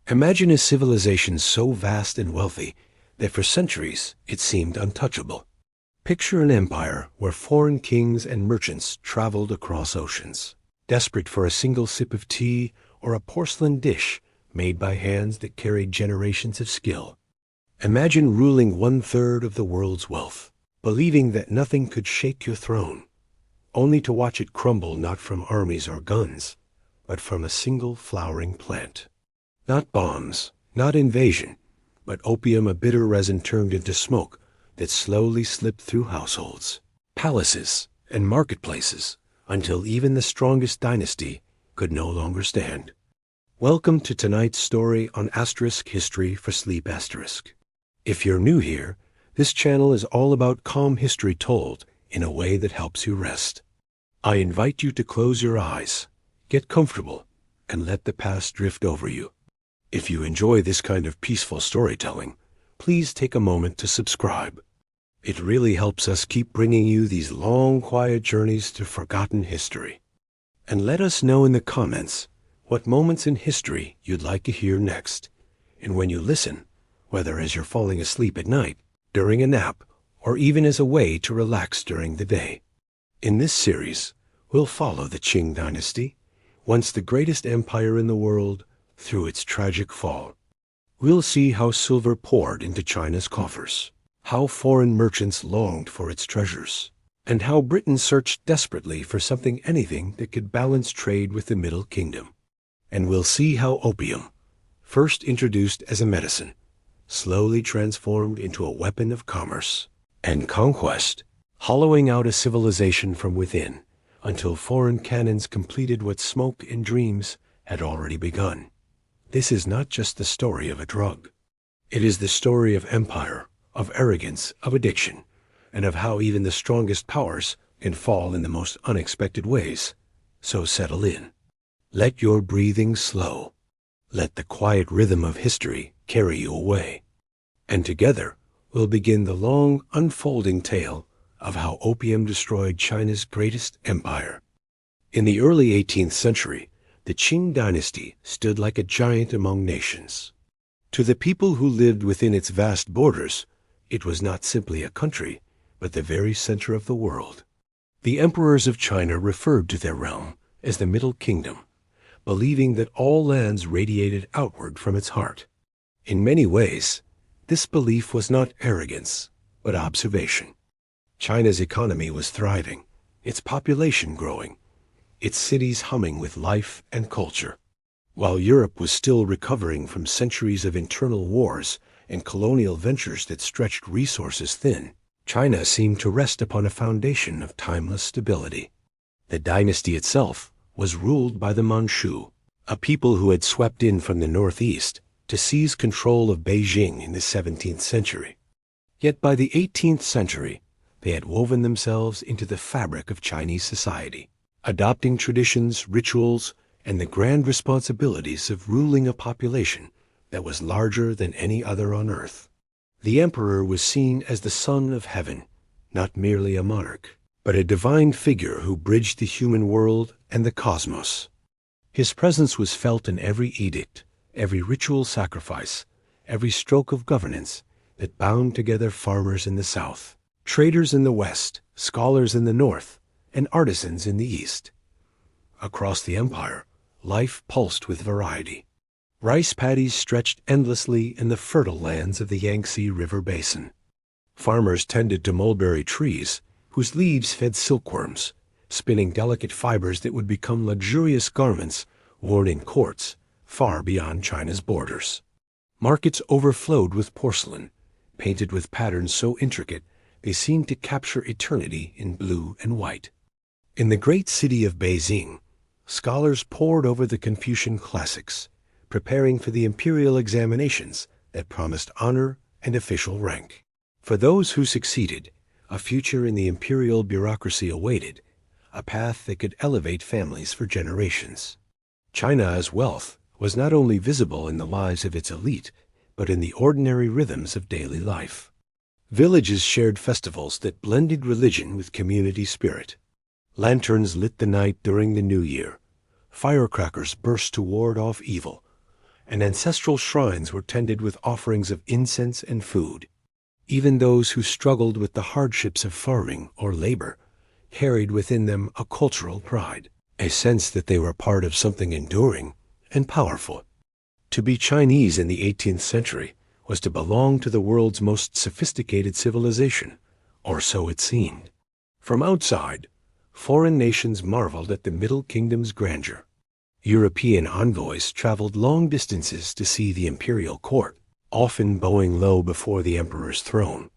Imagine a civilization so vast and wealthy that for centuries it seemed untouchable. Picture an empire where foreign kings and merchants traveled across oceans, desperate for a single sip of tea or a porcelain dish made by hands that carried generations of skill. Imagine ruling 1/3 of the world's wealth, believing that nothing could shake your throne, only to watch it crumble not from armies or guns, but from a single flowering plant. Not bombs, not invasion, but opium, a bitter resin turned into smoke that slowly slipped through households, palaces, and marketplaces until even the strongest dynasty could no longer stand. Welcome to tonight's story on History for Sleep Asterisk. If you're new here, this channel is all about calm history told in a way that helps you rest. I invite you to close your eyes, get comfortable, and let the past drift over you. If you enjoy this kind of peaceful storytelling, please take a moment to subscribe. It really helps us keep bringing you these long, quiet journeys to forgotten history. And let us know in the comments what moments in history you'd like to hear next. And when you listen, whether as you're falling asleep at night, during a nap, or even as a way to relax during the day. In this series, we'll follow the Qing Dynasty, once the greatest empire in the world, through its tragic fall. We'll see how silver poured into China's coffers, how foreign merchants longed for its treasures, and how Britain searched desperately for anything that could balance trade with the Middle Kingdom. And we'll see how opium, first introduced as a medicine, slowly transformed into a weapon of commerce and conquest, hollowing out a civilization from within until foreign cannons completed what smoke and dreams had already begun. This is not just the story of a drug. It is the story of empire, of arrogance, of addiction, and of how even the strongest powers can fall in the most unexpected ways. So settle in. Let your breathing slow. Let the quiet rhythm of history carry you away. And together, we'll begin the long, unfolding tale of how opium destroyed China's greatest empire. In the early 18th century, the Qing Dynasty stood like a giant among nations. To the people who lived within its vast borders, it was not simply a country, but the very center of the world. The emperors of China referred to their realm as the Middle Kingdom, believing that all lands radiated outward from its heart. In many ways, this belief was not arrogance, but observation. China's economy was thriving, its population growing, its cities humming with life and culture. While Europe was still recovering from centuries of internal wars and colonial ventures that stretched resources thin, China seemed to rest upon a foundation of timeless stability. The dynasty itself was ruled by the Manchu, a people who had swept in from the northeast to seize control of Beijing in the 17th century. Yet by the 18th century, they had woven themselves into the fabric of Chinese society, adopting traditions, rituals, and the grand responsibilities of ruling a population that was larger than any other on earth. The emperor was seen as the son of heaven, not merely a monarch, but a divine figure who bridged the human world and the cosmos. His presence was felt in every edict, every ritual sacrifice, every stroke of governance that bound together farmers in the south, traders in the west, scholars in the north, and artisans in the east. Across the empire, life pulsed with variety. Rice paddies stretched endlessly in the fertile lands of the Yangtze River basin. Farmers tended to mulberry trees, whose leaves fed silkworms, spinning delicate fibers that would become luxurious garments worn in courts far beyond China's borders. Markets overflowed with porcelain, painted with patterns so intricate they seemed to capture eternity in blue and white. In the great city of Beijing, scholars pored over the Confucian classics, preparing for the imperial examinations that promised honor and official rank. For those who succeeded, a future in the imperial bureaucracy awaited, a path that could elevate families for generations. China's wealth was not only visible in the lives of its elite, but in the ordinary rhythms of daily life. Villages shared festivals that blended religion with community spirit. Lanterns lit the night during the New Year. Firecrackers burst to ward off evil, and ancestral shrines were tended with offerings of incense and food. Even those who struggled with the hardships of farming or labor carried within them a cultural pride, a sense that they were part of something enduring and powerful. To be Chinese in the 18th century was to belong to the world's most sophisticated civilization, or so it seemed. From outside, foreign nations marveled at the Middle Kingdom's grandeur. European envoys traveled long distances to see the imperial court, often bowing low before the emperor's throne,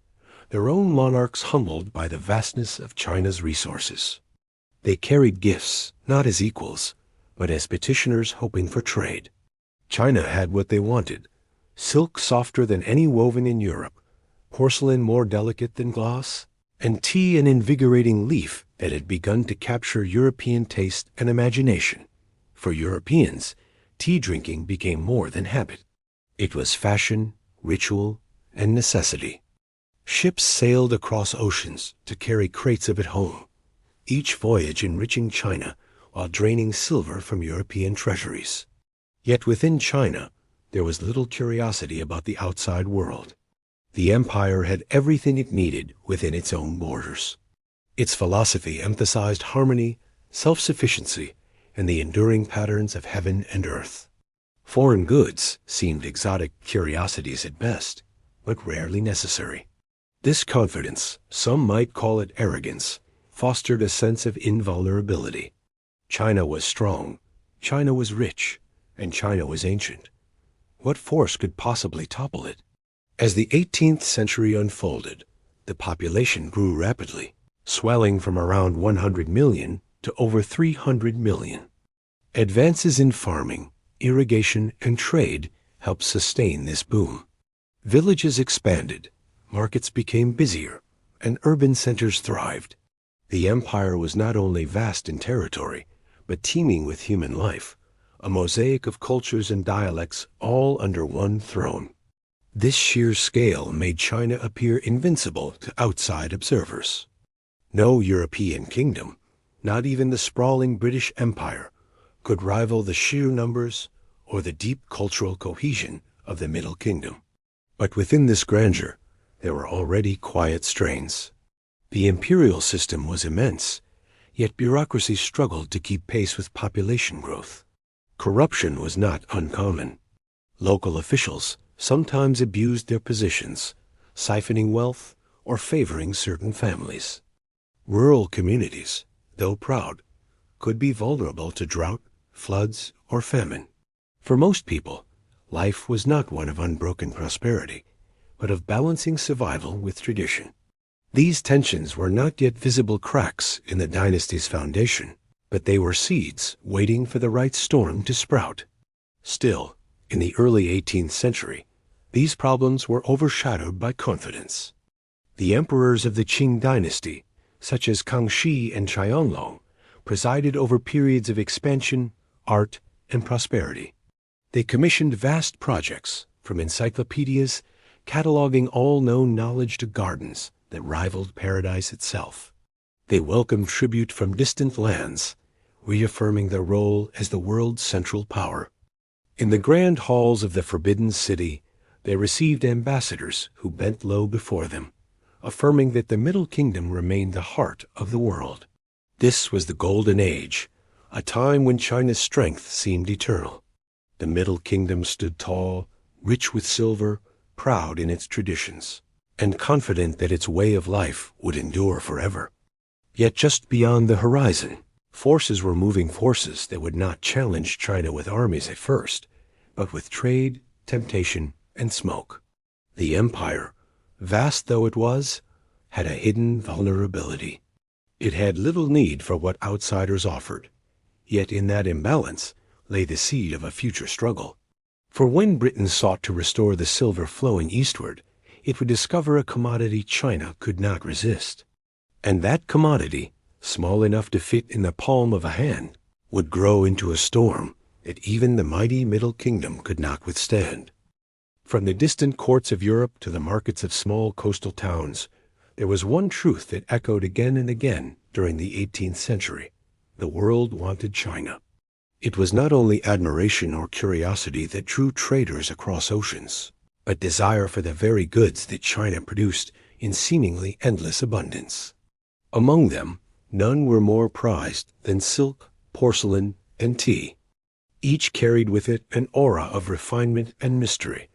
their own monarchs humbled by the vastness of China's resources. They carried gifts not as equals, but as petitioners hoping for trade. China had what they wanted: silk softer than any woven in Europe, porcelain more delicate than glass, and tea an invigorating leaf that had begun to capture European taste and imagination. For Europeans, tea drinking became more than habit. It was fashion, ritual, and necessity. Ships sailed across oceans to carry crates of it home, each voyage enriching China while draining silver from European treasuries. Yet within China, there was little curiosity about the outside world. The empire had everything it needed within its own borders. Its philosophy emphasized harmony, self-sufficiency, and the enduring patterns of heaven and earth. Foreign goods seemed exotic curiosities at best, but rarely necessary. This confidence, some might call it arrogance, fostered a sense of invulnerability. China was strong, China was rich, and China was ancient. What force could possibly topple it? As the 18th century unfolded, the population grew rapidly, swelling from around 100 million to over 300 million. Advances in farming, irrigation, and trade helped sustain this boom. Villages expanded, markets became busier, and urban centers thrived. The empire was not only vast in territory, but teeming with human life, a mosaic of cultures and dialects all under one throne. This sheer scale made China appear invincible to outside observers. No European kingdom, not even the sprawling British Empire, could rival the sheer numbers or the deep cultural cohesion of the Middle Kingdom. But within this grandeur, there were already quiet strains. The imperial system was immense, yet bureaucracy struggled to keep pace with population growth. Corruption was not uncommon. Local officials sometimes abused their positions, siphoning wealth or favoring certain families. Rural communities, though proud, could be vulnerable to drought, floods, or famine. For most people, life was not one of unbroken prosperity, but of balancing survival with tradition. These tensions were not yet visible cracks in the dynasty's foundation, but they were seeds waiting for the right storm to sprout. Still, in the early 18th century, these problems were overshadowed by confidence. The emperors of the Qing Dynasty, such as Kangxi and Qianlong, presided over periods of expansion, art, and prosperity. They commissioned vast projects, from encyclopedias cataloging all known knowledge to gardens that rivaled paradise itself. They welcomed tribute from distant lands, reaffirming their role as the world's central power. In the grand halls of the Forbidden City, they received ambassadors who bent low before them, affirming that the Middle Kingdom remained the heart of the world. This was the Golden Age, a time when China's strength seemed eternal. The Middle Kingdom stood tall, rich with silver, proud in its traditions, and confident that its way of life would endure forever. Yet just beyond the horizon, forces were moving, forces that would not challenge China with armies at first, but with trade, temptation, and smoke. The empire, vast though it was, had a hidden vulnerability. It had little need for what outsiders offered, yet in that imbalance lay the seed of a future struggle. For when Britain sought to restore the silver flowing eastward, it would discover a commodity China could not resist. And that commodity, small enough to fit in the palm of a hand, would grow into a storm that even the mighty Middle Kingdom could not withstand. From the distant courts of Europe to the markets of small coastal towns, there was one truth that echoed again and again during the 18th century. The world wanted China. It was not only admiration or curiosity that drew traders across oceans, but desire for the very goods that China produced in seemingly endless abundance. Among them, none were more prized than silk, porcelain, and tea. Each carried with it an aura of refinement and mystery,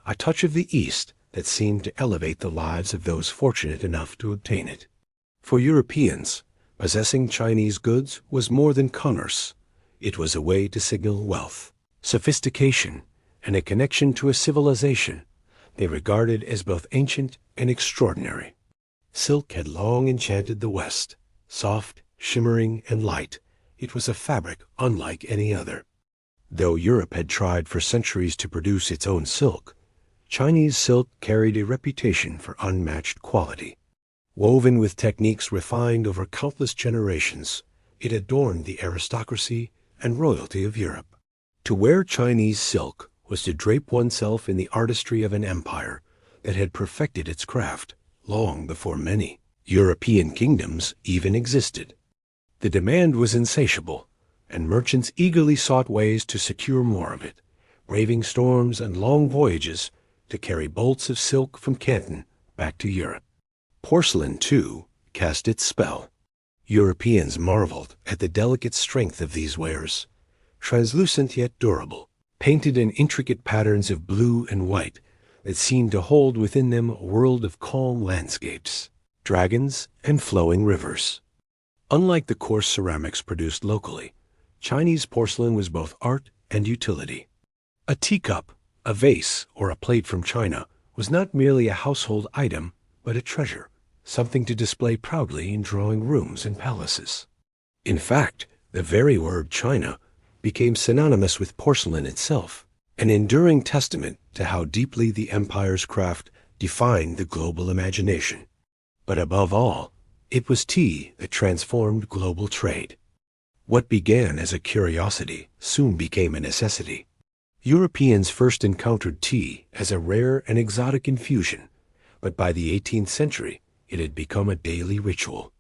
a touch of the East that seemed to elevate the lives of those fortunate enough to obtain it. For Europeans, possessing Chinese goods was more than commerce. It was a way to signal wealth, sophistication, and a connection to a civilization they regarded as both ancient and extraordinary. Silk had long enchanted the West. Soft, shimmering, and light, it was a fabric unlike any other. Though Europe had tried for centuries to produce its own silk, Chinese silk carried a reputation for unmatched quality. Woven with techniques refined over countless generations, it adorned the aristocracy and royalty of Europe. To wear Chinese silk was to drape oneself in the artistry of an empire that had perfected its craft long before many European kingdoms even existed. The demand was insatiable, and merchants eagerly sought ways to secure more of it, braving storms and long voyages to carry bolts of silk from Canton back to Europe. Porcelain, too, cast its spell. Europeans marveled at the delicate strength of these wares, translucent yet durable, painted in intricate patterns of blue and white that seemed to hold within them a world of calm landscapes, dragons, and flowing rivers. Unlike the coarse ceramics produced locally, Chinese porcelain was both art and utility. A teacup, a vase, or a plate from China was not merely a household item, but a treasure, something to display proudly in drawing rooms and palaces. In fact, the very word China became synonymous with porcelain itself, an enduring testament to how deeply the empire's craft defined the global imagination. But above all, it was tea that transformed global trade. What began as a curiosity soon became a necessity. Europeans first encountered tea as a rare and exotic infusion, but by the 18th century, it had become a daily ritual.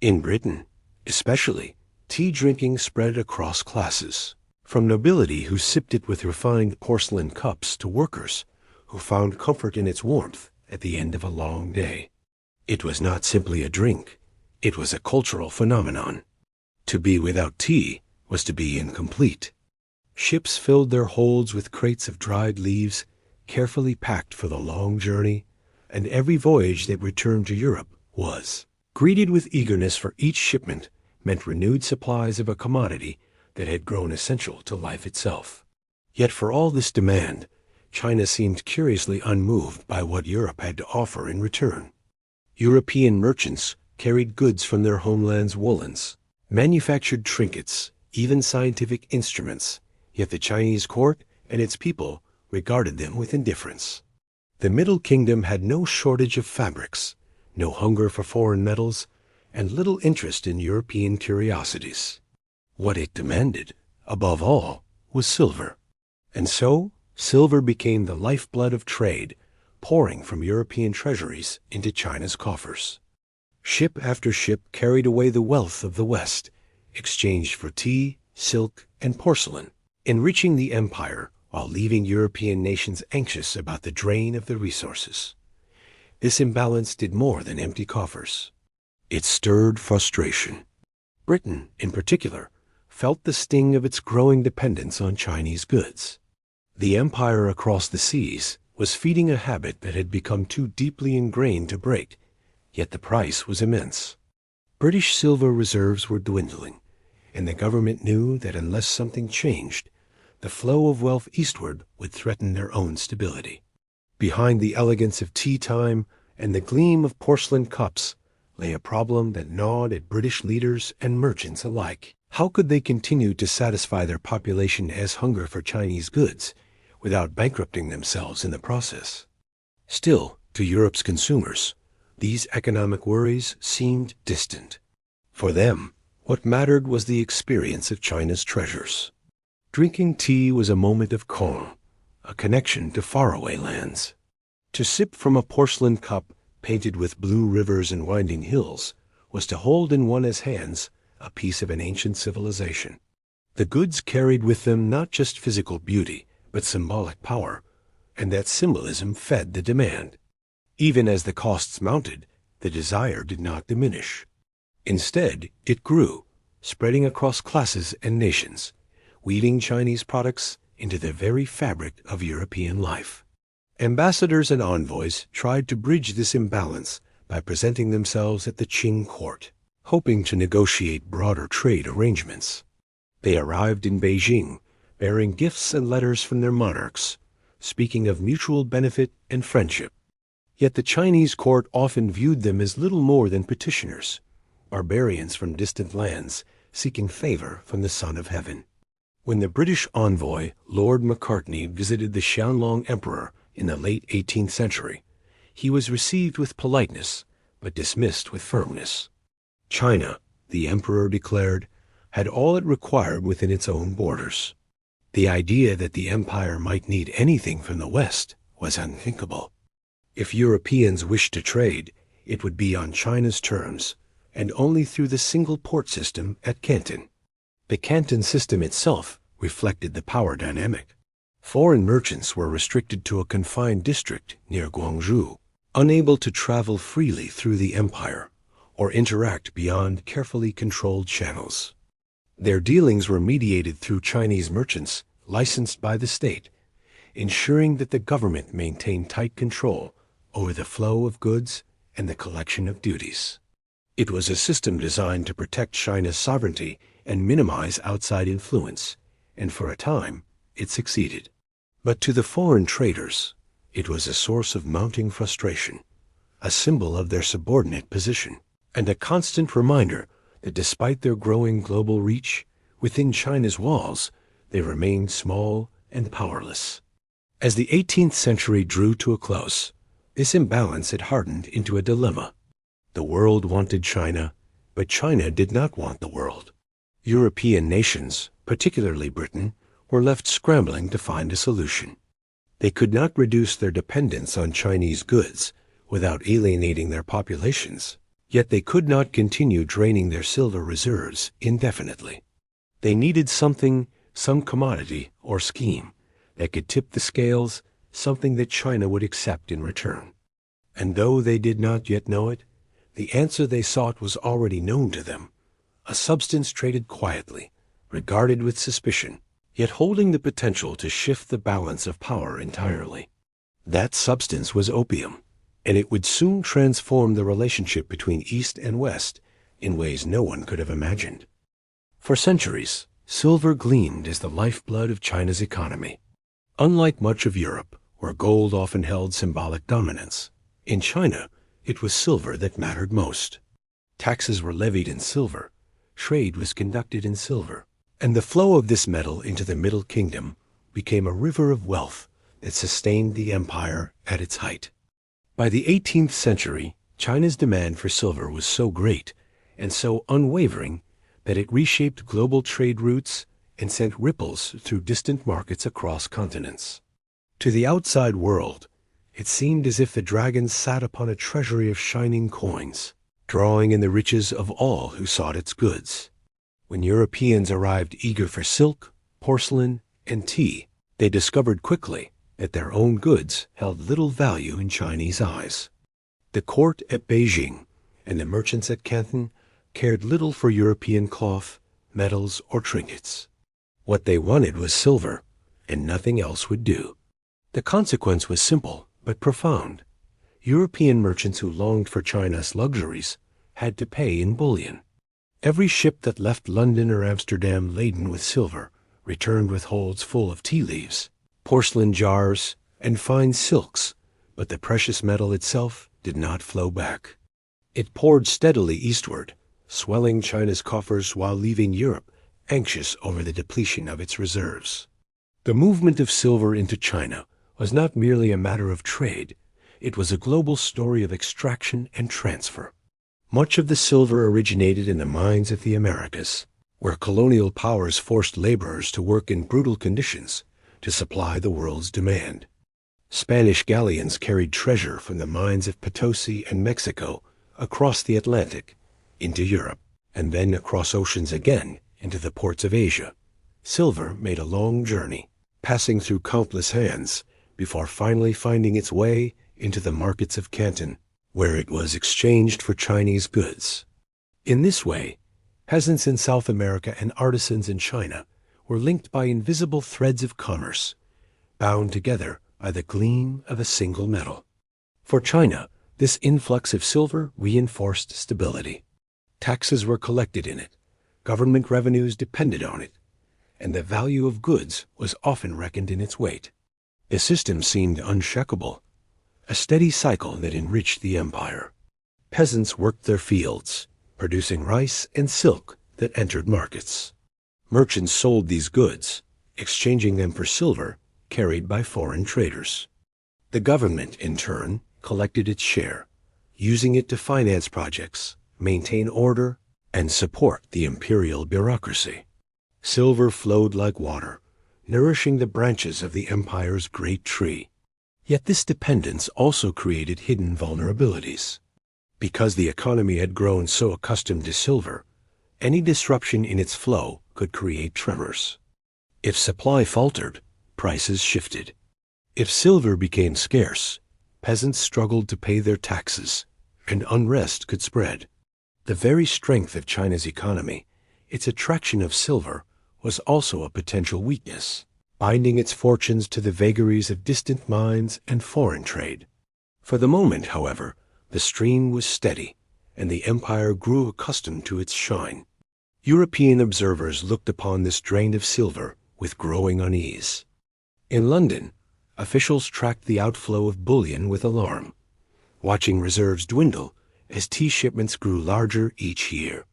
In Britain, especially, tea drinking spread across classes, from nobility who sipped it with refined porcelain cups to workers who found comfort in its warmth at the end of a long day. It was not simply a drink, it was a cultural phenomenon. To be without tea was to be incomplete. Ships filled their holds with crates of dried leaves, carefully packed for the long journey, and every voyage that returned to Europe was greeted with eagerness, for each shipment meant renewed supplies of a commodity that had grown essential to life itself. Yet for all this demand, China seemed curiously unmoved by what Europe had to offer in return. European merchants carried goods from their homeland's woolens, manufactured trinkets, even scientific instruments, yet the Chinese court and its people regarded them with indifference. The Middle Kingdom had no shortage of fabrics, no hunger for foreign metals, and little interest in European curiosities. What it demanded, above all, was silver. And so, silver became the lifeblood of trade, pouring from European treasuries into China's coffers. Ship after ship carried away the wealth of the West, exchanged for tea, silk, and porcelain, enriching the empire while leaving European nations anxious about the drain of the resources. This imbalance did more than empty coffers. It stirred frustration. Britain, in particular, felt the sting of its growing dependence on Chinese goods. The empire across the seas was feeding a habit that had become too deeply ingrained to break, yet the price was immense. British silver reserves were dwindling, and the government knew that unless something changed, the flow of wealth eastward would threaten their own stability. Behind the elegance of tea time and the gleam of porcelain cups lay a problem that gnawed at British leaders and merchants alike. How could they continue to satisfy their population as hunger for Chinese goods without bankrupting themselves in the process? Still, to Europe's consumers, these economic worries seemed distant. For them, what mattered was the experience of China's treasures. Drinking tea was a moment of calm, a connection to faraway lands. To sip from a porcelain cup painted with blue rivers and winding hills was to hold in one's hands a piece of an ancient civilization. The goods carried with them not just physical beauty, but symbolic power, and that symbolism fed the demand. Even as the costs mounted, the desire did not diminish. Instead, it grew, spreading across classes and nations, weaving Chinese products into the very fabric of European life. Ambassadors and envoys tried to bridge this imbalance by presenting themselves at the Qing court, hoping to negotiate broader trade arrangements. They arrived in Beijing, bearing gifts and letters from their monarchs, speaking of mutual benefit and friendship. Yet the Chinese court often viewed them as little more than petitioners, barbarians from distant lands seeking favor from the Son of Heaven. When the British envoy, Lord Macartney, visited the Qianlong Emperor in the late 18th century, he was received with politeness, but dismissed with firmness. China, the emperor declared, had all it required within its own borders. The idea that the empire might need anything from the West was unthinkable. If Europeans wished to trade, it would be on China's terms, and only through the single port system at Canton. The Canton system itself reflected the power dynamic. Foreign merchants were restricted to a confined district near Guangzhou, unable to travel freely through the empire or interact beyond carefully controlled channels. Their dealings were mediated through Chinese merchants licensed by the state, ensuring that the government maintained tight control over the flow of goods and the collection of duties. It was a system designed to protect China's sovereignty and minimize outside influence, and for a time, it succeeded. But to the foreign traders, it was a source of mounting frustration, a symbol of their subordinate position, and a constant reminder that despite their growing global reach, within China's walls, they remained small and powerless. As the 18th century drew to a close, this imbalance had hardened into a dilemma. The world wanted China, but China did not want the world. European nations, particularly Britain, were left scrambling to find a solution. They could not reduce their dependence on Chinese goods without alienating their populations, yet they could not continue draining their silver reserves indefinitely. They needed something, some commodity or scheme, that could tip the scales, something that China would accept in return. And though they did not yet know it, the answer they sought was already known to them, a substance traded quietly, regarded with suspicion, yet holding the potential to shift the balance of power entirely. That substance was opium, and it would soon transform the relationship between East and West in ways no one could have imagined. For centuries, silver gleamed as the lifeblood of China's economy. Unlike much of Europe, where gold often held symbolic dominance, in China, it was silver that mattered most. Taxes were levied in silver, trade was conducted in silver, and the flow of this metal into the Middle Kingdom became a river of wealth that sustained the empire at its height. By the 18th century, China's demand for silver was so great and so unwavering that it reshaped global trade routes and sent ripples through distant markets across continents. To the outside world, it seemed as if the dragon sat upon a treasury of shining coins, drawing in the riches of all who sought its goods. When Europeans arrived eager for silk, porcelain, and tea, they discovered quickly that their own goods held little value in Chinese eyes. The court at Beijing and the merchants at Canton cared little for European cloth, metals, or trinkets. What they wanted was silver, and nothing else would do. The consequence was simple but profound. European merchants who longed for China's luxuries had to pay in bullion. Every ship that left London or Amsterdam laden with silver returned with holds full of tea leaves, porcelain jars, and fine silks, but the precious metal itself did not flow back. It poured steadily eastward, swelling China's coffers while leaving Europe anxious over the depletion of its reserves. The movement of silver into China was not merely a matter of trade, it was a global story of extraction and transfer. Much of the silver originated in the mines of the Americas, where colonial powers forced laborers to work in brutal conditions to supply the world's demand. Spanish galleons carried treasure from the mines of Potosi and Mexico across the Atlantic into Europe, and then across oceans again into the ports of Asia, Silver made a long journey, passing through countless hands, before finally finding its way into the markets of Canton, where it was exchanged for Chinese goods. In this way, peasants in South America and artisans in China were linked by invisible threads of commerce, bound together by the gleam of a single metal. For China, this influx of silver reinforced stability. Taxes were collected in it, government revenues depended on it, and the value of goods was often reckoned in its weight. The system seemed unshakable, a steady cycle that enriched the empire. Peasants worked their fields, producing rice and silk that entered markets. Merchants sold these goods, exchanging them for silver carried by foreign traders. The government, in turn, collected its share, using it to finance projects, maintain order, and support the imperial bureaucracy. Silver flowed like water, nourishing the branches of the empire's great tree. Yet this dependence also created hidden vulnerabilities. Because the economy had grown so accustomed to silver, any disruption in its flow could create tremors. If supply faltered, prices shifted. If silver became scarce, peasants struggled to pay their taxes, and unrest could spread. The very strength of China's economy, its attraction of silver, was also a potential weakness, binding its fortunes to the vagaries of distant mines and foreign trade. For the moment, however, the stream was steady, and the empire grew accustomed to its shine. European observers looked upon this drain of silver with growing unease. In London, officials tracked the outflow of bullion with alarm, watching reserves dwindle as tea shipments grew larger each year.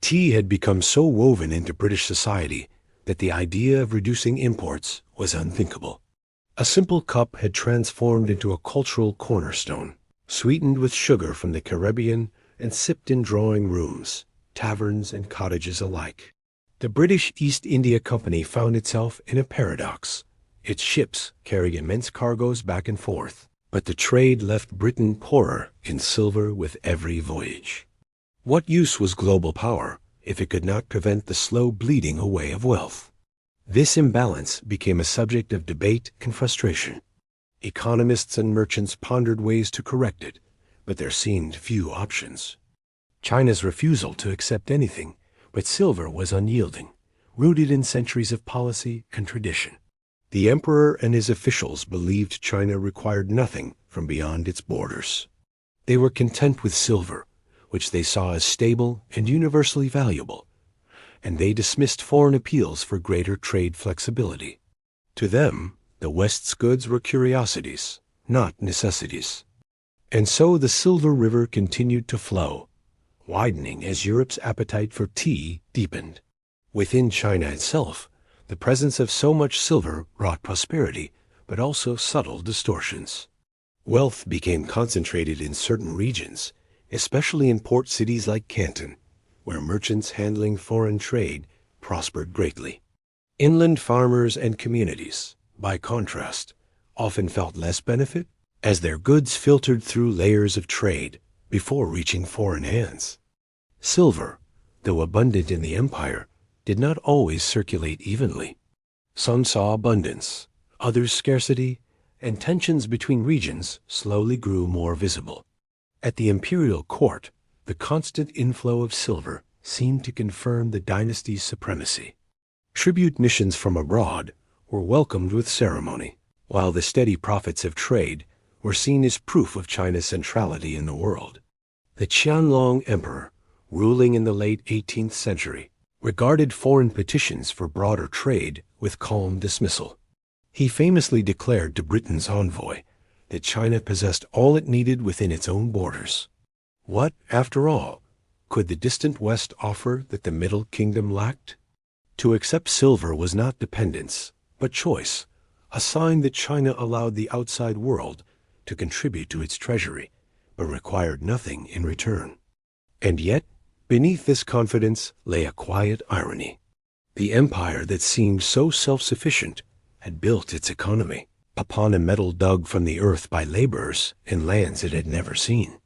Tea had become so woven into British society that the idea of reducing imports was unthinkable. A simple cup had transformed into a cultural cornerstone, sweetened with sugar from the Caribbean and sipped in drawing rooms, taverns, and cottages alike. The British East India Company found itself in a paradox. Its ships carried immense cargoes back and forth, but the trade left Britain poorer in silver with every voyage. What use was global power if it could not prevent the slow bleeding away of wealth? This imbalance became a subject of debate and frustration. Economists and merchants pondered ways to correct it, but there seemed few options. China's refusal to accept anything but silver was unyielding, rooted in centuries of policy and tradition. The emperor and his officials believed China required nothing from beyond its borders. They were content with silver, which they saw as stable and universally valuable, and they dismissed foreign appeals for greater trade flexibility. To them, the West's goods were curiosities, not necessities. And so the Silver River continued to flow, widening as Europe's appetite for tea deepened. Within China itself, the presence of so much silver brought prosperity, but also subtle distortions. Wealth became concentrated in certain regions, especially in port cities like Canton, where merchants handling foreign trade prospered greatly. Inland farmers and communities, by contrast, often felt less benefit as their goods filtered through layers of trade before reaching foreign hands. Silver, though abundant in the empire, did not always circulate evenly. Some saw abundance, others scarcity, and tensions between regions slowly grew more visible. At the imperial court, the constant inflow of silver seemed to confirm the dynasty's supremacy. Tribute missions from abroad were welcomed with ceremony, while the steady profits of trade were seen as proof of China's centrality in the world. The Qianlong Emperor, ruling in the late 18th century, regarded foreign petitions for broader trade with calm dismissal. He famously declared to Britain's envoy that China possessed all it needed within its own borders. What, after all, could the distant West offer that the Middle Kingdom lacked? To accept silver was not dependence, but choice, a sign that China allowed the outside world to contribute to its treasury, but required nothing in return. And yet, beneath this confidence lay a quiet irony. The empire that seemed so self-sufficient had built its economy upon a metal dug from the earth by laborers in lands it had never seen.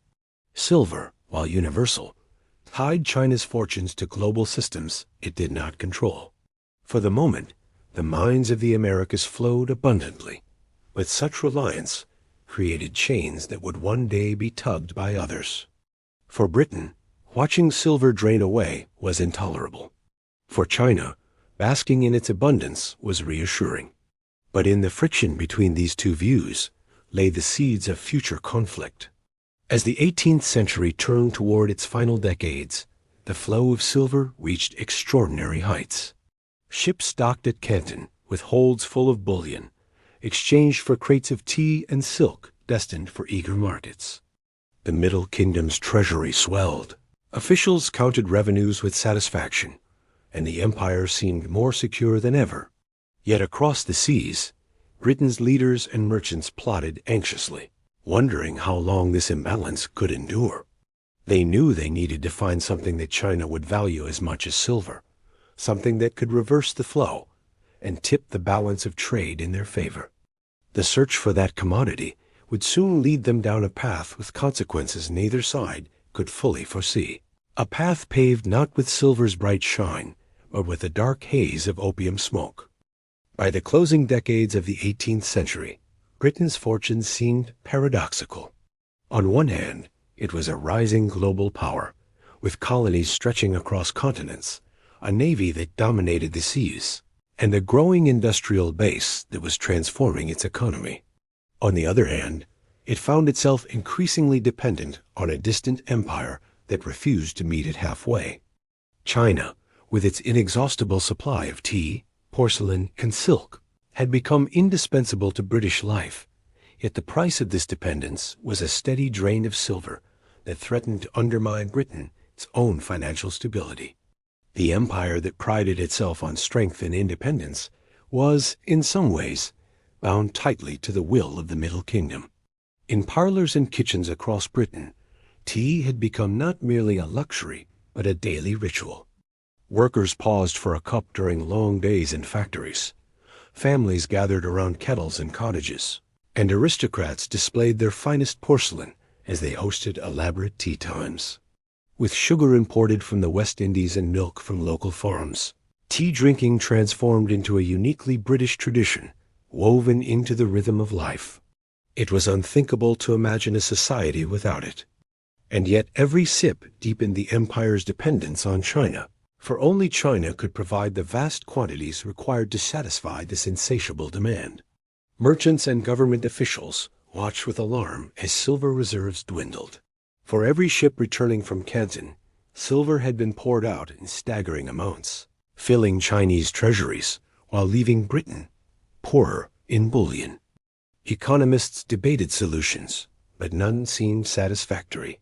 Silver, while universal, tied China's fortunes to global systems it did not control. For the moment, the mines of the Americas flowed abundantly, but such reliance created chains that would one day be tugged by others. For Britain, watching silver drain away was intolerable. For China, basking in its abundance was reassuring. But in the friction between these two views lay the seeds of future conflict. As the 18th century turned toward its final decades, the flow of silver reached extraordinary heights. Ships docked at Canton with holds full of bullion, exchanged for crates of tea and silk destined for eager markets. The Middle Kingdom's treasury swelled. Officials counted revenues with satisfaction, and the empire seemed more secure than ever. Yet across the seas, Britain's leaders and merchants plotted anxiously, wondering how long this imbalance could endure. They knew they needed to find something that China would value as much as silver, something that could reverse the flow and tip the balance of trade in their favor. The search for that commodity would soon lead them down a path with consequences neither side could fully foresee. A path paved not with silver's bright shine, but with the dark haze of opium smoke. By the closing decades of the 18th century, Britain's fortunes seemed paradoxical. On one hand, it was a rising global power, with colonies stretching across continents, a navy that dominated the seas, and a growing industrial base that was transforming its economy. On the other hand, it found itself increasingly dependent on a distant empire that refused to meet it halfway. China, with its inexhaustible supply of tea, porcelain, and silk, had become indispensable to British life, yet the price of this dependence was a steady drain of silver that threatened to undermine Britain's own financial stability. The empire that prided itself on strength and independence was, in some ways, bound tightly to the will of the Middle Kingdom. In parlors and kitchens across Britain, tea had become not merely a luxury, but a daily ritual. Workers paused for a cup during long days in factories. Families gathered around kettles in cottages, and aristocrats displayed their finest porcelain as they hosted elaborate tea times. With sugar imported from the West Indies and milk from local farms, tea drinking transformed into a uniquely British tradition, woven into the rhythm of life. It was unthinkable to imagine a society without it. And yet every sip deepened the empire's dependence on China, for only China could provide the vast quantities required to satisfy this insatiable demand. Merchants and government officials watched with alarm as silver reserves dwindled. For every ship returning from Canton, silver had been poured out in staggering amounts, filling Chinese treasuries while leaving Britain poorer in bullion. Economists debated solutions, but none seemed satisfactory.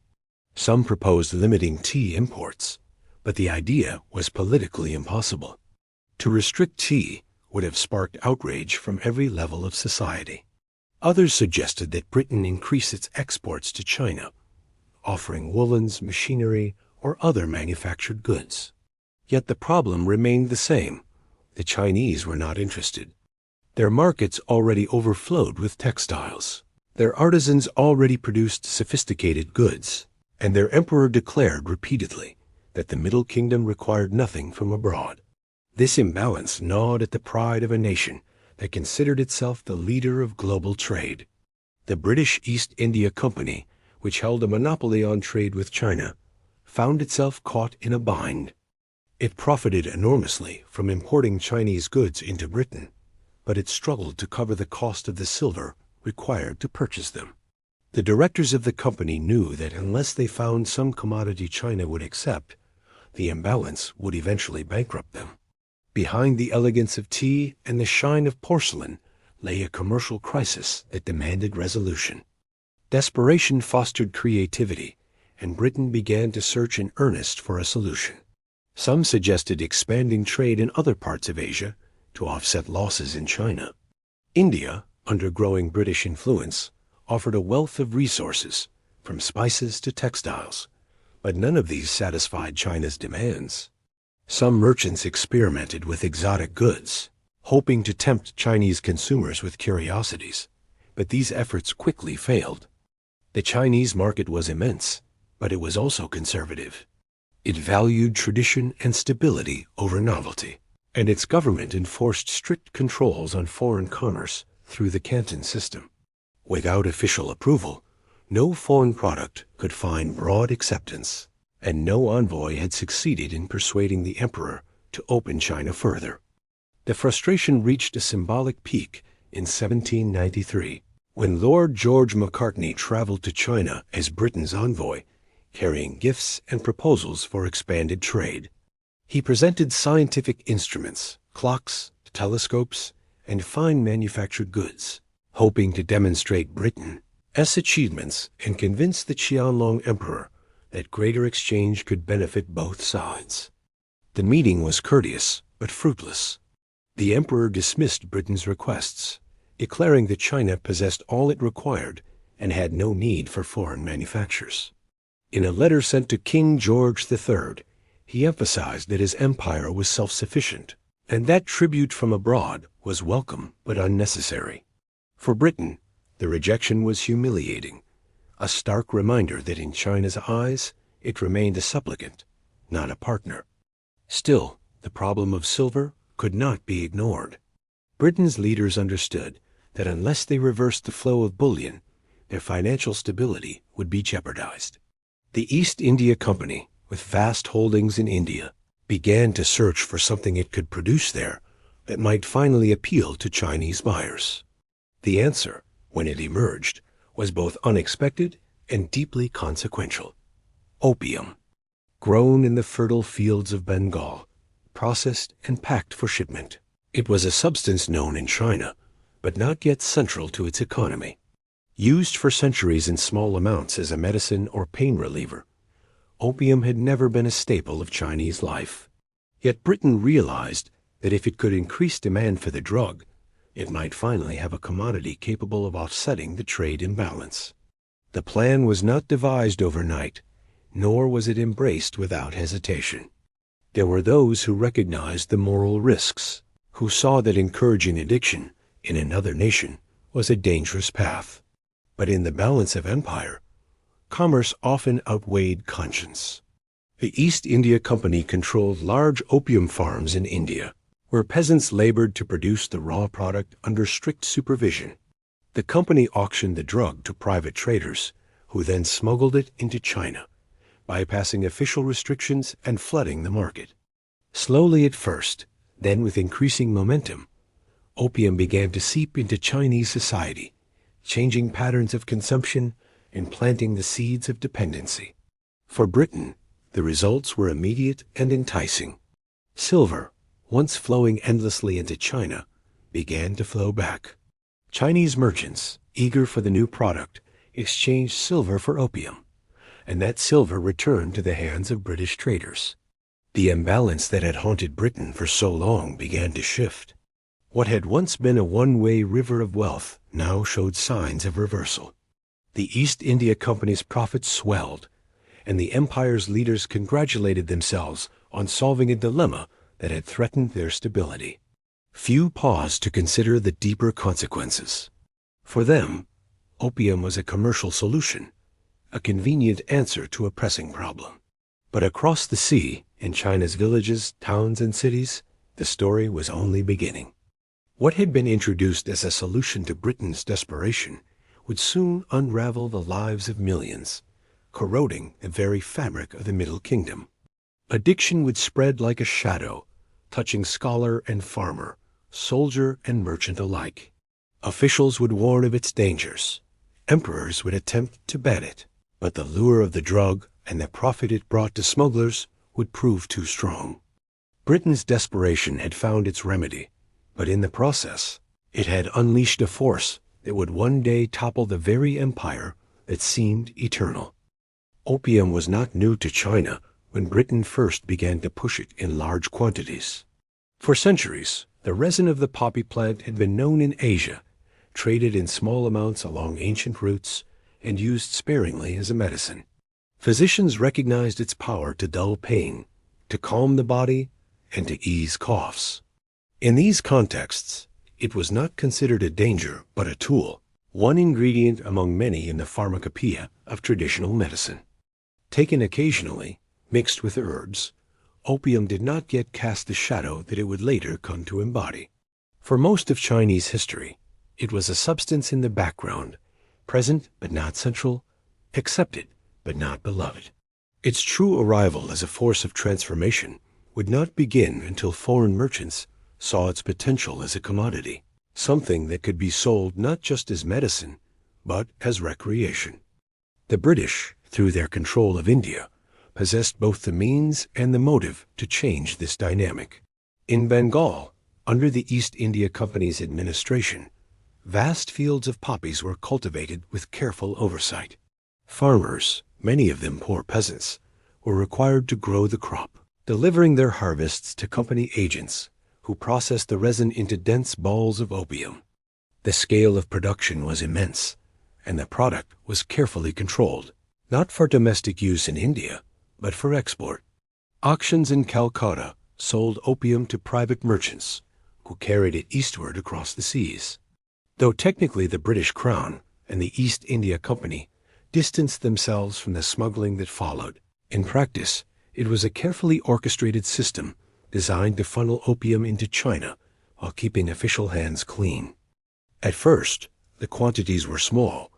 Some proposed limiting tea imports, but the idea was politically impossible. To restrict tea would have sparked outrage from every level of society. Others suggested that Britain increase its exports to China, offering woolens, machinery, or other manufactured goods. Yet the problem remained the same. The Chinese were not interested. Their markets already overflowed with textiles. Their artisans already produced sophisticated goods, and their emperor declared repeatedly that the Middle Kingdom required nothing from abroad. This imbalance gnawed at the pride of a nation that considered itself the leader of global trade. The British East India Company, which held a monopoly on trade with China, found itself caught in a bind. It profited enormously from importing Chinese goods into Britain, but it struggled to cover the cost of the silver required to purchase them. The directors of the company knew that unless they found some commodity China would accept, the imbalance would eventually bankrupt them. Behind the elegance of tea and the shine of porcelain lay a commercial crisis that demanded resolution. Desperation fostered creativity, and Britain began to search in earnest for a solution. Some suggested expanding trade in other parts of Asia to offset losses in China. India, under growing British influence, offered a wealth of resources, from spices to textiles, but none of these satisfied China's demands. Some merchants experimented with exotic goods, hoping to tempt Chinese consumers with curiosities, but these efforts quickly failed. The Chinese market was immense, but it was also conservative. It valued tradition and stability over novelty. and its government enforced strict controls on foreign commerce through the Canton system. Without official approval, no foreign product could find broad acceptance, and no envoy had succeeded in persuading the emperor to open China further. The frustration reached a symbolic peak in 1793, when Lord George Macartney traveled to China as Britain's envoy, carrying gifts and proposals for expanded trade. He presented scientific instruments, clocks, telescopes, and fine manufactured goods, hoping to demonstrate Britain's achievements and convince the Qianlong emperor that greater exchange could benefit both sides. The meeting was courteous but fruitless. The emperor dismissed Britain's requests, declaring that China possessed all it required and had no need for foreign manufactures. In a letter sent to King George III, he emphasized that his empire was self-sufficient, and that tribute from abroad was welcome but unnecessary. For Britain, the rejection was humiliating, a stark reminder that in China's eyes it remained a supplicant, not a partner. Still, the problem of silver could not be ignored. Britain's leaders understood that unless they reversed the flow of bullion, their financial stability would be jeopardized. The East India Company, with vast holdings in India, began to search for something it could produce there that might finally appeal to Chinese buyers. The answer, when it emerged, was both unexpected and deeply consequential. Opium. Grown in the fertile fields of Bengal, processed and packed for shipment. It was a substance known in China, but not yet central to its economy. Used for centuries in small amounts as a medicine or pain reliever, opium had never been a staple of Chinese life. Yet Britain realized that if it could increase demand for the drug, it might finally have a commodity capable of offsetting the trade imbalance. The plan was not devised overnight, nor was it embraced without hesitation. There were those who recognized the moral risks, who saw that encouraging addiction in another nation was a dangerous path. But in the balance of empire, commerce often outweighed conscience. The East India Company controlled large opium farms in India, where peasants labored to produce the raw product under strict supervision. The company auctioned the drug to private traders, who then smuggled it into China, bypassing official restrictions and flooding the market. Slowly at first, then with increasing momentum, opium began to seep into Chinese society, changing patterns of consumption and planting the seeds of dependency. For Britain, the results were immediate and enticing. Silver, once flowing endlessly into China, began to flow back. Chinese merchants, eager for the new product, exchanged silver for opium, and that silver returned to the hands of British traders. The imbalance that had haunted Britain for so long began to shift. What had once been a one-way river of wealth now showed signs of reversal. The East India Company's profits swelled, and the empire's leaders congratulated themselves on solving a dilemma that had threatened their stability. Few paused to consider the deeper consequences. For them, opium was a commercial solution, a convenient answer to a pressing problem. But across the sea, in China's villages, towns, and cities, the story was only beginning. What had been introduced as a solution to Britain's desperation would soon unravel the lives of millions, corroding the very fabric of the Middle Kingdom. Addiction would spread like a shadow, touching scholar and farmer, soldier and merchant alike. Officials would warn of its dangers. Emperors would attempt to ban it. But the lure of the drug and the profit it brought to smugglers would prove too strong. Britain's desperation had found its remedy, but in the process, it had unleashed a force that would one day topple the very empire that seemed eternal. Opium was not new to China when Britain first began to push it in large quantities. For centuries, the resin of the poppy plant had been known in Asia, traded in small amounts along ancient routes, and used sparingly as a medicine. Physicians recognized its power to dull pain, to calm the body, and to ease coughs. In these contexts, it was not considered a danger but a tool, one ingredient among many in the pharmacopoeia of traditional medicine. Taken occasionally, mixed with herbs, opium did not yet cast the shadow that it would later come to embody. For most of Chinese history, it was a substance in the background, present but not central, accepted but not beloved. Its true arrival as a force of transformation would not begin until foreign merchants saw its potential as a commodity, something that could be sold not just as medicine, but as recreation. The British, through their control of India, possessed both the means and the motive to change this dynamic. In Bengal, under the East India Company's administration, vast fields of poppies were cultivated with careful oversight. Farmers, many of them poor peasants, were required to grow the crop, delivering their harvests to company agents who processed the resin into dense balls of opium. The scale of production was immense, and the product was carefully controlled, not for domestic use in India, but for export. Auctions in Calcutta sold opium to private merchants who carried it eastward across the seas. Though technically the British Crown and the East India Company distanced themselves from the smuggling that followed, in practice, it was a carefully orchestrated system designed to funnel opium into China while keeping official hands clean. At first, the quantities were small,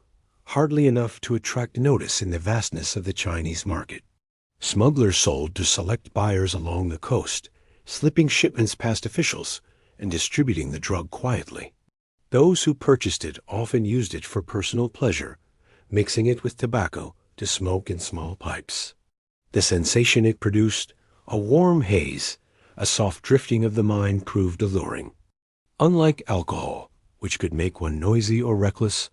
hardly enough to attract notice in the vastness of the Chinese market. Smugglers sold to select buyers along the coast, slipping shipments past officials and distributing the drug quietly. Those who purchased it often used it for personal pleasure, mixing it with tobacco to smoke in small pipes. The sensation it produced, a warm haze, a soft drifting of the mind, proved alluring. Unlike alcohol, which could make one noisy or reckless,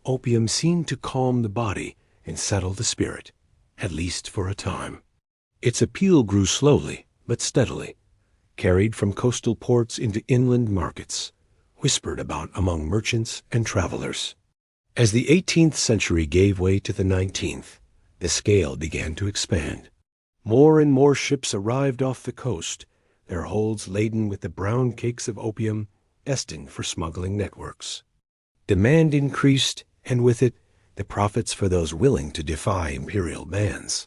opium seemed to calm the body and settle the spirit, at least for a time. Its appeal grew slowly but steadily, carried from coastal ports into inland markets, whispered about among merchants and travelers. As the 18th century gave way to the 19th, the scale began to expand. More and more ships arrived off the coast, their holds laden with the brown cakes of opium destined for smuggling networks. Demand increased, and with it, the profits for those willing to defy imperial bans.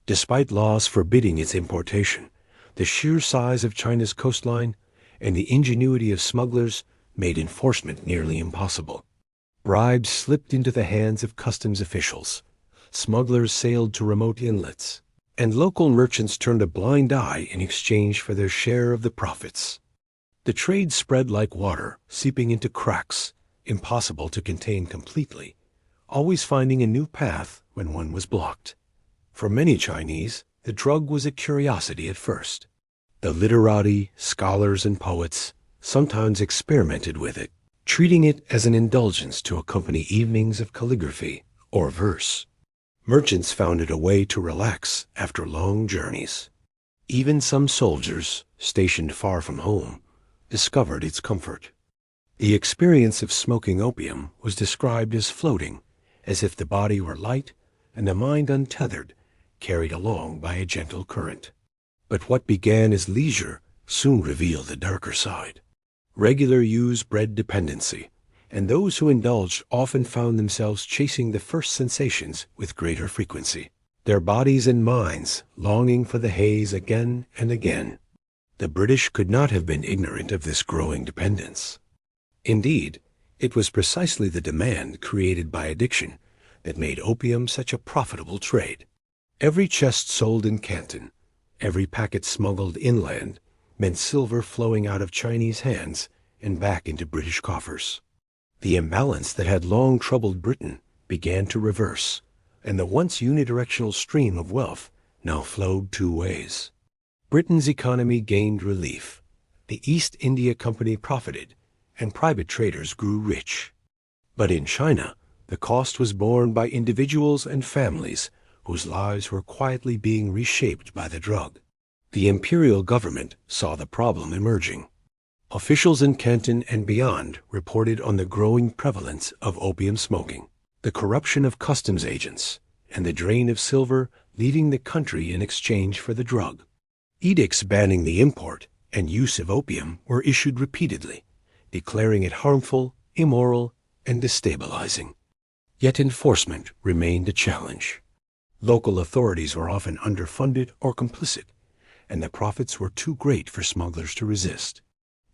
Despite laws forbidding its importation, the sheer size of China's coastline and the ingenuity of smugglers made enforcement nearly impossible. Bribes slipped into the hands of customs officials, smugglers sailed to remote inlets, and local merchants turned a blind eye in exchange for their share of the profits. The trade spread like water, seeping into cracks, impossible to contain completely, always finding a new path when one was blocked. For many Chinese, the drug was a curiosity at first. The literati, scholars, and poets sometimes experimented with it, treating it as an indulgence to accompany evenings of calligraphy or verse. Merchants found it a way to relax after long journeys. Even some soldiers, stationed far from home, discovered its comfort. The experience of smoking opium was described as floating, as if the body were light and the mind untethered, carried along by a gentle current. But what began as leisure soon revealed the darker side. Regular use bred dependency, and those who indulged often found themselves chasing the first sensations with greater frequency, their bodies and minds longing for the haze again and again. The British could not have been ignorant of this growing dependence. Indeed, it was precisely the demand created by addiction that made opium such a profitable trade. Every chest sold in Canton, every packet smuggled inland, meant silver flowing out of Chinese hands and back into British coffers. The imbalance that had long troubled Britain began to reverse, and the once unidirectional stream of wealth now flowed two ways. Britain's economy gained relief, the East India Company profited, and private traders grew rich. But in China, the cost was borne by individuals and families whose lives were quietly being reshaped by the drug. The imperial government saw the problem emerging. Officials in Canton and beyond reported on the growing prevalence of opium smoking, the corruption of customs agents, and the drain of silver leaving the country in exchange for the drug. Edicts banning the import and use of opium were issued repeatedly, declaring it harmful, immoral, and destabilizing. Yet enforcement remained a challenge. Local authorities were often underfunded or complicit, and the profits were too great for smugglers to resist.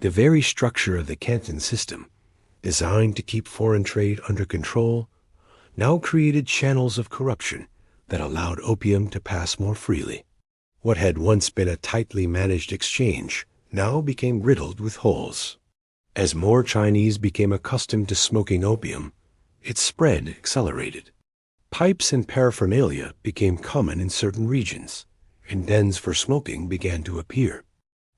The very structure of the Canton system, designed to keep foreign trade under control, now created channels of corruption that allowed opium to pass more freely. What had once been a tightly managed exchange now became riddled with holes. As more Chinese became accustomed to smoking opium, its spread accelerated. Pipes and paraphernalia became common in certain regions, and dens for smoking began to appear.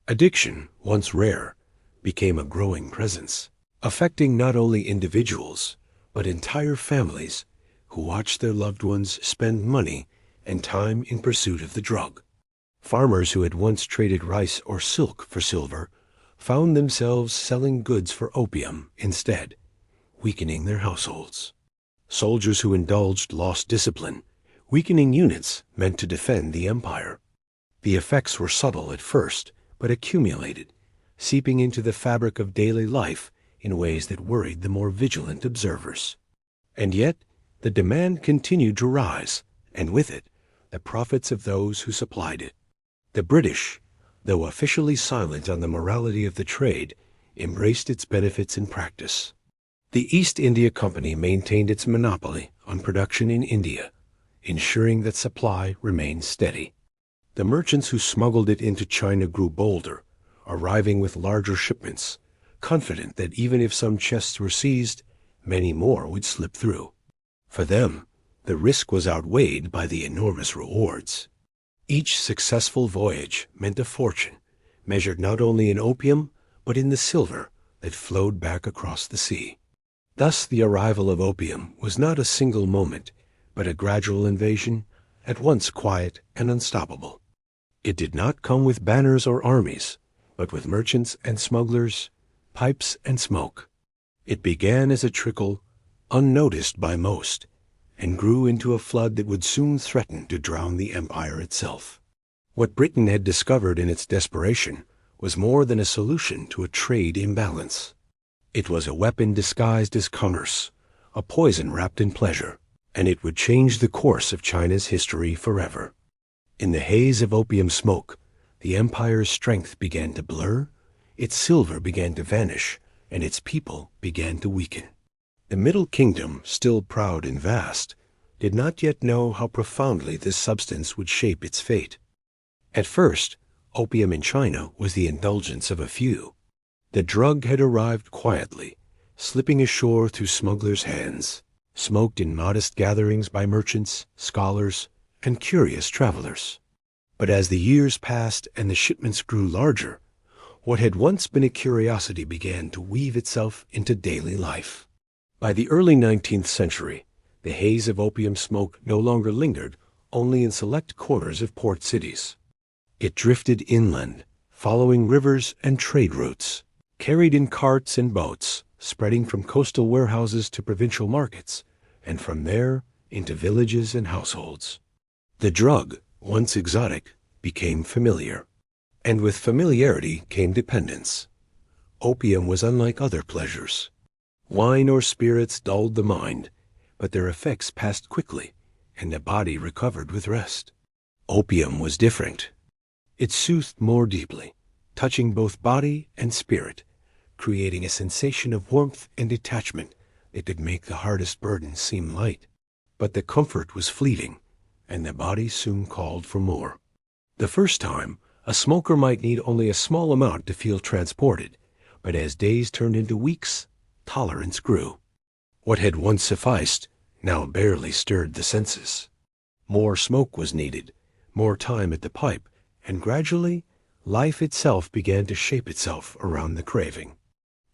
Addiction, once rare, became a growing presence, affecting not only individuals, but entire families who watched their loved ones spend money and time in pursuit of the drug. Farmers who had once traded rice or silk for silver found themselves selling goods for opium instead, weakening their households. Soldiers who indulged lost discipline, weakening units meant to defend the empire. The effects were subtle at first, but accumulated, seeping into the fabric of daily life in ways that worried the more vigilant observers. And yet, the demand continued to rise, and with it, the profits of those who supplied it. The British, though officially silent on the morality of the trade, embraced its benefits in practice. The East India Company maintained its monopoly on production in India, ensuring that supply remained steady. The merchants who smuggled it into China grew bolder, arriving with larger shipments, confident that even if some chests were seized, many more would slip through. For them, the risk was outweighed by the enormous rewards. Each successful voyage meant a fortune, measured not only in opium, but in the silver that flowed back across the sea. Thus the arrival of opium was not a single moment, but a gradual invasion, at once quiet and unstoppable. It did not come with banners or armies, but with merchants and smugglers, pipes and smoke. It began as a trickle, unnoticed by most, and grew into a flood that would soon threaten to drown the empire itself. What Britain had discovered in its desperation was more than a solution to a trade imbalance. It was a weapon disguised as commerce, a poison wrapped in pleasure, and it would change the course of China's history forever. In the haze of opium smoke, the empire's strength began to blur, its silver began to vanish, and its people began to weaken. The Middle Kingdom, still proud and vast, did not yet know how profoundly this substance would shape its fate. At first, opium in China was the indulgence of a few. The drug had arrived quietly, slipping ashore through smugglers' hands, smoked in modest gatherings by merchants, scholars, and curious travelers. But as the years passed and the shipments grew larger, what had once been a curiosity began to weave itself into daily life. By the early 19th century, the haze of opium smoke no longer lingered only in select quarters of port cities. It drifted inland, following rivers and trade routes, carried in carts and boats, spreading from coastal warehouses to provincial markets, and from there into villages and households. The drug, once exotic, became familiar, and with familiarity came dependence. Opium was unlike other pleasures. Wine or spirits dulled the mind, but their effects passed quickly, and the body recovered with rest. Opium was different. It soothed more deeply, touching both body and spirit, creating a sensation of warmth and detachment that could make the hardest burden seem light. But the comfort was fleeting, and the body soon called for more. The first time, a smoker might need only a small amount to feel transported, but as days turned into weeks, tolerance grew. What had once sufficed now barely stirred the senses. More smoke was needed, more time at the pipe, and gradually, life itself began to shape itself around the craving.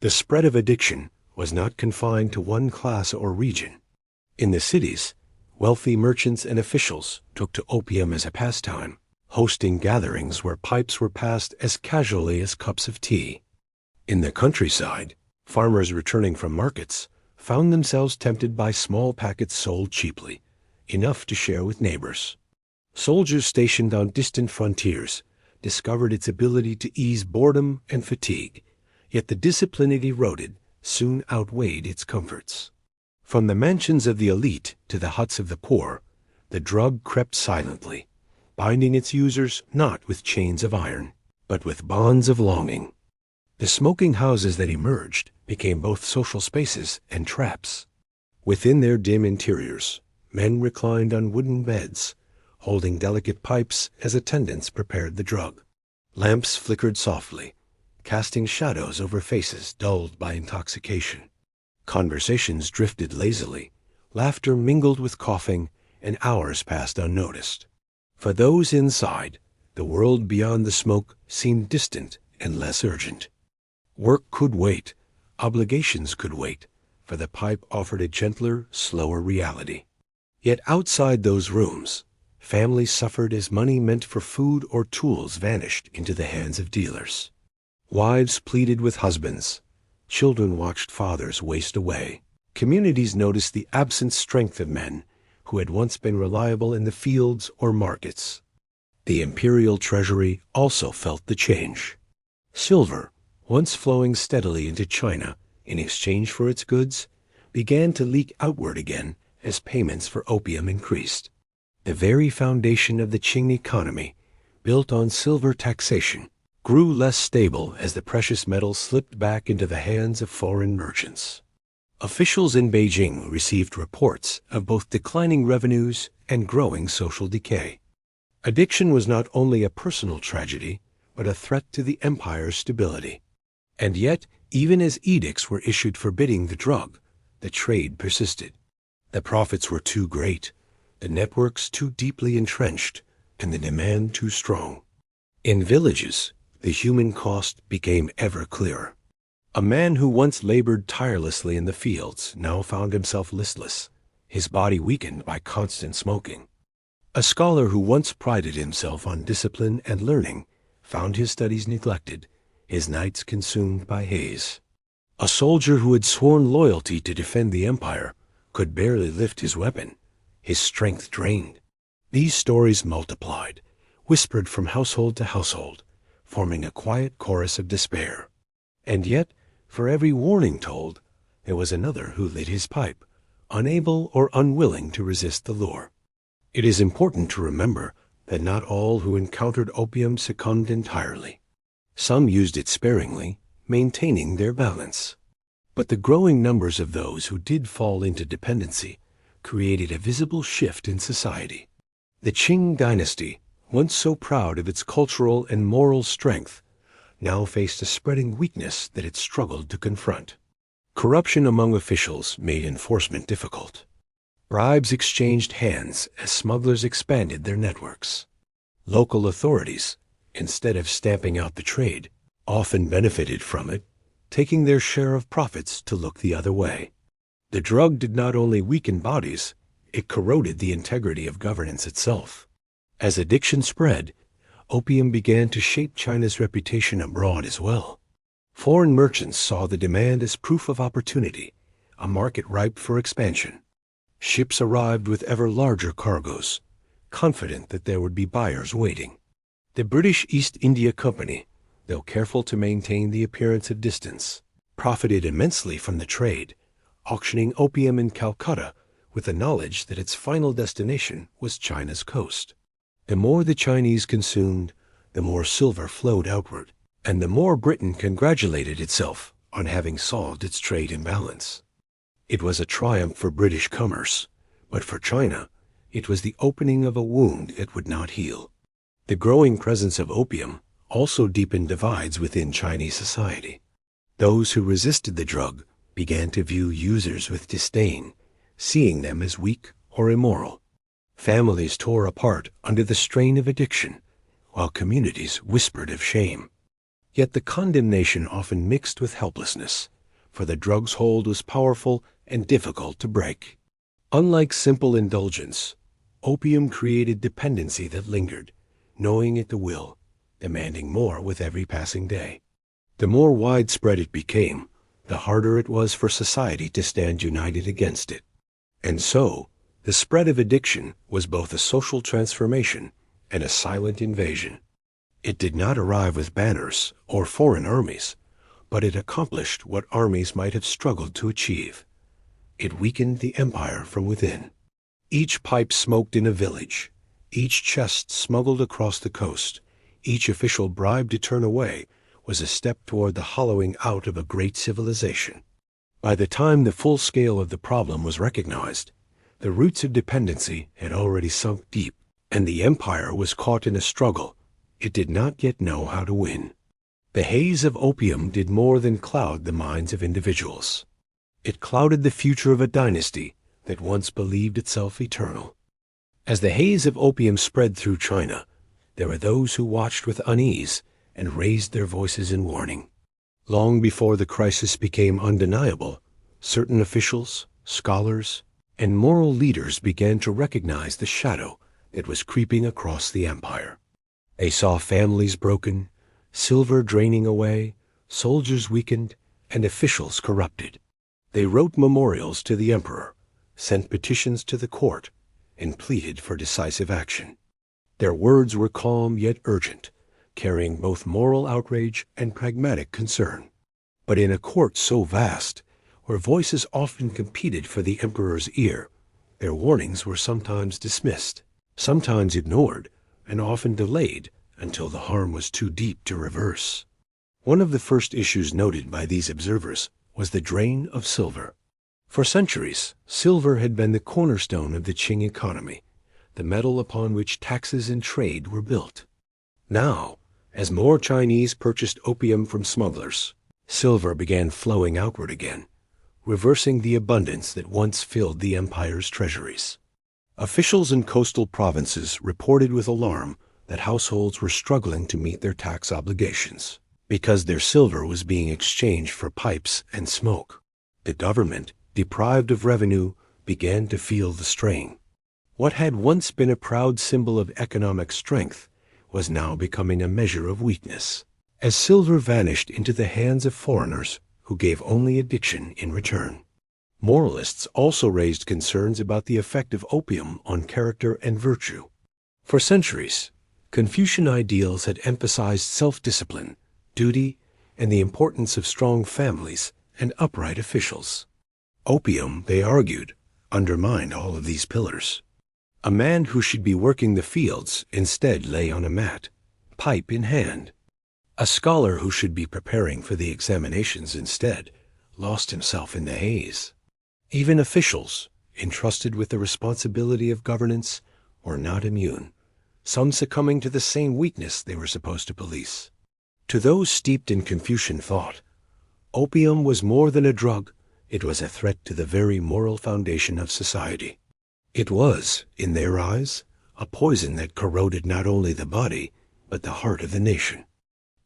The spread of addiction was not confined to one class or region. In the cities, wealthy merchants and officials took to opium as a pastime, hosting gatherings where pipes were passed as casually as cups of tea. In the countryside, farmers returning from markets found themselves tempted by small packets sold cheaply, enough to share with neighbors. Soldiers stationed on distant frontiers discovered its ability to ease boredom and fatigue, yet the discipline it eroded soon outweighed its comforts. From the mansions of the elite to the huts of the poor, the drug crept silently, binding its users not with chains of iron, but with bonds of longing. The smoking houses that emerged became both social spaces and traps. Within their dim interiors, men reclined on wooden beds, holding delicate pipes as attendants prepared the drug. Lamps flickered softly, casting shadows over faces dulled by intoxication. Conversations drifted lazily, laughter mingled with coughing, and hours passed unnoticed. For those inside, the world beyond the smoke seemed distant and less urgent. Work could wait, obligations could wait, for the pipe offered a gentler, slower reality. Yet outside those rooms, families suffered as money meant for food or tools vanished into the hands of dealers. Wives pleaded with husbands. Children watched fathers waste away. Communities noticed the absent strength of men who had once been reliable in the fields or markets. The imperial treasury also felt the change. Silver, once flowing steadily into China in exchange for its goods, began to leak outward again as payments for opium increased. The very foundation of the Qing economy, built on silver taxation, grew less stable as the precious metal slipped back into the hands of foreign merchants. Officials in Beijing received reports of both declining revenues and growing social decay. Addiction was not only a personal tragedy, but a threat to the empire's stability. And yet, even as edicts were issued forbidding the drug, the trade persisted. The profits were too great, the networks too deeply entrenched, and the demand too strong. In villages, the human cost became ever clearer. A man who once labored tirelessly in the fields now found himself listless, his body weakened by constant smoking. A scholar who once prided himself on discipline and learning found his studies neglected, his nights consumed by haze. A soldier who had sworn loyalty to defend the empire could barely lift his weapon, his strength drained. These stories multiplied, whispered from household to household, forming a quiet chorus of despair. And yet, for every warning told, there was another who lit his pipe, unable or unwilling to resist the lure. It is important to remember that not all who encountered opium succumbed entirely. Some used it sparingly, maintaining their balance. But the growing numbers of those who did fall into dependency created a visible shift in society. The Qing Dynasty, once so proud of its cultural and moral strength, now faced a spreading weakness that it struggled to confront. Corruption among officials made enforcement difficult. Bribes exchanged hands as smugglers expanded their networks. Local authorities, instead of stamping out the trade, often benefited from it, taking their share of profits to look the other way. The drug did not only weaken bodies, it corroded the integrity of governance itself. As addiction spread, opium began to shape China's reputation abroad as well. Foreign merchants saw the demand as proof of opportunity, a market ripe for expansion. Ships arrived with ever larger cargoes, confident that there would be buyers waiting. The British East India Company, though careful to maintain the appearance of distance, profited immensely from the trade, auctioning opium in Calcutta with the knowledge that its final destination was China's coast. The more the Chinese consumed, the more silver flowed outward, and the more Britain congratulated itself on having solved its trade imbalance. It was a triumph for British commerce, but for China, it was the opening of a wound it would not heal. The growing presence of opium also deepened divides within Chinese society. Those who resisted the drug began to view users with disdain, seeing them as weak or immoral. Families tore apart under the strain of addiction, while communities whispered of shame. Yet the condemnation often mixed with helplessness, for the drug's hold was powerful and difficult to break. Unlike simple indulgence, opium created dependency that lingered, gnawing at the will, demanding more with every passing day. The more widespread it became, the harder it was for society to stand united against it. And so, the spread of addiction was both a social transformation and a silent invasion. It did not arrive with banners or foreign armies, but it accomplished what armies might have struggled to achieve. It weakened the empire from within. Each pipe smoked in a village, Each chest smuggled across the coast, each official bribed to turn away, was a step toward the hollowing out of a great civilization. By the time the full scale of the problem was recognized, the roots of dependency had already sunk deep, and the empire was caught in a struggle it did not yet know how to win. The haze of opium did more than cloud the minds of individuals. It clouded the future of a dynasty that once believed itself eternal. As the haze of opium spread through China, there were those who watched with unease and raised their voices in warning. Long before the crisis became undeniable, certain officials, scholars, and moral leaders began to recognize the shadow that was creeping across the empire. They saw families broken, silver draining away, soldiers weakened, and officials corrupted. They wrote memorials to the emperor, sent petitions to the court, and pleaded for decisive action. Their words were calm yet urgent, carrying both moral outrage and pragmatic concern. But in a court so vast, where voices often competed for the emperor's ear, their warnings were sometimes dismissed, sometimes ignored, and often delayed until the harm was too deep to reverse. One of the first issues noted by these observers was the drain of silver. For centuries, silver had been the cornerstone of the Qing economy, the metal upon which taxes and trade were built. Now, as more Chinese purchased opium from smugglers, silver began flowing outward again, reversing the abundance that once filled the empire's treasuries. Officials in coastal provinces reported with alarm that households were struggling to meet their tax obligations because their silver was being exchanged for pipes and smoke. The government, deprived of revenue, began to feel the strain. What had once been a proud symbol of economic strength was now becoming a measure of weakness, as silver vanished into the hands of foreigners who gave only addiction in return. Moralists also raised concerns about the effect of opium on character and virtue. For centuries, Confucian ideals had emphasized self-discipline, duty, and the importance of strong families and upright officials. Opium, they argued, undermined all of these pillars. A man who should be working the fields instead lay on a mat, pipe in hand. A scholar who should be preparing for the examinations instead lost himself in the haze. Even officials, entrusted with the responsibility of governance, were not immune, some succumbing to the same weakness they were supposed to police. To those steeped in Confucian thought, opium was more than a drug, it was a threat to the very moral foundation of society. It was, in their eyes, a poison that corroded not only the body, but the heart of the nation.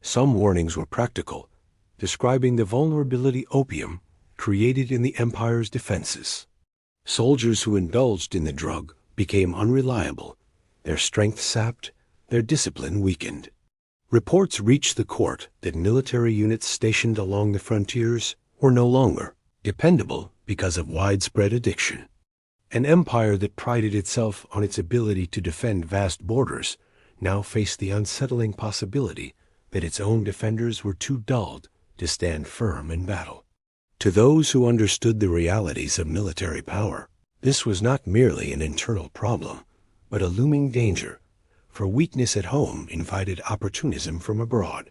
Some warnings were practical, describing the vulnerability opium created in the empire's defenses. Soldiers who indulged in the drug became unreliable, their strength sapped, their discipline weakened. Reports reached the court that military units stationed along the frontiers were no longer dependable because of widespread addiction. An empire that prided itself on its ability to defend vast borders now faced the unsettling possibility that its own defenders were too dulled to stand firm in battle. To those who understood the realities of military power, this was not merely an internal problem, but a looming danger, for weakness at home invited opportunism from abroad.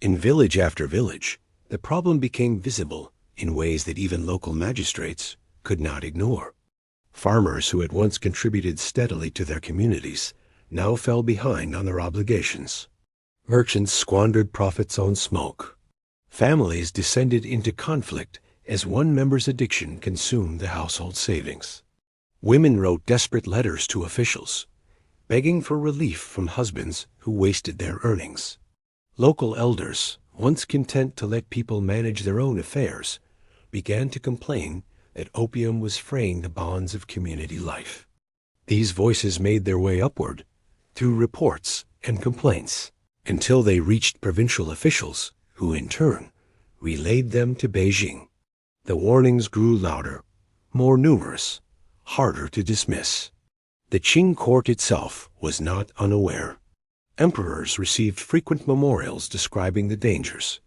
In village after village, the problem became visible in ways that even local magistrates could not ignore. Farmers who had once contributed steadily to their communities now fell behind on their obligations. Merchants squandered profits on smoke. Families descended into conflict as one member's addiction consumed the household savings. Women wrote desperate letters to officials, begging for relief from husbands who wasted their earnings. Local elders, once content to let people manage their own affairs, began to complain that opium was fraying the bonds of community life. These voices made their way upward through reports and complaints until they reached provincial officials who in turn relayed them to Beijing. The warnings grew louder, more numerous, harder to dismiss. The Qing court itself was not unaware. Emperors received frequent memorials describing the dangers,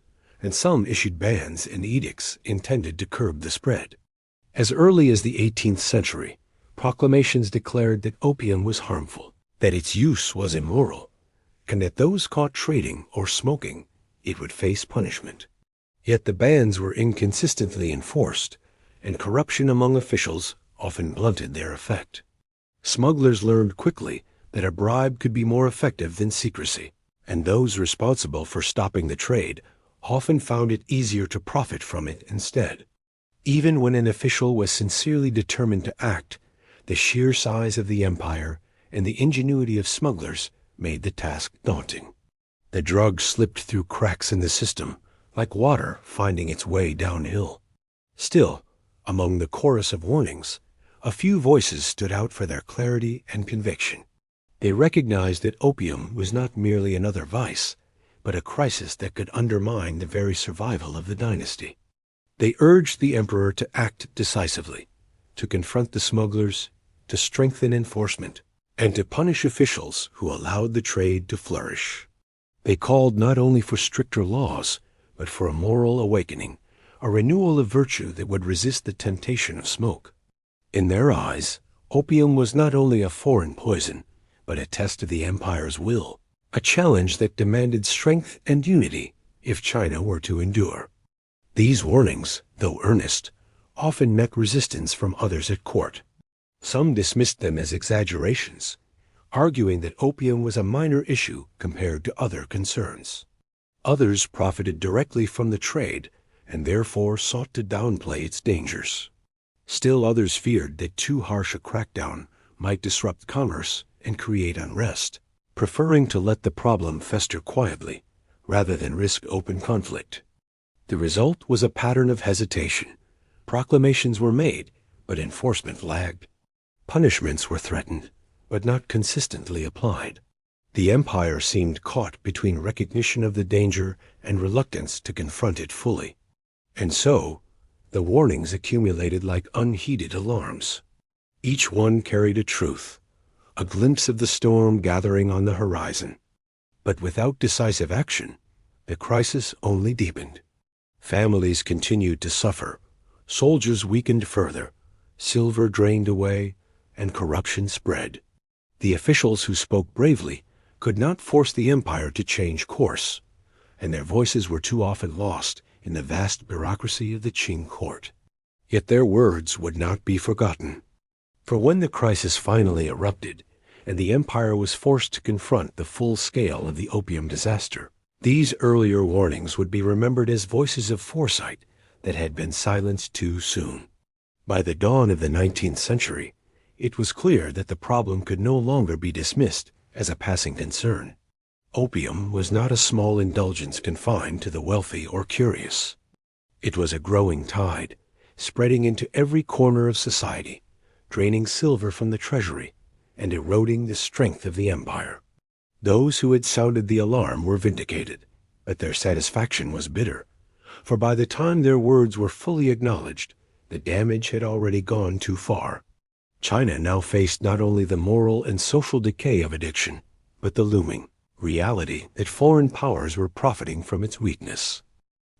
and some issued bans and edicts intended to curb the spread. As early as the 18th century, proclamations declared that opium was harmful, that its use was immoral, and that those caught trading or smoking it would face punishment. Yet the bans were inconsistently enforced, and corruption among officials often blunted their effect. Smugglers learned quickly that a bribe could be more effective than secrecy, and those responsible for stopping the trade often found it easier to profit from it instead. Even when an official was sincerely determined to act, the sheer size of the empire and the ingenuity of smugglers made the task daunting. The drug slipped through cracks in the system, like water finding its way downhill. Still, among the chorus of warnings, a few voices stood out for their clarity and conviction. They recognized that opium was not merely another vice, but a crisis that could undermine the very survival of the dynasty. They urged the emperor to act decisively, to confront the smugglers, to strengthen enforcement, and to punish officials who allowed the trade to flourish. They called not only for stricter laws, but for a moral awakening, a renewal of virtue that would resist the temptation of smoke. In their eyes, opium was not only a foreign poison, but a test of the empire's will, a challenge that demanded strength and unity if China were to endure. These warnings, though earnest, often met resistance from others at court. Some dismissed them as exaggerations, arguing that opium was a minor issue compared to other concerns. Others profited directly from the trade and therefore sought to downplay its dangers. Still others feared that too harsh a crackdown might disrupt commerce and create unrest, preferring to let the problem fester quietly rather than risk open conflict. The result was a pattern of hesitation. Proclamations were made, but enforcement lagged. Punishments were threatened, but not consistently applied. The empire seemed caught between recognition of the danger and reluctance to confront it fully. And so, the warnings accumulated like unheeded alarms. Each one carried a truth, a glimpse of the storm gathering on the horizon. But without decisive action, the crisis only deepened. Families continued to suffer, soldiers weakened further, silver drained away, and corruption spread. The officials who spoke bravely could not force the empire to change course, and their voices were too often lost in the vast bureaucracy of the Qing court. Yet their words would not be forgotten. For when the crisis finally erupted, and the empire was forced to confront the full scale of the opium disaster, these earlier warnings would be remembered as voices of foresight that had been silenced too soon. By the dawn of the 19th century, it was clear that the problem could no longer be dismissed as a passing concern. Opium was not a small indulgence confined to the wealthy or curious. It was a growing tide, spreading into every corner of society, draining silver from the treasury, and eroding the strength of the empire. Those who had sounded the alarm were vindicated, but their satisfaction was bitter, for by the time their words were fully acknowledged, the damage had already gone too far. China now faced not only the moral and social decay of addiction, but the looming reality that foreign powers were profiting from its weakness.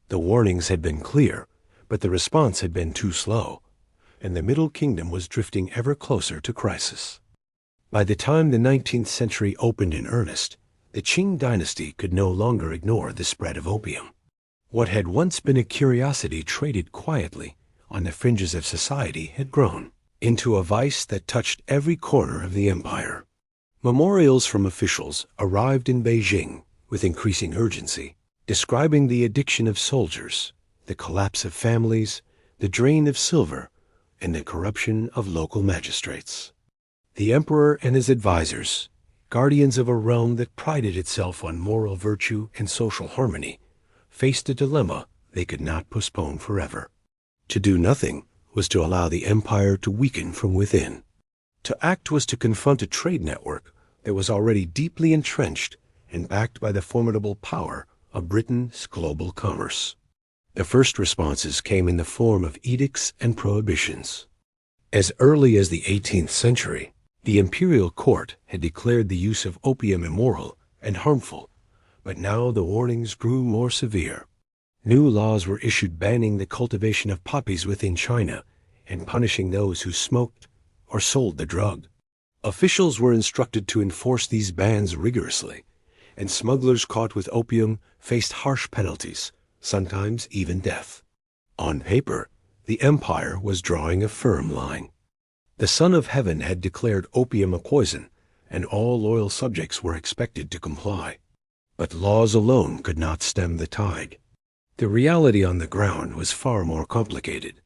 The warnings had been clear, but the response had been too slow, and the Middle Kingdom was drifting ever closer to crisis. By the time the 19th century opened in earnest, the Qing Dynasty could no longer ignore the spread of opium. What had once been a curiosity traded quietly on the fringes of society had grown into a vice that touched every corner of the empire. Memorials from officials arrived in Beijing with increasing urgency, describing the addiction of soldiers, the collapse of families, the drain of silver, and the corruption of local magistrates. The emperor and his advisors, guardians of a realm that prided itself on moral virtue and social harmony, faced a dilemma they could not postpone forever. To do nothing was to allow the empire to weaken from within. To act was to confront a trade network that was already deeply entrenched and backed by the formidable power of Britain's global commerce. The first responses came in the form of edicts and prohibitions. As early as the 18th century, the imperial court had declared the use of opium immoral and harmful, but now the warnings grew more severe. New laws were issued banning the cultivation of poppies within China and punishing those who smoked or sold the drug. Officials were instructed to enforce these bans rigorously, and smugglers caught with opium faced harsh penalties, sometimes even death. On paper, the empire was drawing a firm line. The Son of Heaven had declared opium a poison, and all loyal subjects were expected to comply. But laws alone could not stem the tide. The reality on the ground was far more complicated.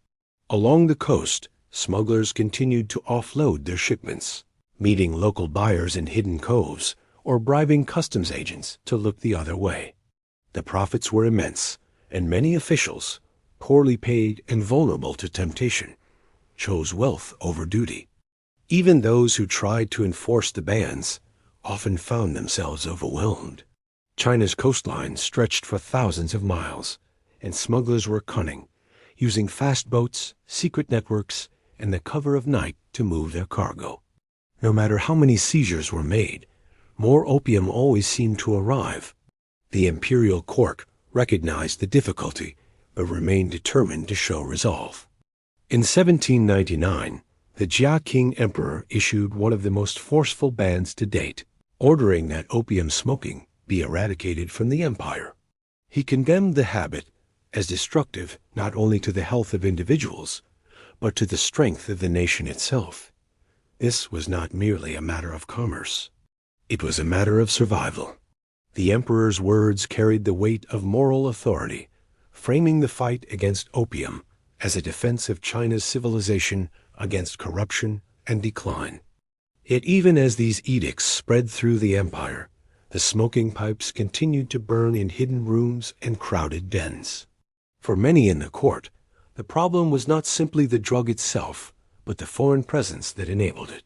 Along the coast, smugglers continued to offload their shipments, meeting local buyers in hidden coves or bribing customs agents to look the other way. The profits were immense, and many officials, poorly paid and vulnerable to temptation, chose wealth over duty. Even those who tried to enforce the bans often found themselves overwhelmed. China's coastline stretched for thousands of miles, and smugglers were cunning, using fast boats, secret networks, and the cover of night to move their cargo. No matter how many seizures were made, more opium always seemed to arrive. The imperial court recognized the difficulty, but remained determined to show resolve. In 1799, the Qing Emperor issued one of the most forceful bans to date, ordering that opium smoking be eradicated from the empire. He condemned the habit as destructive not only to the health of individuals, but to the strength of the nation itself. This was not merely a matter of commerce. It was a matter of survival. The emperor's words carried the weight of moral authority, framing the fight against opium as a defense of China's civilization against corruption and decline. Yet even as these edicts spread through the empire, the smoking pipes continued to burn in hidden rooms and crowded dens. For many in the court, the problem was not simply the drug itself, but the foreign presence that enabled it.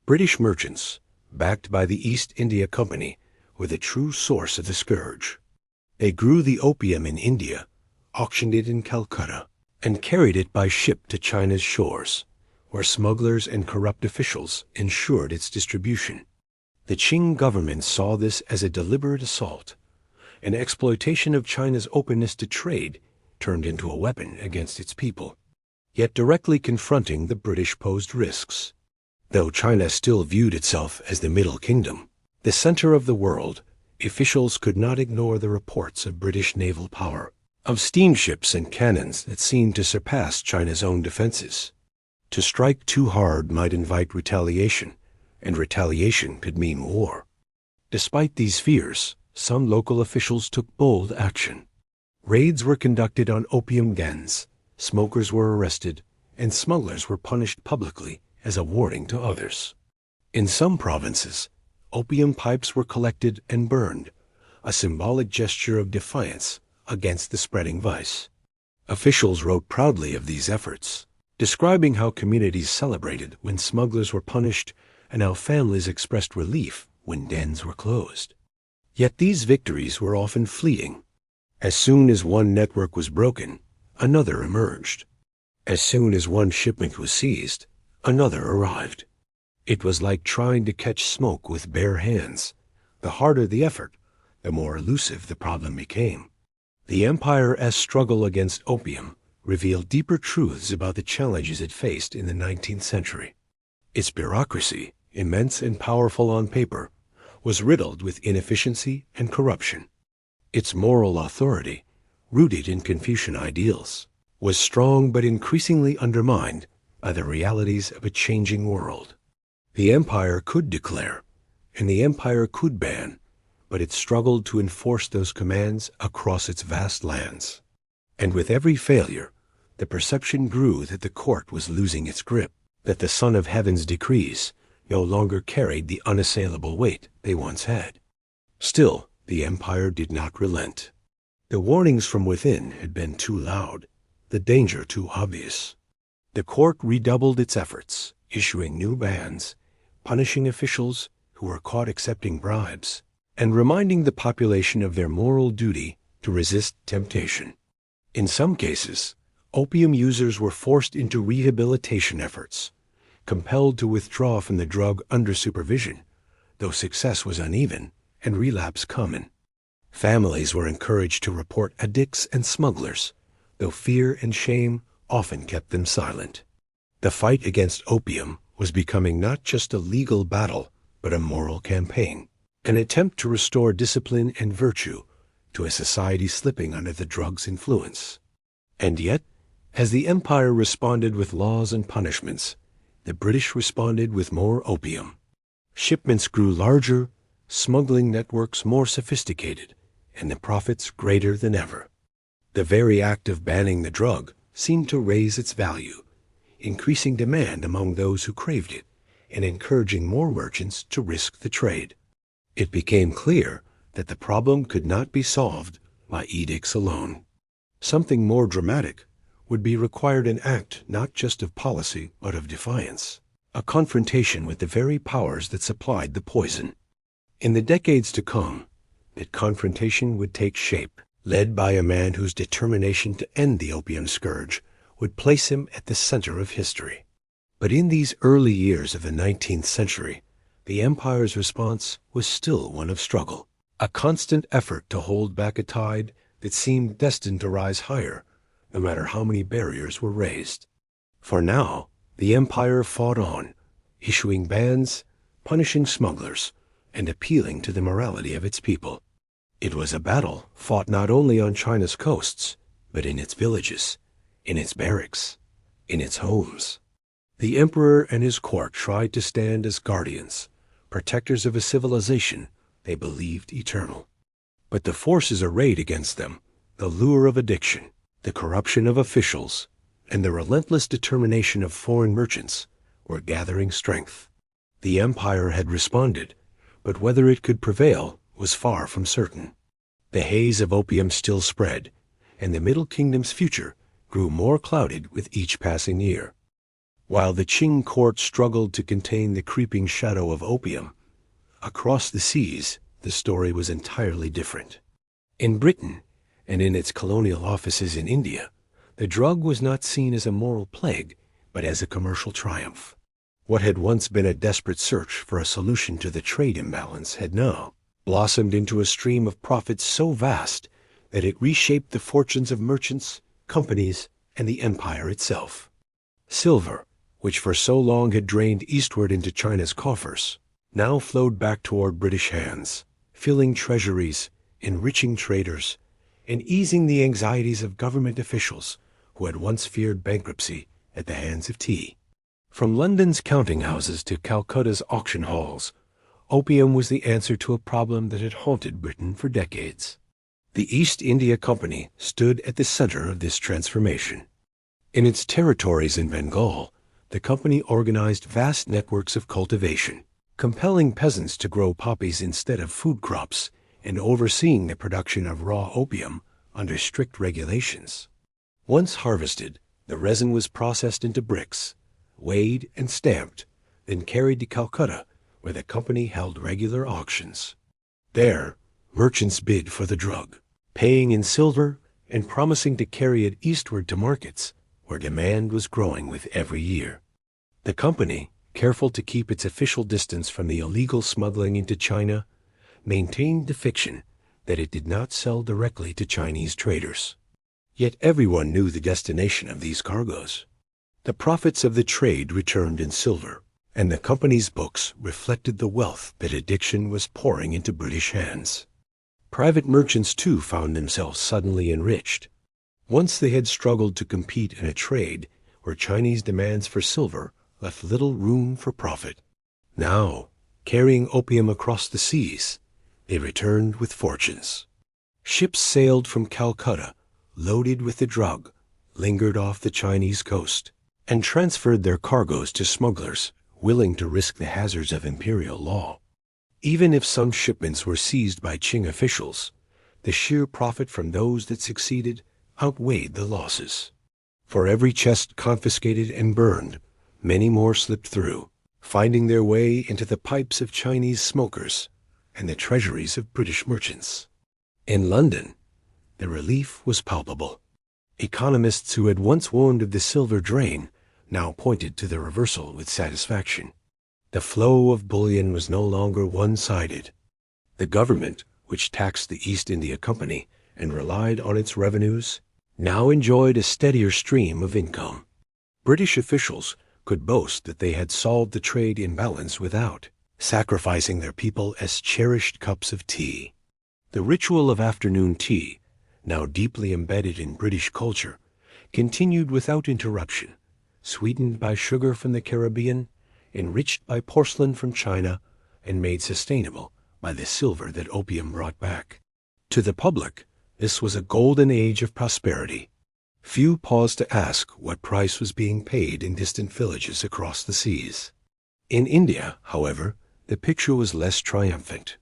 British merchants, backed by the East India Company, were the true source of the scourge. They grew the opium in India, auctioned it in Calcutta, and carried it by ship to China's shores, where smugglers and corrupt officials ensured its distribution. The Qing government saw this as a deliberate assault, an exploitation of China's openness to trade turned into a weapon against its people. Yet directly confronting the British posed risks. Though China still viewed itself as the Middle Kingdom, the center of the world, officials could not ignore the reports of British naval power, of steamships and cannons that seemed to surpass China's own defenses. To strike too hard might invite retaliation, and retaliation could mean war. Despite these fears, some local officials took bold action. Raids were conducted on opium dens, smokers were arrested, and smugglers were punished publicly as a warning to others. In some provinces, opium pipes were collected and burned, a symbolic gesture of defiance against the spreading vice. Officials wrote proudly of these efforts, describing how communities celebrated when smugglers were punished and how families expressed relief when dens were closed. Yet these victories were often fleeting. As soon as one network was broken, another emerged. As soon as one shipment was seized, another arrived. It was like trying to catch smoke with bare hands. The harder the effort, the more elusive the problem became. The empire's struggle against opium revealed deeper truths about the challenges it faced in the 19th century. Its bureaucracy, immense and powerful on paper, was riddled with inefficiency and corruption. Its moral authority, rooted in Confucian ideals, was strong but increasingly undermined by the realities of a changing world. The empire could declare, and the empire could ban, but it struggled to enforce those commands across its vast lands. And with every failure, the perception grew that the court was losing its grip, that the Son of Heaven's decrees no longer carried the unassailable weight they once had. Still, the empire did not relent. The warnings from within had been too loud, the danger too obvious. The court redoubled its efforts, issuing new bans, punishing officials who were caught accepting bribes, and reminding the population of their moral duty to resist temptation. In some cases, opium users were forced into rehabilitation efforts, compelled to withdraw from the drug under supervision, though success was uneven and relapse common. Families were encouraged to report addicts and smugglers, though fear and shame often kept them silent. The fight against opium was becoming not just a legal battle, but a moral campaign, an attempt to restore discipline and virtue to a society slipping under the drug's influence. And yet, as the empire responded with laws and punishments, the British responded with more opium. Shipments grew larger, smuggling networks more sophisticated, and the profits greater than ever. The very act of banning the drug seemed to raise its value, increasing demand among those who craved it and encouraging more merchants to risk the trade. It became clear that the problem could not be solved by edicts alone. Something more dramatic would be required, an act not just of policy but of defiance, a confrontation with the very powers that supplied the poison. In the decades to come, that confrontation would take shape, led by a man whose determination to end the opium scourge would place him at the center of history. But in these early years of the 19th century, the empire's response was still one of struggle, a constant effort to hold back a tide that seemed destined to rise higher, no matter how many barriers were raised. For now, the empire fought on, issuing bans, punishing smugglers, and appealing to the morality of its people. It was a battle fought not only on China's coasts, but in its villages, in its barracks, in its homes. The emperor and his court tried to stand as guardians, protectors of a civilization they believed eternal. But the forces arrayed against them, the lure of addiction, the corruption of officials, and the relentless determination of foreign merchants, were gathering strength. The empire had responded, but whether it could prevail was far from certain. The haze of opium still spread, and the Middle Kingdom's future grew more clouded with each passing year. While the Qing court struggled to contain the creeping shadow of opium, across the seas the story was entirely different. In Britain, and in its colonial offices in India, the drug was not seen as a moral plague, but as a commercial triumph. What had once been a desperate search for a solution to the trade imbalance had now blossomed into a stream of profits so vast that it reshaped the fortunes of merchants, companies, and the empire itself. Silver, which for so long had drained eastward into China's coffers, now flowed back toward British hands, filling treasuries, enriching traders, and easing the anxieties of government officials who had once feared bankruptcy at the hands of tea. From London's counting houses to Calcutta's auction halls, opium was the answer to a problem that had haunted Britain for decades. The East India Company stood at the center of this transformation. In its territories in Bengal, the company organized vast networks of cultivation, compelling peasants to grow poppies instead of food crops and overseeing the production of raw opium under strict regulations. Once harvested, the resin was processed into bricks, weighed and stamped, then carried to Calcutta, where the company held regular auctions. There, merchants bid for the drug, paying in silver and promising to carry it eastward to markets where demand was growing with every year. The company, careful to keep its official distance from the illegal smuggling into China, maintained the fiction that it did not sell directly to Chinese traders. Yet everyone knew the destination of these cargoes. The profits of the trade returned in silver, and the company's books reflected the wealth that addiction was pouring into British hands. Private merchants, too, found themselves suddenly enriched. Once they had struggled to compete in a trade where Chinese demands for silver left little room for profit. Now, carrying opium across the seas, they returned with fortunes. Ships sailed from Calcutta, loaded with the drug, lingered off the Chinese coast, and transferred their cargoes to smugglers willing to risk the hazards of imperial law. Even if some shipments were seized by Qing officials, the sheer profit from those that succeeded outweighed the losses. For every chest confiscated and burned, many more slipped through, finding their way into the pipes of Chinese smokers and the treasuries of British merchants. In London, the relief was palpable. Economists who had once warned of the silver drain now pointed to the reversal with satisfaction. The flow of bullion was no longer one-sided. The government, which taxed the East India Company and relied on its revenues, now enjoyed a steadier stream of income. British officials could boast that they had solved the trade imbalance without sacrificing their people as cherished cups of tea. The ritual of afternoon tea, now deeply embedded in British culture, continued without interruption, sweetened by sugar from the Caribbean, enriched by porcelain from China, and made sustainable by the silver that opium brought back. To the public, this was a golden age of prosperity. Few paused to ask what price was being paid in distant villages across the seas. In India, however, the picture was less triumphant.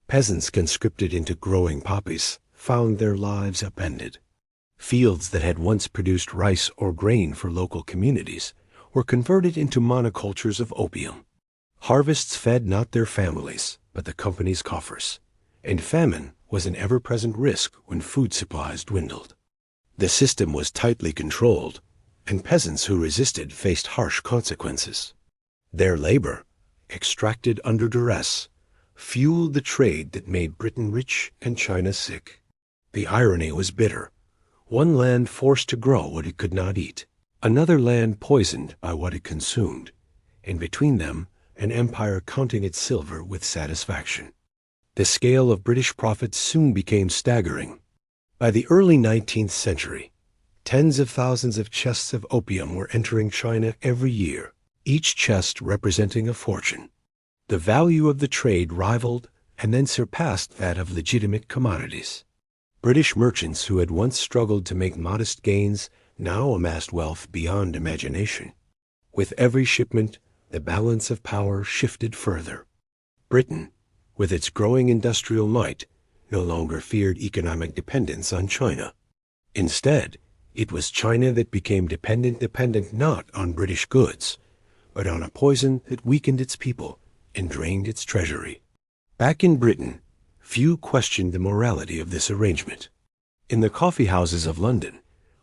Peasants conscripted into growing poppies found their lives upended. Fields that had once produced rice or grain for local communities were converted into monocultures of opium. Harvests fed not their families, but the company's coffers, and famine was an ever-present risk when food supplies dwindled. The system was tightly controlled, and peasants who resisted faced harsh consequences. Their labor, extracted under duress, fueled the trade that made Britain rich and China sick. The irony was bitter. One land forced to grow what it could not eat, another land poisoned by what it consumed, and between them an empire counting its silver with satisfaction. The scale of British profits soon became staggering. By the early 19th century, tens of thousands of chests of opium were entering China every year, each chest representing a fortune. The value of the trade rivaled and then surpassed that of legitimate commodities. British merchants who had once struggled to make modest gains now amassed wealth beyond imagination. With every shipment, the balance of power shifted further. Britain, with its growing industrial might, no longer feared economic dependence on China. Instead, it was China that became dependent not on British goods, but on a poison that weakened its people and drained its treasury. Back in Britain, few questioned the morality of this arrangement. In the coffee houses of London,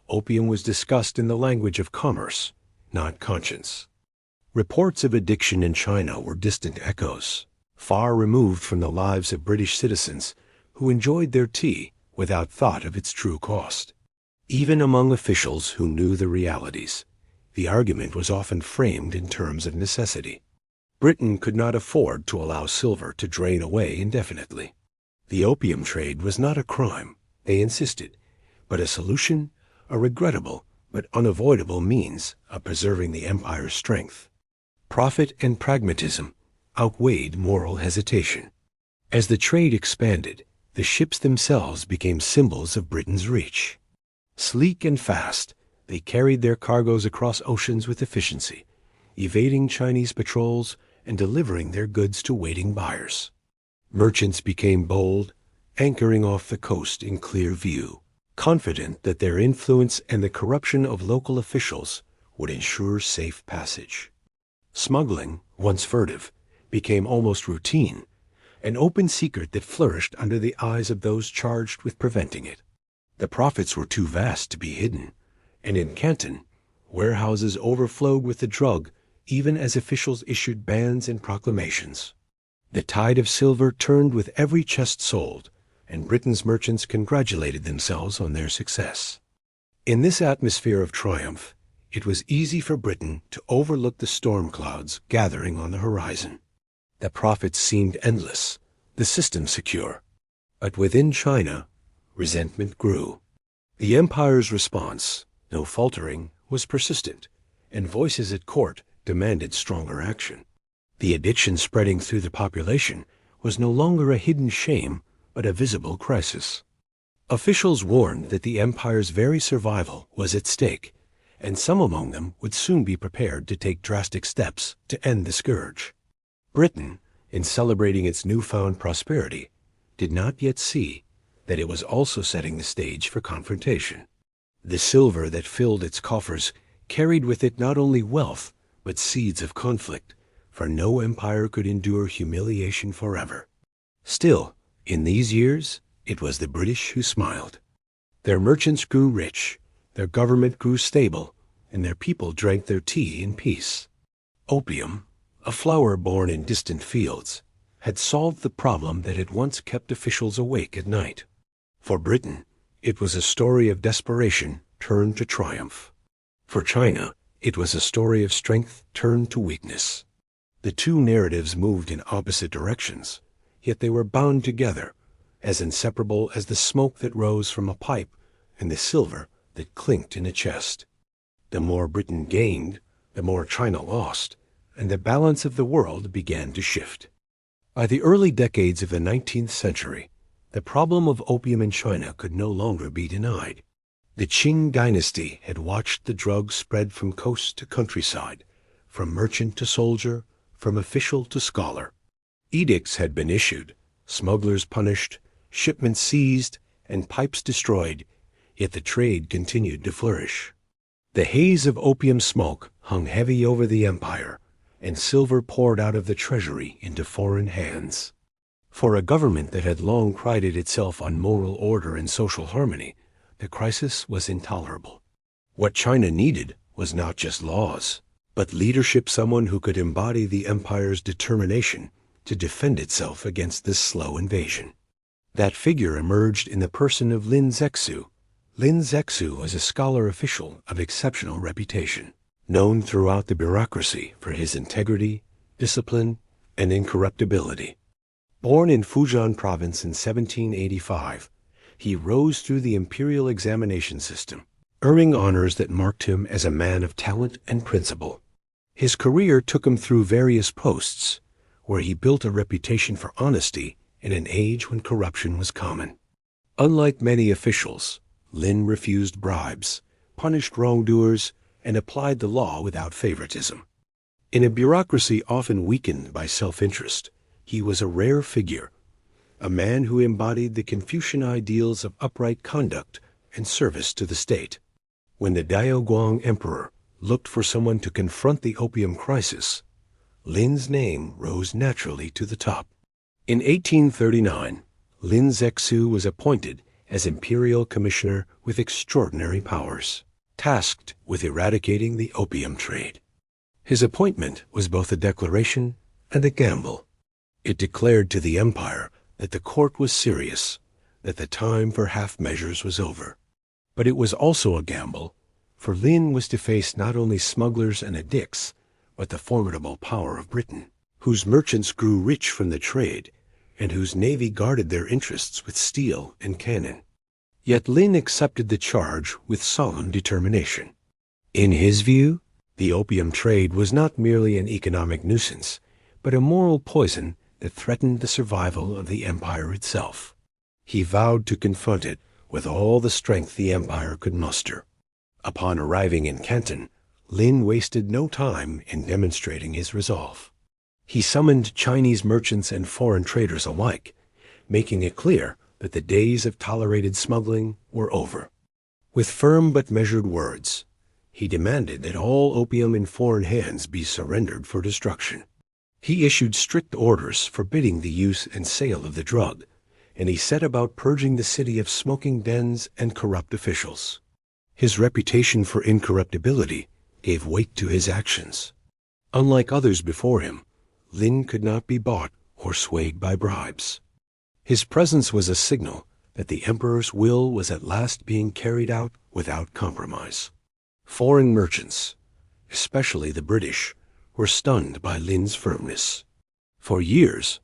opium was discussed in the language of commerce, not conscience. Reports of addiction in China were distant echoes, far removed from the lives of British citizens who enjoyed their tea without thought of its true cost. Even among officials who knew the realities, the argument was often framed in terms of necessity. Britain could not afford to allow silver to drain away indefinitely. The opium trade was not a crime, they insisted, but a solution, a regrettable but unavoidable means of preserving the empire's strength. Profit and pragmatism outweighed moral hesitation. As the trade expanded, the ships themselves became symbols of Britain's reach. Sleek and fast, they carried their cargoes across oceans with efficiency, evading Chinese patrols and delivering their goods to waiting buyers. Merchants became bold, anchoring off the coast in clear view, confident that their influence and the corruption of local officials would ensure safe passage. Smuggling, once furtive, became almost routine, an open secret that flourished under the eyes of those charged with preventing it. The profits were too vast to be hidden, and in Canton, warehouses overflowed with the drug even as officials issued bans and proclamations. The tide of silver turned with every chest sold, and Britain's merchants congratulated themselves on their success. In this atmosphere of triumph, it was easy for Britain to overlook the storm clouds gathering on the horizon. The profits seemed endless, the system secure. But within China, resentment grew. The empire's response, no faltering, was persistent, and voices at court demanded stronger action. The addiction spreading through the population was no longer a hidden shame, but a visible crisis. Officials warned that the empire's very survival was at stake, and some among them would soon be prepared to take drastic steps to end the scourge. Britain, in celebrating its newfound prosperity, did not yet see that it was also setting the stage for confrontation. The silver that filled its coffers carried with it not only wealth, but seeds of conflict, for no empire could endure humiliation forever. Still, in these years, it was the British who smiled. Their merchants grew rich, their government grew stable, and their people drank their tea in peace. Opium, a flower born in distant fields, had solved the problem that had once kept officials awake at night. For Britain, it was a story of desperation turned to triumph. For China, It was a story of strength turned to weakness. The two narratives moved in opposite directions, yet they were bound together, as inseparable as the smoke that rose from a pipe and the silver that clinked in a chest. The more Britain gained, the more China lost, and the balance of the world began to shift. By the early decades of the 19th century, the problem of opium in China could no longer be denied. The Qing Dynasty had watched the drug spread from coast to countryside, from merchant to soldier, from official to scholar. Edicts had been issued, smugglers punished, shipments seized, and pipes destroyed, yet the trade continued to flourish. The haze of opium smoke hung heavy over the empire, and silver poured out of the treasury into foreign hands. For a government that had long prided itself on moral order and social harmony, the crisis was intolerable. What China needed was not just laws, but leadership, someone who could embody the empire's determination to defend itself against this slow invasion. That figure emerged in the person of Lin Zexu. Lin Zexu was a scholar official of exceptional reputation, known throughout the bureaucracy for his integrity, discipline, and incorruptibility. Born in Fujian province in 1785, he rose through the imperial examination system, earning honors that marked him as a man of talent and principle. His career took him through various posts, where he built a reputation for honesty in an age when corruption was common. Unlike many officials, Lin refused bribes, punished wrongdoers, and applied the law without favoritism. In a bureaucracy often weakened by self-interest, he was a rare figure, a man who embodied the Confucian ideals of upright conduct and service to the state. When the Daoguang Emperor looked for someone to confront the opium crisis, Lin's name rose naturally to the top. In 1839, Lin Zexu was appointed as imperial commissioner with extraordinary powers, tasked with eradicating the opium trade. His appointment was both a declaration and a gamble. It declared to the empire that the court was serious, that the time for half measures was over. But it was also a gamble, for Lin was to face not only smugglers and addicts, but the formidable power of Britain, whose merchants grew rich from the trade, and whose navy guarded their interests with steel and cannon. Yet Lin accepted the charge with solemn determination. In his view, the opium trade was not merely an economic nuisance, but a moral poison that threatened the survival of the empire itself. He vowed to confront it with all the strength the empire could muster. Upon arriving in Canton, Lin wasted no time in demonstrating his resolve. He summoned Chinese merchants and foreign traders alike, making it clear that the days of tolerated smuggling were over. With firm but measured words, he demanded that all opium in foreign hands be surrendered for destruction. He issued strict orders forbidding the use and sale of the drug, and he set about purging the city of smoking dens and corrupt officials. His reputation for incorruptibility gave weight to his actions. Unlike others before him, Lin could not be bought or swayed by bribes. His presence was a signal that the emperor's will was at last being carried out without compromise. Foreign merchants, especially the British, were stunned by Lin's firmness. For years,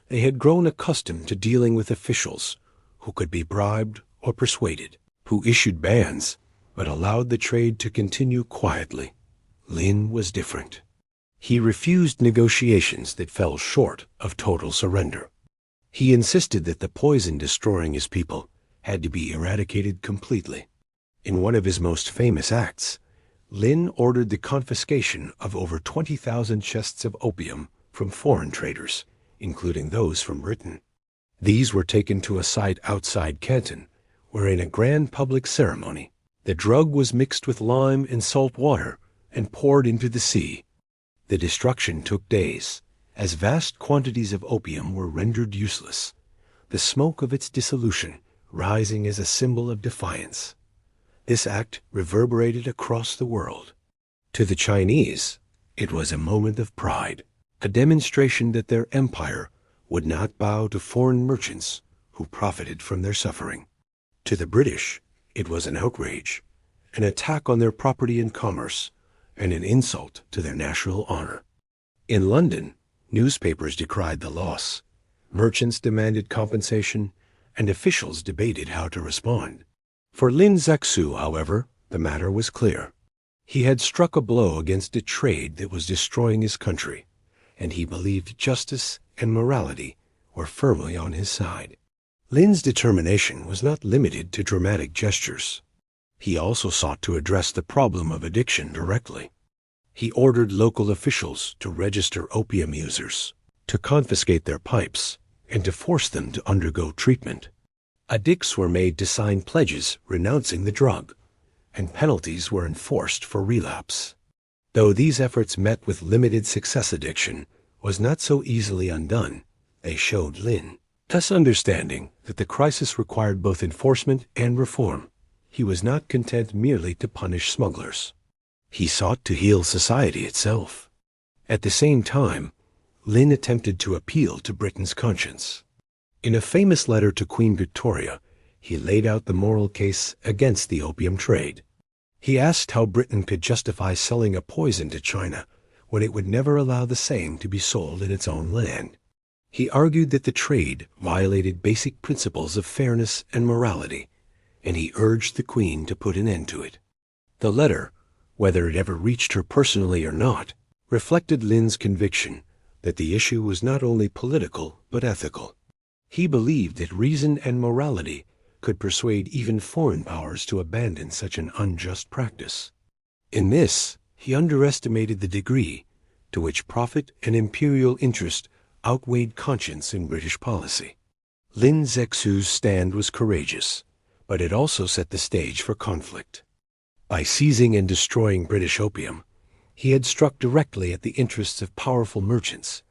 they had grown accustomed to dealing with officials who could be bribed or persuaded, who issued bans but allowed the trade to continue quietly. Lin was different. He refused negotiations that fell short of total surrender. He insisted that the poison destroying his people had to be eradicated completely. In one of his most famous acts, Lin ordered the confiscation of over 20,000 chests of opium from foreign traders, including those from Britain. These were taken to a site outside Canton, where in a grand public ceremony, the drug was mixed with lime and salt water and poured into the sea. The destruction took days, as vast quantities of opium were rendered useless, the smoke of its dissolution rising as a symbol of defiance. This act reverberated across the world. To the Chinese, it was a moment of pride, a demonstration that their empire would not bow to foreign merchants who profited from their suffering. To the British, it was an outrage, an attack on their property and commerce, and an insult to their national honor. In London, newspapers decried the loss, merchants demanded compensation, and officials debated how to respond. For Lin Zexu, however, the matter was clear. He had struck a blow against a trade that was destroying his country, and he believed justice and morality were firmly on his side. Lin's determination was not limited to dramatic gestures. He also sought to address the problem of addiction directly. He ordered local officials to register opium users, to confiscate their pipes, and to force them to undergo treatment. Addicts were made to sign pledges renouncing the drug, and penalties were enforced for relapse. Though these efforts met with limited success, addiction was not so easily undone. They showed Lin, thus understanding that the crisis required both enforcement and reform. He was not content merely to punish smugglers. He sought to heal society itself. At the same time, Lin attempted to appeal to Britain's conscience. In a famous letter to Queen Victoria, he laid out the moral case against the opium trade. He asked how Britain could justify selling a poison to China when it would never allow the same to be sold in its own land. He argued that the trade violated basic principles of fairness and morality, and he urged the Queen to put an end to it. The letter, whether it ever reached her personally or not, reflected Lin's conviction that the issue was not only political but ethical. He believed that reason and morality could persuade even foreign powers to abandon such an unjust practice. In this, he underestimated the degree to which profit and imperial interest outweighed conscience in British policy. Lin Zexu's stand was courageous, but it also set the stage for conflict. By seizing and destroying British opium, he had struck directly at the interests of powerful merchants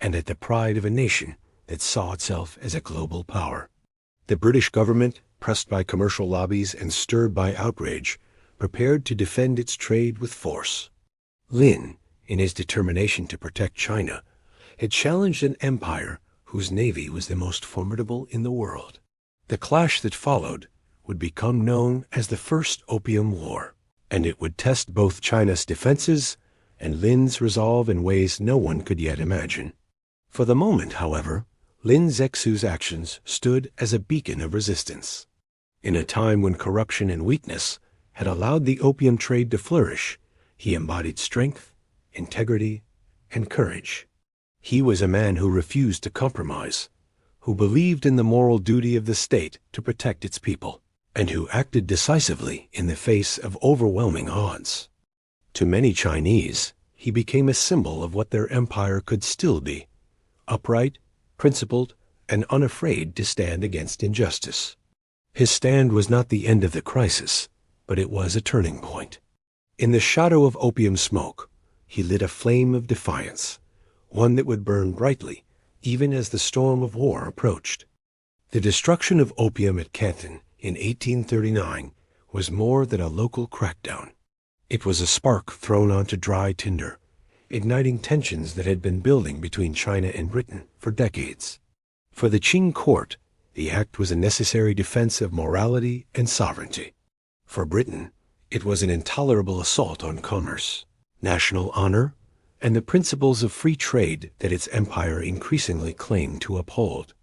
and at the pride of a nation that saw itself as a global power. The British government, pressed by commercial lobbies and stirred by outrage, prepared to defend its trade with force. Lin, in his determination to protect China, had challenged an empire whose navy was the most formidable in the world. The clash that followed would become known as the First Opium War, and it would test both China's defenses and Lin's resolve in ways no one could yet imagine. For the moment, however, Lin Zexu's actions stood as a beacon of resistance. In a time when corruption and weakness had allowed the opium trade to flourish, he embodied strength, integrity, and courage. He was a man who refused to compromise, who believed in the moral duty of the state to protect its people, and who acted decisively in the face of overwhelming odds. To many Chinese, he became a symbol of what their empire could still be: upright, principled, and unafraid to stand against injustice. His stand was not the end of the crisis, but it was a turning point. In the shadow of opium smoke, he lit a flame of defiance, one that would burn brightly even as the storm of war approached. The destruction of opium at Canton in 1839 was more than a local crackdown. It was a spark thrown onto dry tinder, igniting tensions that had been building between China and Britain for decades. For the Qing court, the act was a necessary defense of morality and sovereignty. For Britain, it was an intolerable assault on commerce, national honor, and the principles of free trade that its empire increasingly claimed to uphold.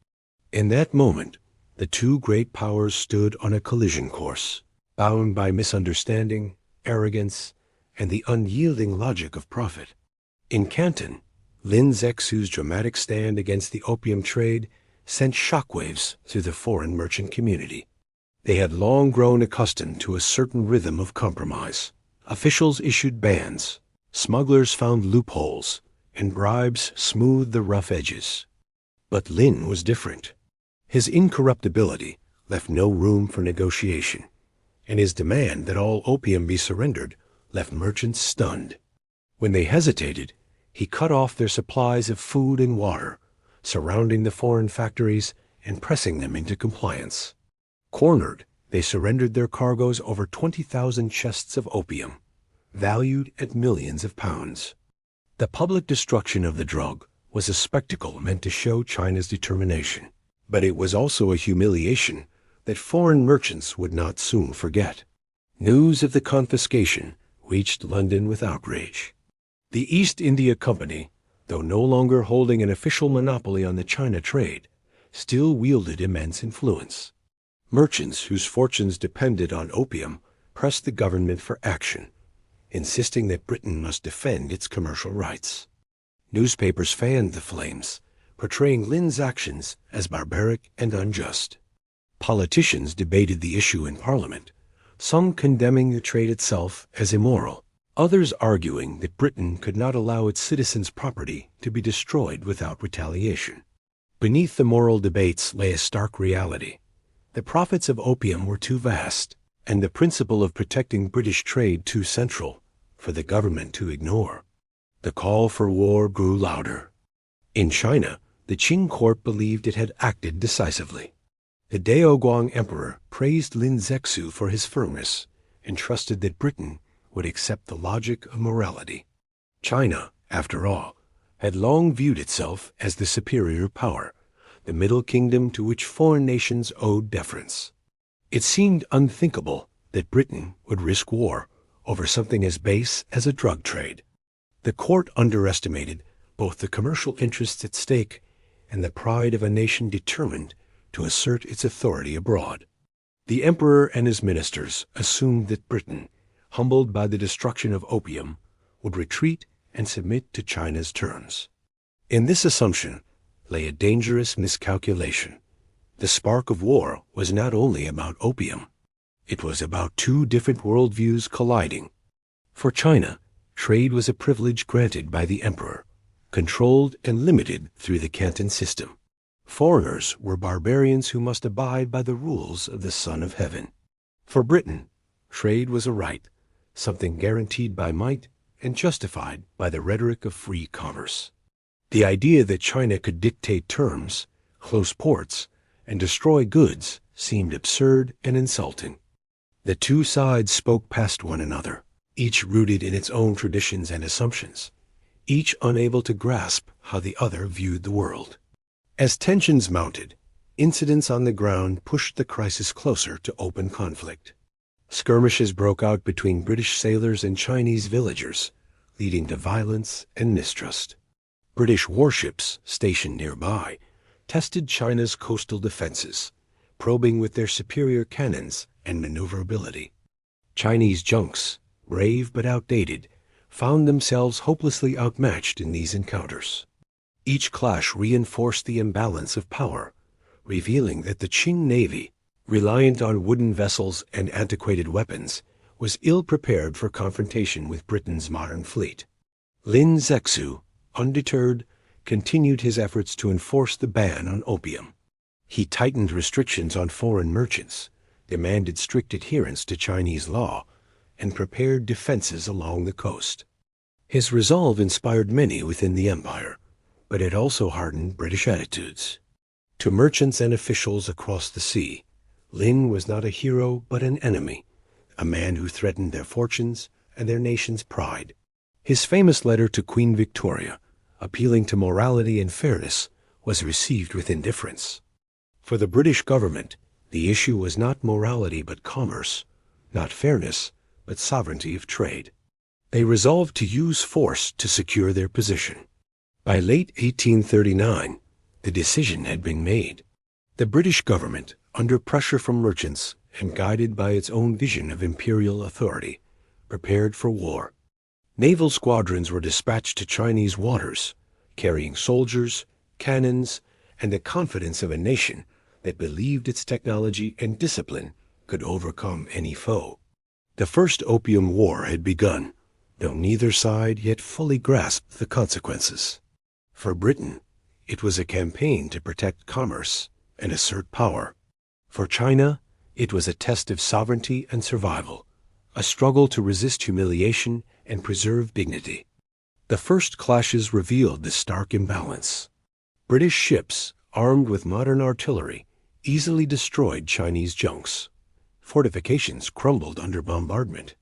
In that moment, the two great powers stood on a collision course, bound by misunderstanding, arrogance, and the unyielding logic of profit. In Canton, Lin Zexu's dramatic stand against the opium trade sent shockwaves through the foreign merchant community. They had long grown accustomed to a certain rhythm of compromise. Officials issued bans, smugglers found loopholes, and bribes smoothed the rough edges. But Lin was different. His incorruptibility left no room for negotiation, and his demand that all opium be surrendered left merchants stunned. When they hesitated, he cut off their supplies of food and water, surrounding the foreign factories and pressing them into compliance. Cornered, they surrendered their cargoes over 20,000 chests of opium, valued at millions of pounds. The public destruction of the drug was a spectacle meant to show China's determination, but it was also a humiliation that foreign merchants would not soon forget. News of the confiscation reached London with outrage. The East India Company, though no longer holding an official monopoly on the China trade, still wielded immense influence. Merchants whose fortunes depended on opium pressed the government for action, insisting that Britain must defend its commercial rights. Newspapers fanned the flames, portraying Lin's actions as barbaric and unjust. Politicians debated the issue in Parliament, some condemning the trade itself as immoral, others arguing that Britain could not allow its citizens' property to be destroyed without retaliation. Beneath the moral debates lay a stark reality. The profits of opium were too vast, and the principle of protecting British trade too central for the government to ignore. The call for war grew louder. In China, the Qing court believed it had acted decisively. The Daoguang emperor praised Lin Zexu for his firmness and trusted that Britain would accept the logic of morality. China, after all, had long viewed itself as the superior power, the Middle Kingdom to which foreign nations owed deference. It seemed unthinkable that Britain would risk war over something as base as a drug trade. The court underestimated both the commercial interests at stake and the pride of a nation determined to assert its authority abroad. The emperor and his ministers assumed that Britain, humbled by the destruction of opium, would retreat and submit to China's terms. In this assumption lay a dangerous miscalculation. The spark of war was not only about opium. It was about two different worldviews colliding. For China, trade was a privilege granted by the emperor, controlled and limited through the Canton system. Foreigners were barbarians who must abide by the rules of the Son of Heaven. For Britain, trade was a right, something guaranteed by might and justified by the rhetoric of free commerce. The idea that China could dictate terms, close ports, and destroy goods seemed absurd and insulting. The two sides spoke past one another, each rooted in its own traditions and assumptions, each unable to grasp how the other viewed the world. As tensions mounted, incidents on the ground pushed the crisis closer to open conflict. Skirmishes broke out between British sailors and Chinese villagers, leading to violence and mistrust. British warships stationed nearby tested China's coastal defenses, probing with their superior cannons and maneuverability. Chinese junks, brave but outdated, found themselves hopelessly outmatched in these encounters. Each clash reinforced the imbalance of power, revealing that the Qing Navy, reliant on wooden vessels and antiquated weapons, was ill-prepared for confrontation with Britain's modern fleet. Lin Zexu, undeterred, continued his efforts to enforce the ban on opium. He tightened restrictions on foreign merchants, demanded strict adherence to Chinese law, and prepared defenses along the coast. His resolve inspired many within the empire, but it also hardened British attitudes. To merchants and officials across the sea, Lin was not a hero but an enemy, a man who threatened their fortunes and their nation's pride. His famous letter to Queen Victoria, appealing to morality and fairness, was received with indifference. For the British government, the issue was not morality but commerce, not fairness but sovereignty of trade. They resolved to use force to secure their position. By late 1839, the decision had been made. The British government, under pressure from merchants and guided by its own vision of imperial authority, prepared for war. Naval squadrons were dispatched to Chinese waters, carrying soldiers, cannons, and the confidence of a nation that believed its technology and discipline could overcome any foe. The First Opium War had begun, though neither side yet fully grasped the consequences. For Britain, it was a campaign to protect commerce and assert power. For China, it was a test of sovereignty and survival, a struggle to resist humiliation and preserve dignity. The first clashes revealed this stark imbalance. British ships, armed with modern artillery, easily destroyed Chinese junks. Fortifications crumbled under bombardment.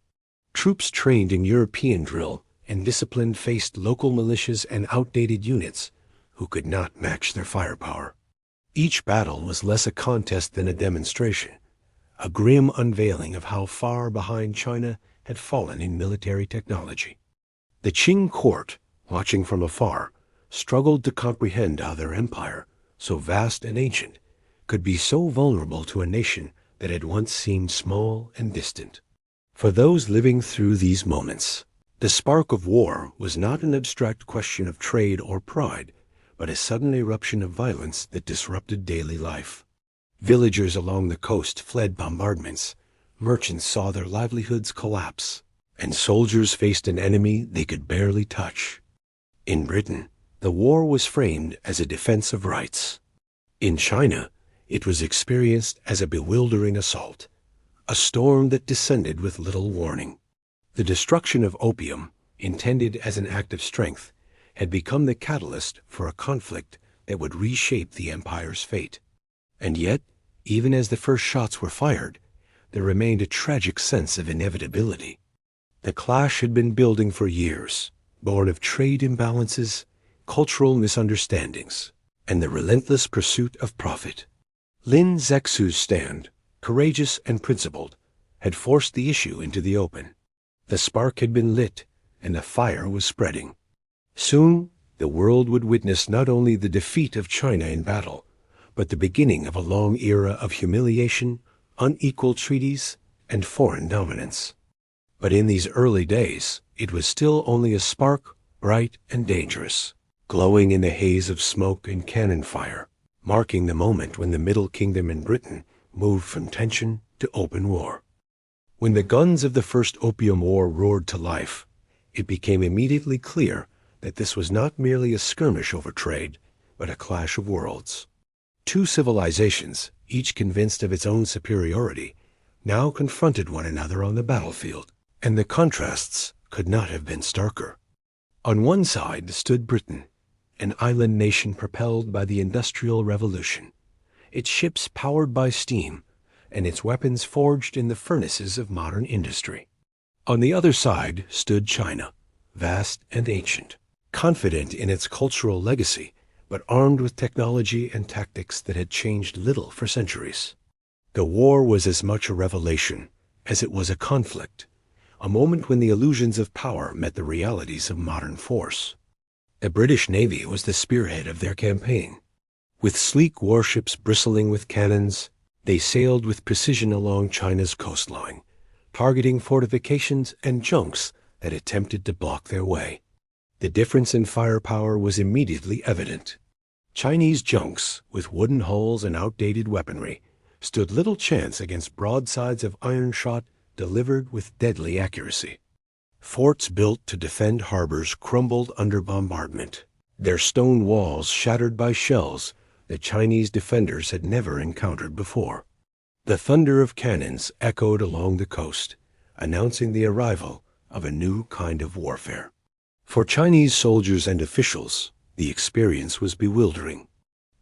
Troops trained in European drill and discipline faced local militias and outdated units who could not match their firepower. Each battle was less a contest than a demonstration, a grim unveiling of how far behind China had fallen in military technology. The Qing court, watching from afar, struggled to comprehend how their empire, so vast and ancient, could be so vulnerable to a nation that had once seemed small and distant. For those living through these moments, the spark of war was not an abstract question of trade or pride, but a sudden eruption of violence that disrupted daily life. Villagers along the coast fled bombardments, merchants saw their livelihoods collapse, and soldiers faced an enemy they could barely touch. In Britain, the war was framed as a defense of rights. In China, it was experienced as a bewildering assault, a storm that descended with little warning. The destruction of opium, intended as an act of strength, had become the catalyst for a conflict that would reshape the empire's fate. And yet, even as the first shots were fired, there remained a tragic sense of inevitability. The clash had been building for years, born of trade imbalances, cultural misunderstandings, and the relentless pursuit of profit. Lin Zexu's stand, courageous and principled, had forced the issue into the open. The spark had been lit, and the fire was spreading. Soon, the world would witness not only the defeat of China in battle, but the beginning of a long era of humiliation, unequal treaties, and foreign dominance. But in these early days, it was still only a spark, bright and dangerous, glowing in the haze of smoke and cannon fire, marking the moment when the Middle Kingdom and Britain moved from tension to open war. When the guns of the First Opium War roared to life, it became immediately clear that this was not merely a skirmish over trade, but a clash of worlds. Two civilizations, each convinced of its own superiority, now confronted one another on the battlefield, and the contrasts could not have been starker. On one side stood Britain, an island nation propelled by the Industrial Revolution, its ships powered by steam, and its weapons forged in the furnaces of modern industry. On the other side stood China, vast and ancient, confident in its cultural legacy, but armed with technology and tactics that had changed little for centuries. The war was as much a revelation as it was a conflict, a moment when the illusions of power met the realities of modern force. The British Navy was the spearhead of their campaign. With sleek warships bristling with cannons, they sailed with precision along China's coastline, targeting fortifications and junks that attempted to block their way. The difference in firepower was immediately evident. Chinese junks, with wooden hulls and outdated weaponry, stood little chance against broadsides of iron shot delivered with deadly accuracy. Forts built to defend harbors crumbled under bombardment, their stone walls shattered by shells that Chinese defenders had never encountered before. The thunder of cannons echoed along the coast, announcing the arrival of a new kind of warfare. For Chinese soldiers and officials, the experience was bewildering.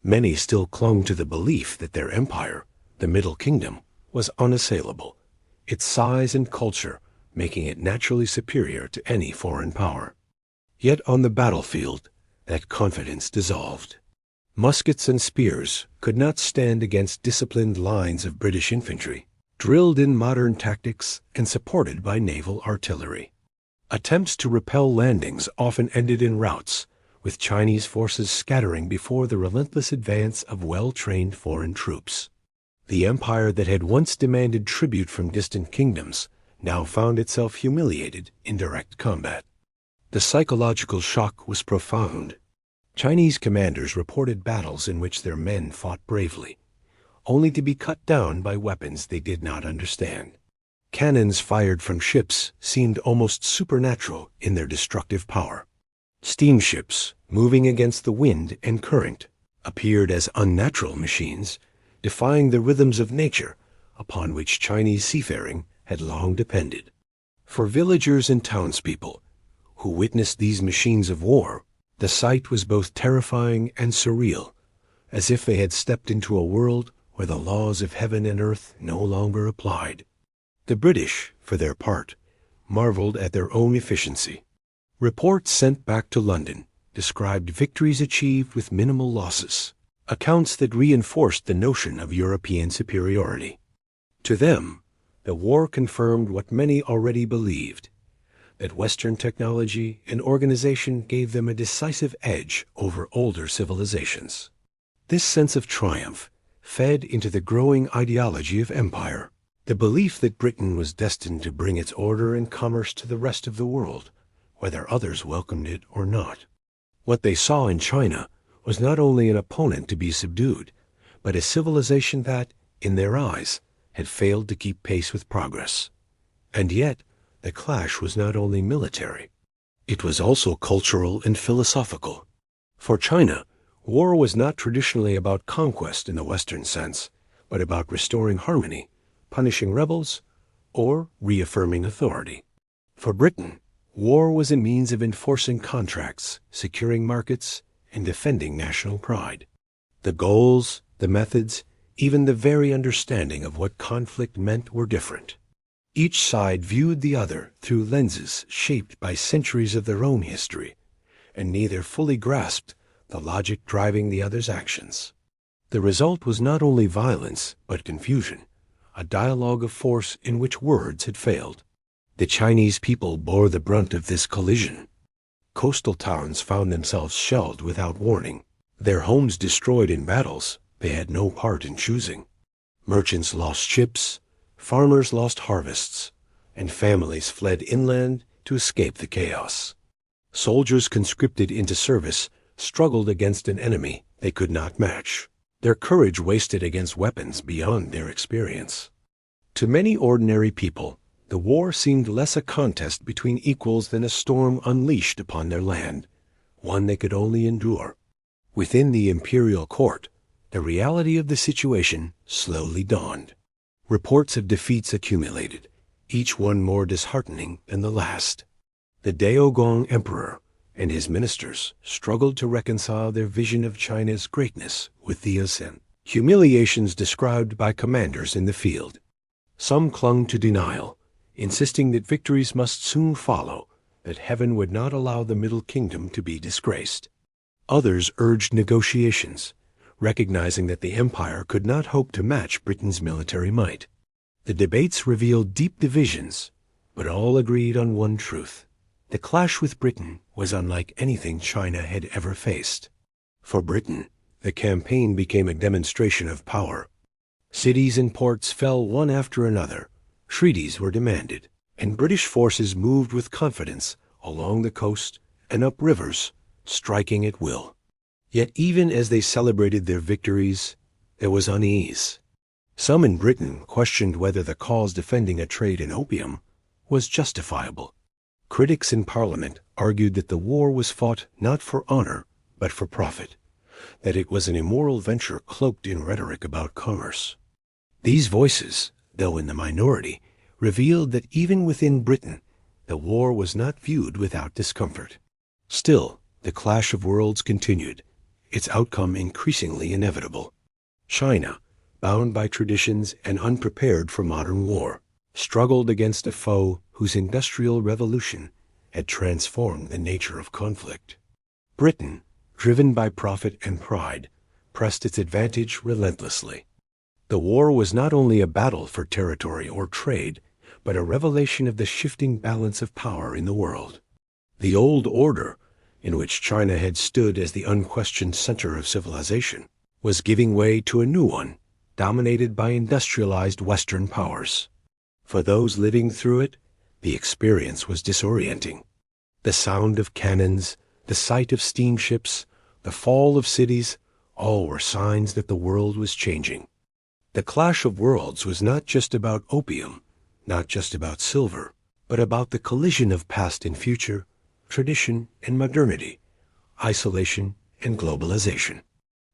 Many still clung to the belief that their empire, the Middle Kingdom, was unassailable, its size and culture making it naturally superior to any foreign power. Yet on the battlefield, that confidence dissolved. Muskets and spears could not stand against disciplined lines of British infantry, drilled in modern tactics and supported by naval artillery. Attempts to repel landings often ended in routs, with Chinese forces scattering before the relentless advance of well-trained foreign troops. The empire that had once demanded tribute from distant kingdoms now found itself humiliated in direct combat. The psychological shock was profound. Chinese commanders reported battles in which their men fought bravely, only to be cut down by weapons they did not understand. Cannons fired from ships seemed almost supernatural in their destructive power. Steamships, moving against the wind and current, appeared as unnatural machines, defying the rhythms of nature upon which Chinese seafaring had long depended. For villagers and townspeople, who witnessed these machines of war, the sight was both terrifying and surreal, as if they had stepped into a world where the laws of heaven and earth no longer applied. The British, for their part, marveled at their own efficiency. Reports sent back to London described victories achieved with minimal losses, accounts that reinforced the notion of European superiority. To them, The war confirmed what many already believed, that Western technology and organization gave them a decisive edge over older civilizations. This sense of triumph fed into the growing ideology of empire, the belief that Britain was destined to bring its order and commerce to the rest of the world, whether others welcomed it or not. What they saw in China was not only an opponent to be subdued, but a civilization that, in their eyes, had failed to keep pace with progress. And yet, the clash was not only military. It was also cultural and philosophical. For China, war was not traditionally about conquest in the Western sense, but about restoring harmony, punishing rebels, or reaffirming authority. For Britain, war was a means of enforcing contracts, securing markets, and defending national pride. The goals, the methods, even the very understanding of what conflict meant were different. Each side viewed the other through lenses shaped by centuries of their own history, and neither fully grasped the logic driving the other's actions. The result was not only violence, but confusion, a dialogue of force in which words had failed. The Chinese people bore the brunt of this collision. Coastal towns found themselves shelled without warning, their homes destroyed in battles they had no part in choosing. Merchants lost ships, farmers lost harvests, and families fled inland to escape the chaos. Soldiers conscripted into service struggled against an enemy they could not match, their courage wasted against weapons beyond their experience. To many ordinary people, the war seemed less a contest between equals than a storm unleashed upon their land, one they could only endure. Within the imperial court, the reality of the situation slowly dawned. Reports of defeats accumulated, each one more disheartening than the last. The Daogong Emperor and his ministers struggled to reconcile their vision of China's greatness with the humiliations described by commanders in the field. Some clung to denial, insisting that victories must soon follow, that heaven would not allow the Middle Kingdom to be disgraced. Others urged negotiations, recognizing that the empire could not hope to match Britain's military might. The debates revealed deep divisions, but all agreed on one truth. The clash with Britain was unlike anything China had ever faced. For Britain, the campaign became a demonstration of power. Cities and ports fell one after another, treaties were demanded, and British forces moved with confidence along the coast and up rivers, striking at will. Yet even as they celebrated their victories, there was unease. Some in Britain questioned whether the cause defending a trade in opium was justifiable. Critics in Parliament argued that the war was fought not for honor, but for profit, that it was an immoral venture cloaked in rhetoric about commerce. These voices, though in the minority, revealed that even within Britain, the war was not viewed without discomfort. Still, the clash of worlds continued, its outcome increasingly inevitable. China, bound by traditions and unprepared for modern war, struggled against a foe whose industrial revolution had transformed the nature of conflict. Britain, driven by profit and pride, pressed its advantage relentlessly. The war was not only a battle for territory or trade, but a revelation of the shifting balance of power in the world. The old order, in which China had stood as the unquestioned center of civilization, was giving way to a new one, dominated by industrialized Western powers. For those living through it, the experience was disorienting. The sound of cannons, the sight of steamships, the fall of cities, all were signs that the world was changing. The clash of worlds was not just about opium, not just about silver, but about the collision of past and future, tradition and modernity, isolation and globalization.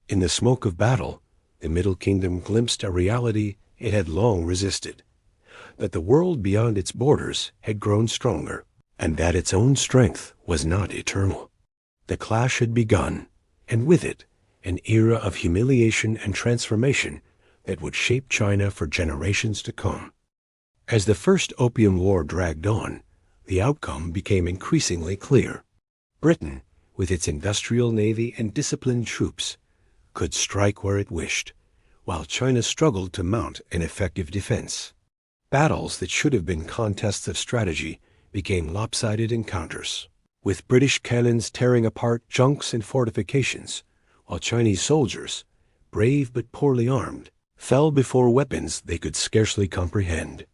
In the smoke of battle, the Middle Kingdom glimpsed a reality it had long resisted, that the world beyond its borders had grown stronger, and that its own strength was not eternal. The clash had begun, and with it, an era of humiliation and transformation that would shape China for generations to come. As the First Opium War dragged on, the outcome became increasingly clear. Britain, with its industrial navy and disciplined troops, could strike where it wished, while China struggled to mount an effective defense. Battles that should have been contests of strategy became lopsided encounters, with British cannons tearing apart junks and fortifications, while Chinese soldiers, brave but poorly armed, fell before weapons they could scarcely comprehend.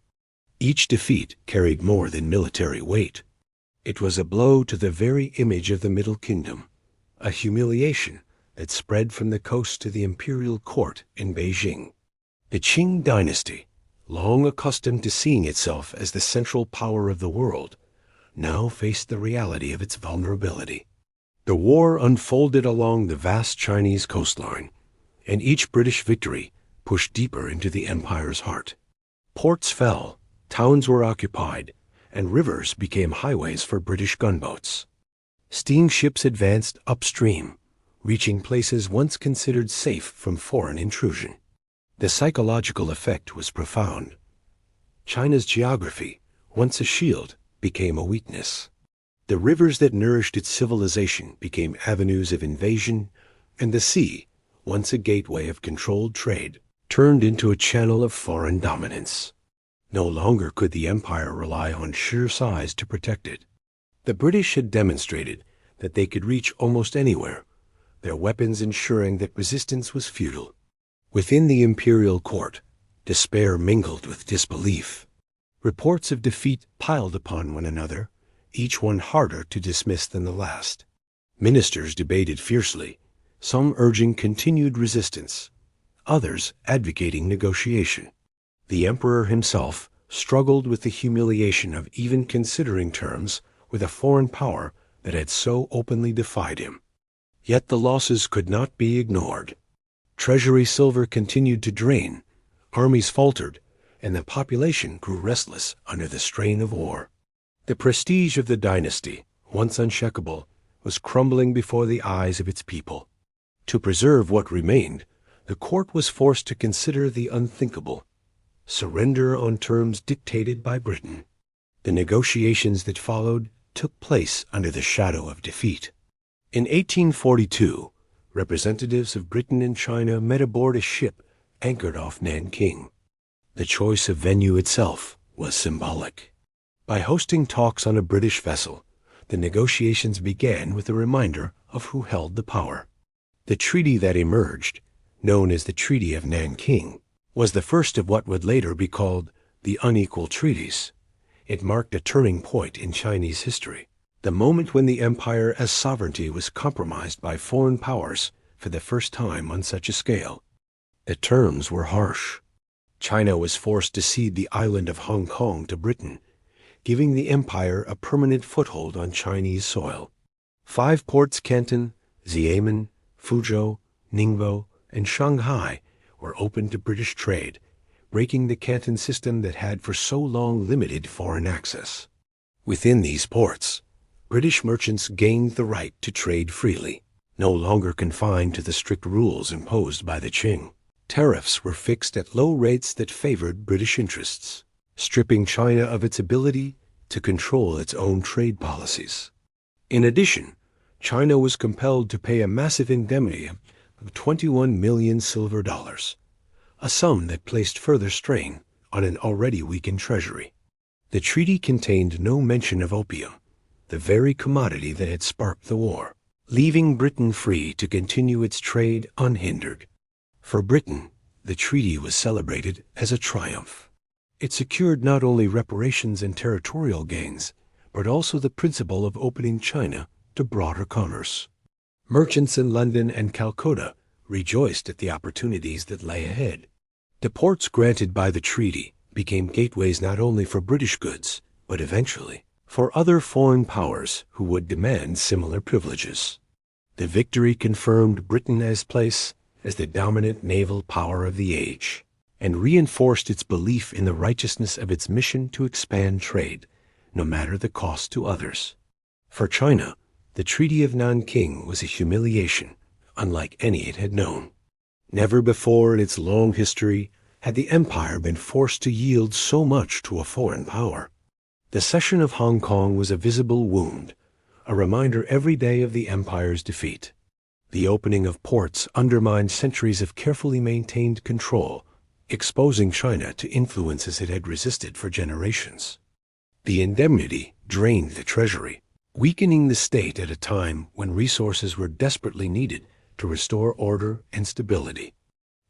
Each defeat carried more than military weight. It was a blow to the very image of the Middle Kingdom, a humiliation that spread from the coast to the imperial court in Beijing. The Qing Dynasty, long accustomed to seeing itself as the central power of the world, now faced the reality of its vulnerability. The war unfolded along the vast Chinese coastline, and each British victory pushed deeper into the empire's heart. Ports fell, towns were occupied, and rivers became highways for British gunboats. Steamships advanced upstream, reaching places once considered safe from foreign intrusion. The psychological effect was profound. China's geography, once a shield, became a weakness. The rivers that nourished its civilization became avenues of invasion, and the sea, once a gateway of controlled trade, turned into a channel of foreign dominance. No longer could the empire rely on sheer size to protect it. The British had demonstrated that they could reach almost anywhere, their weapons ensuring that resistance was futile. Within the imperial court, despair mingled with disbelief. Reports of defeat piled upon one another, each one harder to dismiss than the last. Ministers debated fiercely, some urging continued resistance, others advocating negotiation. The emperor himself struggled with the humiliation of even considering terms with a foreign power that had so openly defied him. Yet the losses could not be ignored. Treasury silver continued to drain, armies faltered, and the population grew restless under the strain of war. The prestige of the dynasty, once unshakable, was crumbling before the eyes of its people. To preserve what remained, the court was forced to consider the unthinkable: surrender on terms dictated by Britain. The negotiations that followed took place under the shadow of defeat. In 1842, representatives of Britain and China met aboard a ship anchored off Nanking. The choice of venue itself was symbolic. By hosting talks on a British vessel, the negotiations began with a reminder of who held the power. The treaty that emerged, known as the Treaty of Nanking, was the first of what would later be called the unequal treaties. It marked a turning point in Chinese history, the moment when the empire as sovereignty was compromised by foreign powers for the first time on such a scale. The terms were harsh. China was forced to cede the island of Hong Kong to Britain, giving the empire a permanent foothold on Chinese soil. 5 ports, Canton, Xiamen, Fuzhou, Ningbo, and Shanghai, were open to British trade, breaking the Canton system that had for so long limited foreign access. Within these ports, British merchants gained the right to trade freely, no longer confined to the strict rules imposed by the Qing. Tariffs were fixed at low rates that favored British interests, stripping China of its ability to control its own trade policies. In addition, China was compelled to pay a massive indemnity of 21 million silver dollars, a sum that placed further strain on an already weakened treasury. The treaty contained no mention of opium, the very commodity that had sparked the war, leaving Britain free to continue its trade unhindered. For Britain, the treaty was celebrated as a triumph. It secured not only reparations and territorial gains, but also the principle of opening China to broader commerce. Merchants in London and Calcutta rejoiced at the opportunities that lay ahead. The ports granted by the treaty became gateways not only for British goods, but eventually for other foreign powers who would demand similar privileges. The victory confirmed Britain's place as the dominant naval power of the age, and reinforced its belief in the righteousness of its mission to expand trade, no matter the cost to others. For China, the Treaty of Nanking was a humiliation unlike any it had known. Never before in its long history had the empire been forced to yield so much to a foreign power. The cession of Hong Kong was a visible wound, a reminder every day of the empire's defeat. The opening of ports undermined centuries of carefully maintained control, exposing China to influences it had resisted for generations. The indemnity drained the treasury, weakening the state at a time when resources were desperately needed to restore order and stability.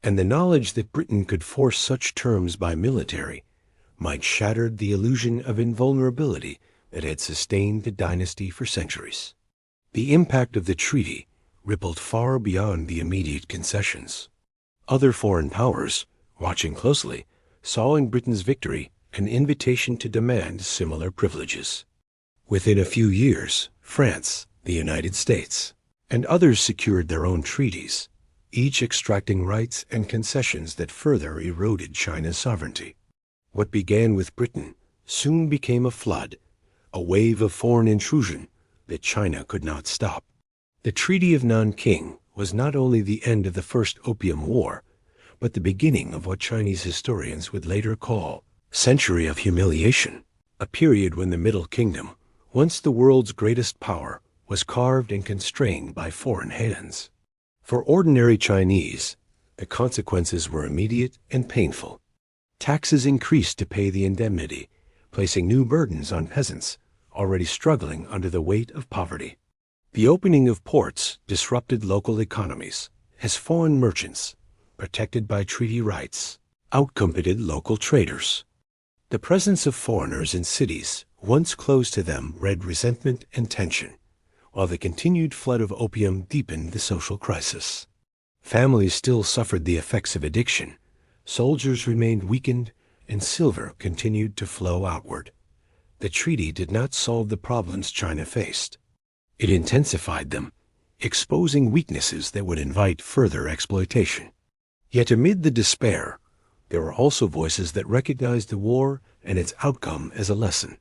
And the knowledge that Britain could force such terms by military might shatter the illusion of invulnerability that had sustained the dynasty for centuries. The impact of the treaty rippled far beyond the immediate concessions. Other foreign powers, watching closely, saw in Britain's victory an invitation to demand similar privileges. Within a few years, France, the United States, and others secured their own treaties, each extracting rights and concessions that further eroded China's sovereignty. What began with Britain soon became a flood, a wave of foreign intrusion that China could not stop. The Treaty of Nanking was not only the end of the First Opium War, but the beginning of what Chinese historians would later call century of humiliation, a period when the Middle Kingdom, once the world's greatest power, was carved and constrained by foreign hands. For ordinary Chinese, the consequences were immediate and painful. Taxes increased to pay the indemnity, placing new burdens on peasants already struggling under the weight of poverty. The opening of ports disrupted local economies as foreign merchants, protected by treaty rights, outcompeted local traders. The presence of foreigners in cities once closed to them bred resentment and tension, while the continued flood of opium deepened the social crisis. Families still suffered the effects of addiction, soldiers remained weakened, and silver continued to flow outward. The treaty did not solve the problems China faced. It intensified them, exposing weaknesses that would invite further exploitation. Yet amid the despair, there were also voices that recognized the war and its outcome as a lesson.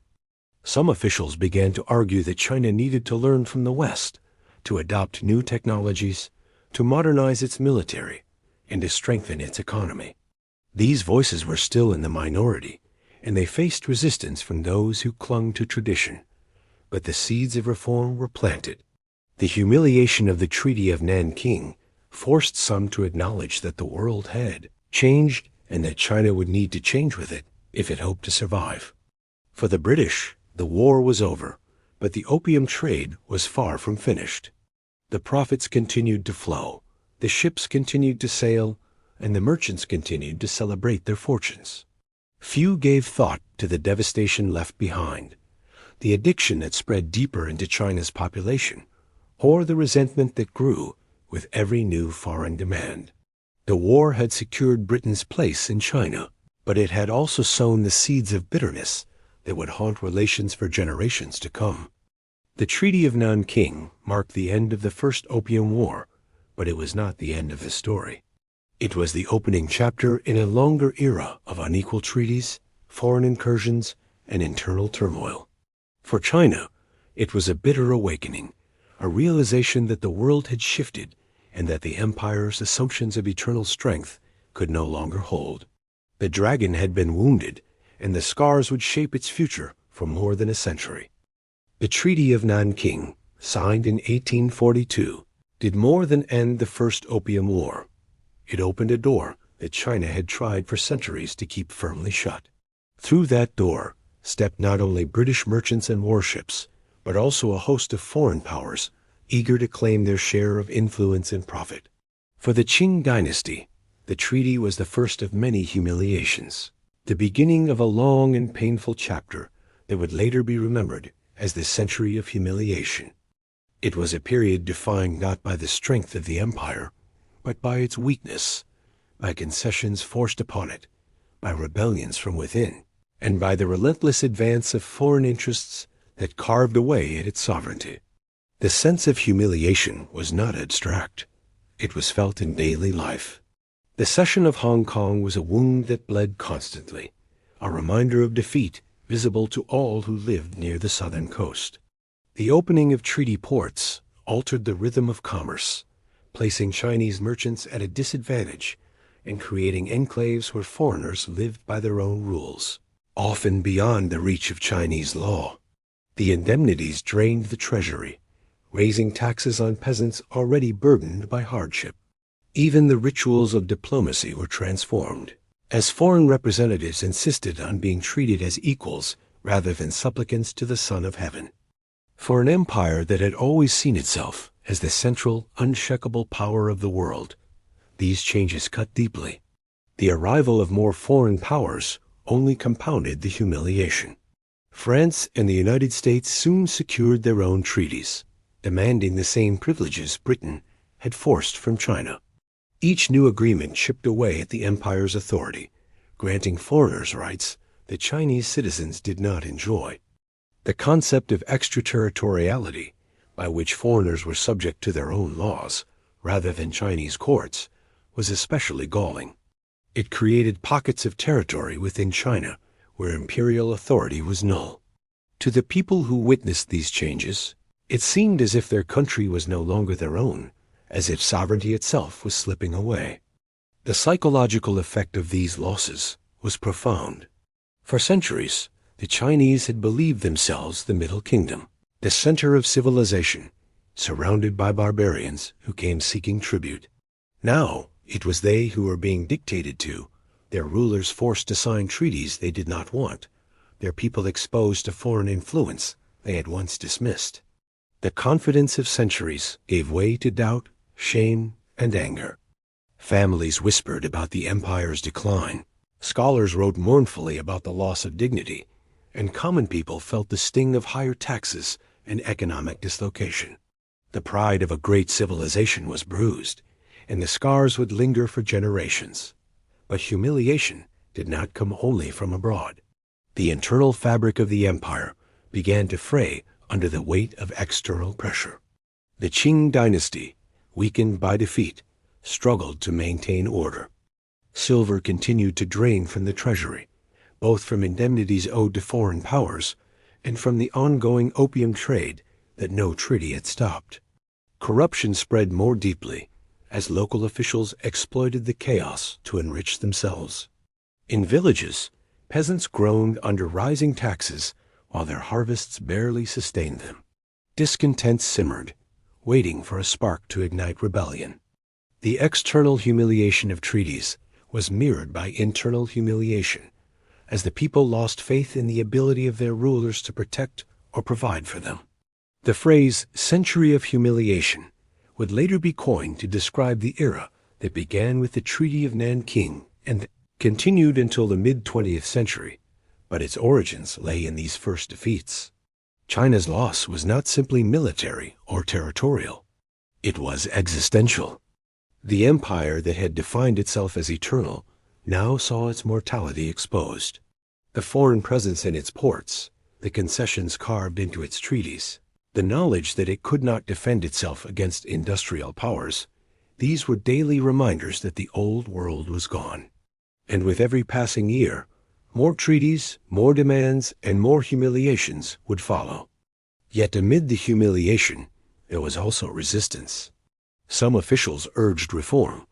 Some officials began to argue that China needed to learn from the West, to adopt new technologies, to modernize its military, and to strengthen its economy. These voices were still in the minority, and they faced resistance from those who clung to tradition. But the seeds of reform were planted. The humiliation of the Treaty of Nanking forced some to acknowledge that the world had changed and that China would need to change with it if it hoped to survive. For the British, the war was over, but the opium trade was far from finished. The profits continued to flow, the ships continued to sail, and the merchants continued to celebrate their fortunes. Few gave thought to the devastation left behind, the addiction that spread deeper into China's population, or the resentment that grew with every new foreign demand. The war had secured Britain's place in China, but it had also sown the seeds of bitterness that would haunt relations for generations to come. The Treaty of Nanking marked the end of the First Opium War, but it was not the end of the story. It was the opening chapter in a longer era of unequal treaties, foreign incursions, and internal turmoil. For China, it was a bitter awakening, a realization that the world had shifted and that the empire's assumptions of eternal strength could no longer hold. The dragon had been wounded, and the scars would shape its future for more than a century. The Treaty of Nanking, signed in 1842, did more than end the First Opium War. It opened a door that China had tried for centuries to keep firmly shut. Through that door stepped not only British merchants and warships, but also a host of foreign powers eager to claim their share of influence and profit. For the Qing Dynasty, the treaty was the first of many humiliations, the beginning of a long and painful chapter that would later be remembered as the century of humiliation. It was a period defined not by the strength of the empire, but by its weakness, by concessions forced upon it, by rebellions from within, and by the relentless advance of foreign interests that carved away at its sovereignty. The sense of humiliation was not abstract. It was felt in daily life. The cession of Hong Kong was a wound that bled constantly, a reminder of defeat visible to all who lived near the southern coast. The opening of treaty ports altered the rhythm of commerce, placing Chinese merchants at a disadvantage and creating enclaves where foreigners lived by their own rules, often beyond the reach of Chinese law. The indemnities drained the treasury, raising taxes on peasants already burdened by hardship. Even the rituals of diplomacy were transformed. as foreign representatives insisted on being treated as equals rather than supplicants to the Son of Heaven. For an empire that had always seen itself as the central, unshakable power of the world, these changes cut deeply. The arrival of more foreign powers only compounded the humiliation. France and the United States soon secured their own treaties, demanding the same privileges Britain had forced from China. Each new agreement chipped away at the empire's authority, granting foreigners rights that Chinese citizens did not enjoy. The concept of extraterritoriality, by which foreigners were subject to their own laws rather than Chinese courts, was especially galling. It created pockets of territory within China where imperial authority was null. To the people who witnessed these changes, it seemed as if their country was no longer their own, as if sovereignty itself was slipping away. The psychological effect of these losses was profound. For centuries, the Chinese had believed themselves the Middle Kingdom, the center of civilization, surrounded by barbarians who came seeking tribute. Now, it was they who were being dictated to, their rulers forced to sign treaties they did not want, their people exposed to foreign influence they had once dismissed. The confidence of centuries gave way to doubt, shame, and anger. Families whispered about the empire's decline. Scholars wrote mournfully about the loss of dignity, and common people felt the sting of higher taxes and economic dislocation. The pride of a great civilization was bruised, and the scars would linger for generations. But humiliation did not come only from abroad. The internal fabric of the empire began to fray under the weight of external pressure. The Qing Dynasty, weakened by defeat, struggled to maintain order. Silver continued to drain from the treasury, both from indemnities owed to foreign powers and from the ongoing opium trade that no treaty had stopped. Corruption spread more deeply as local officials exploited the chaos to enrich themselves. In villages, peasants groaned under rising taxes while their harvests barely sustained them. Discontent simmered, waiting for a spark to ignite rebellion. The external humiliation of treaties was mirrored by internal humiliation, as the people lost faith in the ability of their rulers to protect or provide for them. The phrase "century of humiliation" would later be coined to describe the era that began with the Treaty of Nanking and continued until the mid-20th century, but its origins lay in these first defeats. China's loss was not simply military or territorial. It was existential. The empire that had defined itself as eternal now saw its mortality exposed. The foreign presence in its ports, the concessions carved into its treaties, the knowledge that it could not defend itself against industrial powers, these were daily reminders that the old world was gone. And with every passing year, more treaties, more demands, and more humiliations would follow. Yet amid the humiliation, there was also resistance. Some officials urged reform,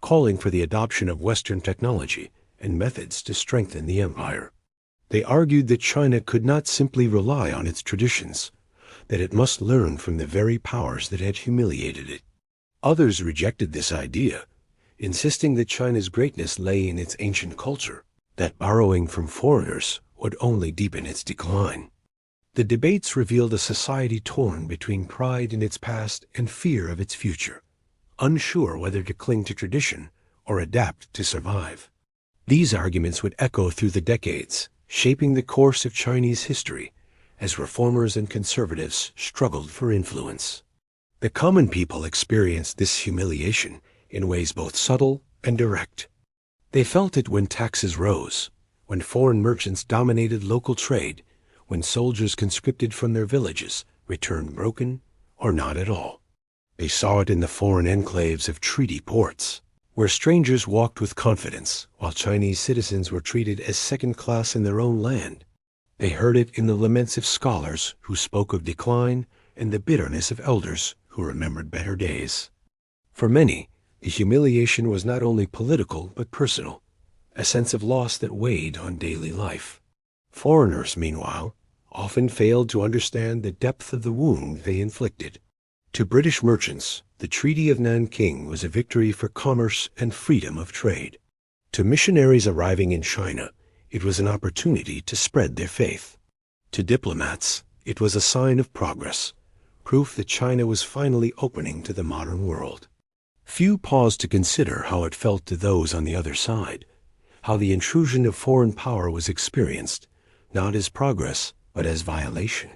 calling for the adoption of Western technology and methods to strengthen the empire. They argued that China could not simply rely on its traditions, that it must learn from the very powers that had humiliated it. Others rejected this idea, insisting that China's greatness lay in its ancient culture, that borrowing from foreigners would only deepen its decline. The debates revealed a society torn between pride in its past and fear of its future, unsure whether to cling to tradition or adapt to survive. These arguments would echo through the decades, shaping the course of Chinese history as reformers and conservatives struggled for influence. The common people experienced this humiliation in ways both subtle and direct. They felt it when taxes rose, when foreign merchants dominated local trade, when soldiers conscripted from their villages returned broken or not at all. They saw it in the foreign enclaves of treaty ports, where strangers walked with confidence while Chinese citizens were treated as second class in their own land. They heard it in the laments of scholars who spoke of decline and the bitterness of elders who remembered better days. For many, the humiliation was not only political but personal, a sense of loss that weighed on daily life. Foreigners, meanwhile, often failed to understand the depth of the wound they inflicted. To British merchants, the Treaty of Nanking was a victory for commerce and freedom of trade. To missionaries arriving in China, it was an opportunity to spread their faith. To diplomats, it was a sign of progress, proof that China was finally opening to the modern world. Few paused to consider how it felt to those on the other side, how the intrusion of foreign power was experienced, not as progress, but as violation.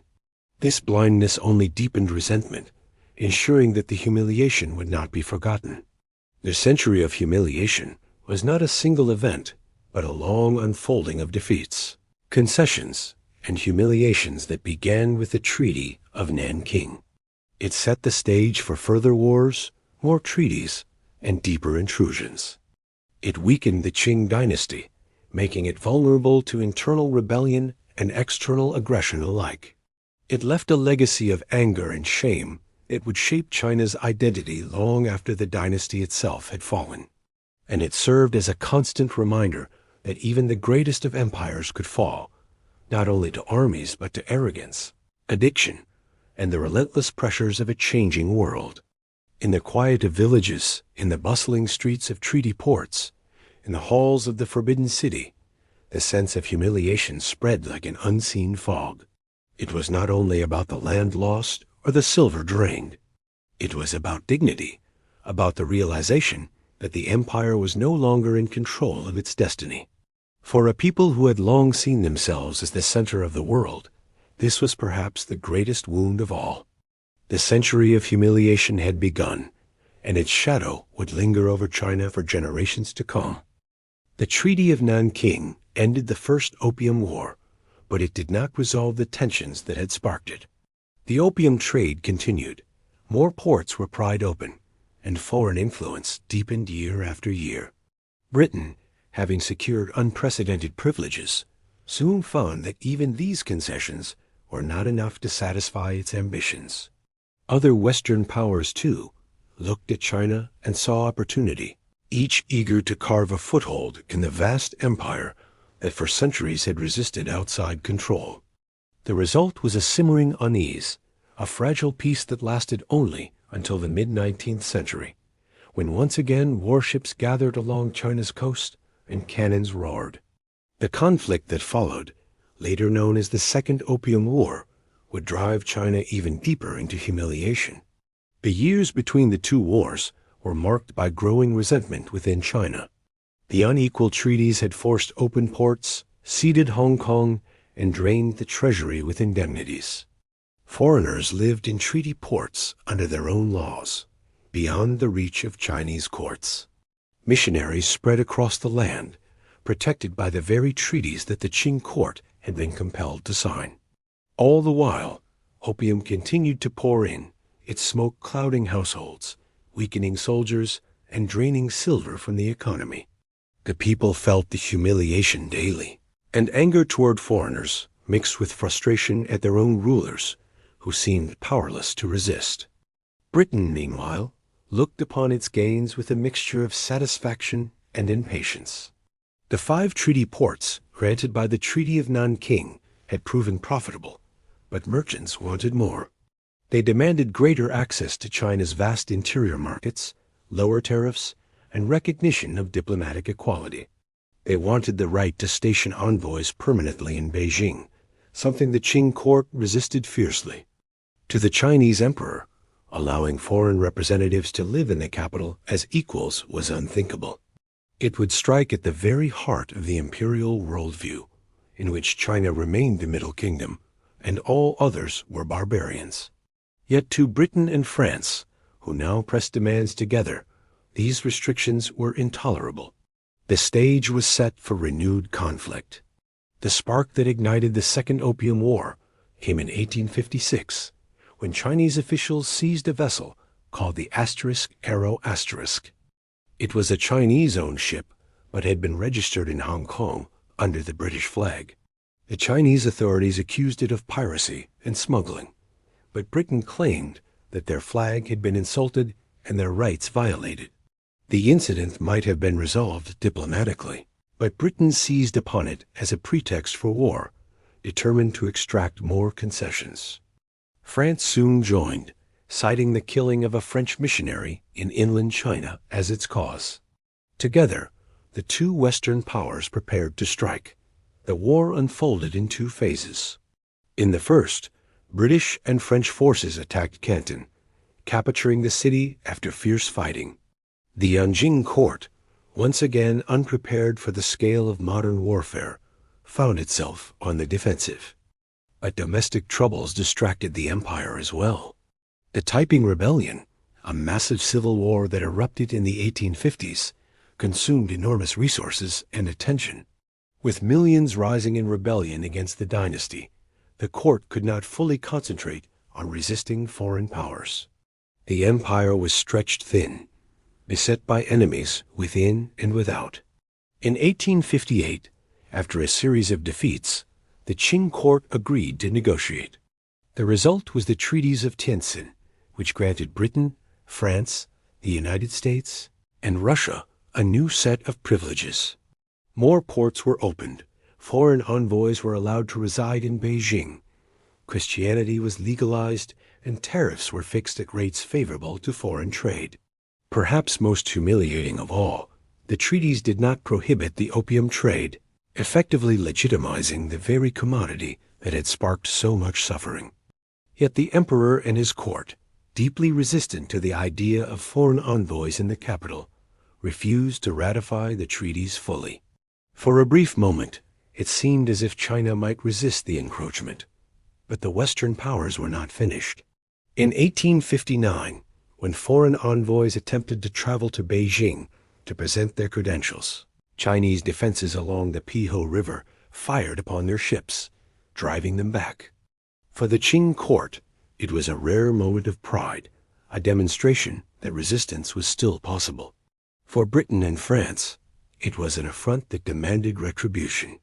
This blindness only deepened resentment, ensuring that the humiliation would not be forgotten. The century of humiliation was not a single event, but a long unfolding of defeats, concessions, and humiliations that began with the Treaty of Nanking. It set the stage for further wars, more treaties, and deeper intrusions. It weakened the Qing Dynasty, making it vulnerable to internal rebellion and external aggression alike. It left a legacy of anger and shame that would shape China's identity long after the dynasty itself had fallen. And it served as a constant reminder that even the greatest of empires could fall, not only to armies but to arrogance, addiction, and the relentless pressures of a changing world. In the quiet of villages, in the bustling streets of treaty ports, in the halls of the Forbidden City, the sense of humiliation spread like an unseen fog. It was not only about the land lost or the silver drained. It was about dignity, about the realization that the empire was no longer in control of its destiny. For a people who had long seen themselves as the center of the world, this was perhaps the greatest wound of all. The century of humiliation had begun, and its shadow would linger over China for generations to come. The Treaty of Nanking ended the First Opium War, but it did not resolve the tensions that had sparked it. The opium trade continued. More ports were pried open, and foreign influence deepened year after year. Britain, having secured unprecedented privileges, soon found that even these concessions were not enough to satisfy its ambitions. Other Western powers, too, looked at China and saw opportunity, each eager to carve a foothold in the vast empire that for centuries had resisted outside control. The result was a simmering unease, a fragile peace that lasted only until the mid-19th century, when once again warships gathered along China's coast and cannons roared. The conflict that followed, later known as the Second Opium War, would drive China even deeper into humiliation. The years between the two wars were marked by growing resentment within China. The unequal treaties had forced open ports, ceded Hong Kong, and drained the treasury with indemnities. Foreigners lived in treaty ports under their own laws, beyond the reach of Chinese courts. Missionaries spread across the land, protected by the very treaties that the Qing court had been compelled to sign. All the while, opium continued to pour in, its smoke clouding households, weakening soldiers, and draining silver from the economy. The people felt the humiliation daily, and anger toward foreigners mixed with frustration at their own rulers, who seemed powerless to resist. Britain, meanwhile, looked upon its gains with a mixture of satisfaction and impatience. The 5 treaty ports granted by the Treaty of Nanking had proven profitable, but merchants wanted more. They demanded greater access to China's vast interior markets, lower tariffs, and recognition of diplomatic equality. They wanted the right to station envoys permanently in Beijing, something the Qing court resisted fiercely. To the Chinese emperor, allowing foreign representatives to live in the capital as equals was unthinkable. It would strike at the very heart of the imperial worldview, in which China remained the Middle Kingdom, and all others were barbarians. Yet to Britain and France, who now pressed demands together, these restrictions were intolerable. The stage was set for renewed conflict. The spark that ignited the Second Opium War came in 1856, when Chinese officials seized a vessel called the *Arrow*. It was a Chinese-owned ship, but had been registered in Hong Kong under the British flag. The Chinese authorities accused it of piracy and smuggling, but Britain claimed that their flag had been insulted and their rights violated. The incident might have been resolved diplomatically, but Britain seized upon it as a pretext for war, determined to extract more concessions. France soon joined, citing the killing of a French missionary in inland China as its cause. Together, the two Western powers prepared to strike. The war unfolded in two phases. In the first, British and French forces attacked Canton, capturing the city after fierce fighting. The Qing court, once again unprepared for the scale of modern warfare, found itself on the defensive. But domestic troubles distracted the empire as well. The Taiping Rebellion, a massive civil war that erupted in the 1850s, consumed enormous resources and attention. With millions rising in rebellion against the dynasty, the court could not fully concentrate on resisting foreign powers. The empire was stretched thin, beset by enemies within and without. In 1858, after a series of defeats, the Qing court agreed to negotiate. The result was the Treaties of Tientsin, which granted Britain, France, the United States, and Russia a new set of privileges. More ports were opened, foreign envoys were allowed to reside in Beijing, Christianity was legalized, and tariffs were fixed at rates favorable to foreign trade. Perhaps most humiliating of all, the treaties did not prohibit the opium trade, effectively legitimizing the very commodity that had sparked so much suffering. Yet the emperor and his court, deeply resistant to the idea of foreign envoys in the capital, refused to ratify the treaties fully. For a brief moment, it seemed as if China might resist the encroachment, but the Western powers were not finished. In 1859, when foreign envoys attempted to travel to Beijing to present their credentials, Chinese defenses along the Peiho River fired upon their ships, driving them back. For the Qing court, it was a rare moment of pride, a demonstration that resistance was still possible. For Britain and France, it was an affront that demanded retribution.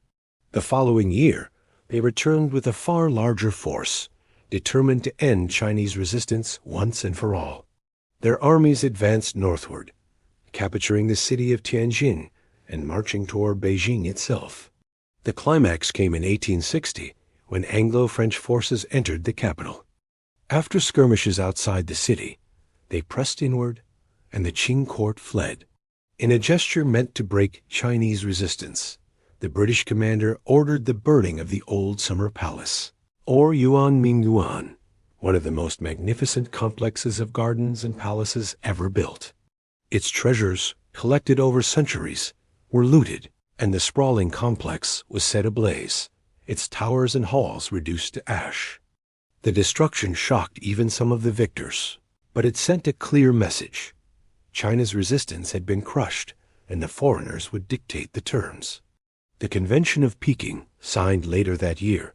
The following year, they returned with a far larger force, determined to end Chinese resistance once and for all. Their armies advanced northward, capturing the city of Tianjin and marching toward Beijing itself. The climax came in 1860, when Anglo-French forces entered the capital. After skirmishes outside the city, they pressed inward, and the Qing court fled. In a gesture meant to break Chinese resistance, the British commander ordered the burning of the old summer palace, or Yuan Mingyuan, one of the most magnificent complexes of gardens and palaces ever built. Its treasures, collected over centuries, were looted, and the sprawling complex was set ablaze, its towers and halls reduced to ash. The destruction shocked even some of the victors, but it sent a clear message. China's resistance had been crushed, and the foreigners would dictate the terms. The Convention of Peking, signed later that year,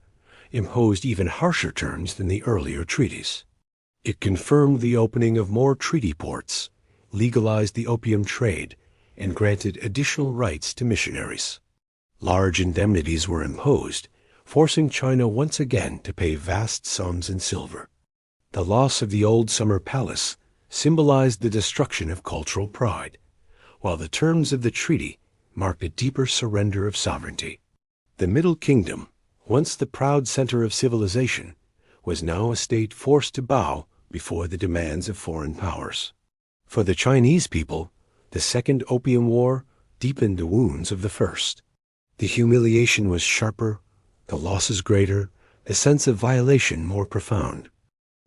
imposed even harsher terms than the earlier treaties. It confirmed the opening of more treaty ports, legalized the opium trade, and granted additional rights to missionaries. Large indemnities were imposed, forcing China once again to pay vast sums in silver. The loss of the old summer palace symbolized the destruction of cultural pride, while the terms of the treaty marked a deeper surrender of sovereignty. The Middle Kingdom, once the proud center of civilization, was now a state forced to bow before the demands of foreign powers. For the Chinese people, the Second Opium War deepened the wounds of the first. The humiliation was sharper, the losses greater, the sense of violation more profound.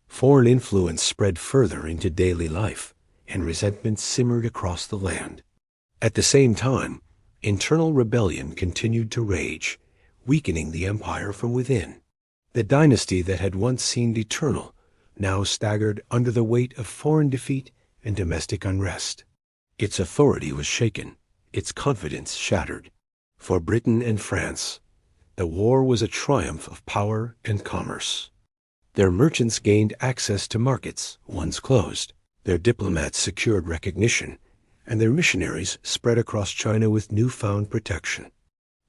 Foreign influence spread further into daily life, and resentment simmered across the land. At the same time, internal rebellion continued to rage, weakening the empire from within. The dynasty that had once seemed eternal now staggered under the weight of foreign defeat and domestic unrest. Its authority was shaken, its confidence shattered. For Britain and France, the war was a triumph of power and commerce. Their merchants gained access to markets once closed, their diplomats secured recognition, and their missionaries spread across China with newfound protection.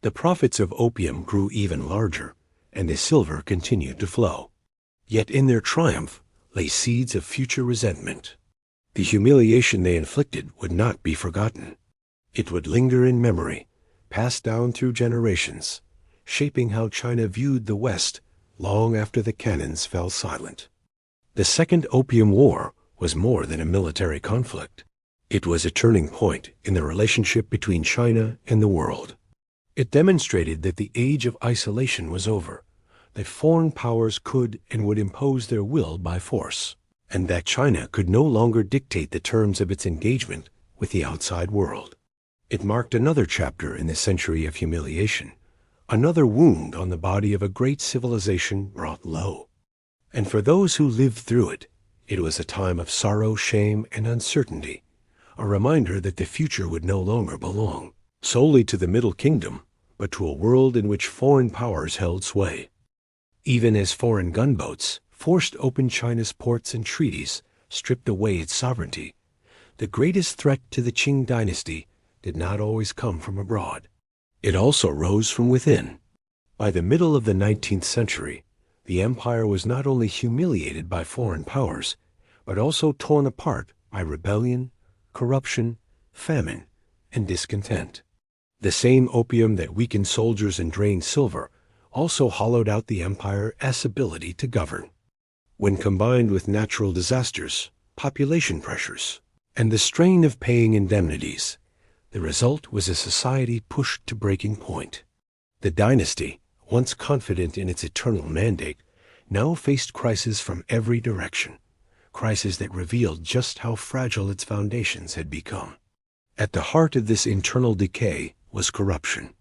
The profits of opium grew even larger, and the silver continued to flow. Yet in their triumph lay seeds of future resentment. The humiliation they inflicted would not be forgotten. It would linger in memory, passed down through generations, shaping how China viewed the West long after the cannons fell silent. The Second Opium War was more than a military conflict. It was a turning point in the relationship between China and the world. It demonstrated that the age of isolation was over, that foreign powers could and would impose their will by force, and that China could no longer dictate the terms of its engagement with the outside world. It marked another chapter in the century of humiliation, another wound on the body of a great civilization brought low. And for those who lived through it, it was a time of sorrow, shame, and uncertainty, a reminder that the future would no longer belong solely to the Middle Kingdom, but to a world in which foreign powers held sway. Even as foreign gunboats forced open China's ports and treaties, stripped away its sovereignty, the greatest threat to the Qing Dynasty did not always come from abroad. It also rose from within. By the middle of the 19th century, the empire was not only humiliated by foreign powers, but also torn apart by rebellion, corruption, famine, and discontent. The same opium that weakened soldiers and drained silver also hollowed out the empire's ability to govern. When combined with natural disasters, population pressures, and the strain of paying indemnities, the result was a society pushed to breaking point. The dynasty, once confident in its eternal mandate, now faced crises from every direction, crises that revealed just how fragile its foundations had become. At the heart of this internal decay was corruption.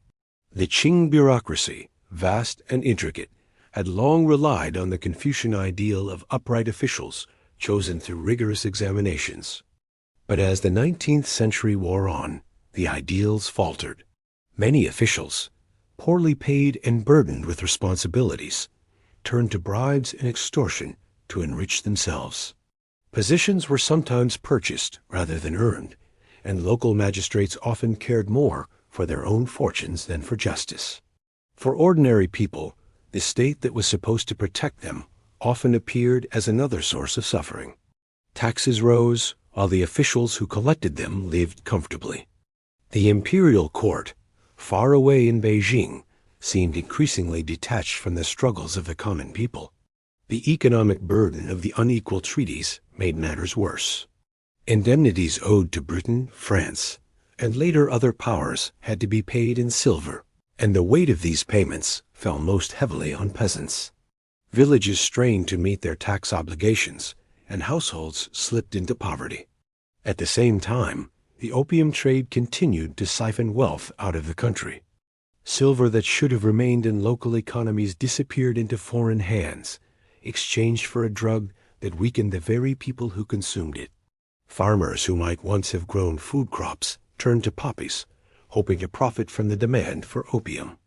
The Qing bureaucracy, vast and intricate, had long relied on the Confucian ideal of upright officials chosen through rigorous examinations. But as the 19th century wore on, the ideals faltered. Many officials, poorly paid and burdened with responsibilities, turned to bribes and extortion to enrich themselves. Positions were sometimes purchased rather than earned, and local magistrates often cared more for their own fortunes than for justice. For ordinary people, the state that was supposed to protect them often appeared as another source of suffering. Taxes rose, while the officials who collected them lived comfortably. The imperial court, far away in Beijing, seemed increasingly detached from the struggles of the common people. The economic burden of the unequal treaties made matters worse. Indemnities owed to Britain, France, and later other powers had to be paid in silver, and the weight of these payments fell most heavily on peasants. Villages strained to meet their tax obligations, and households slipped into poverty. At the same time, the opium trade continued to siphon wealth out of the country. Silver that should have remained in local economies disappeared into foreign hands, exchanged for a drug that weakened the very people who consumed it. Farmers who might once have grown food crops turned to poppies, hoping to profit from the demand for opium.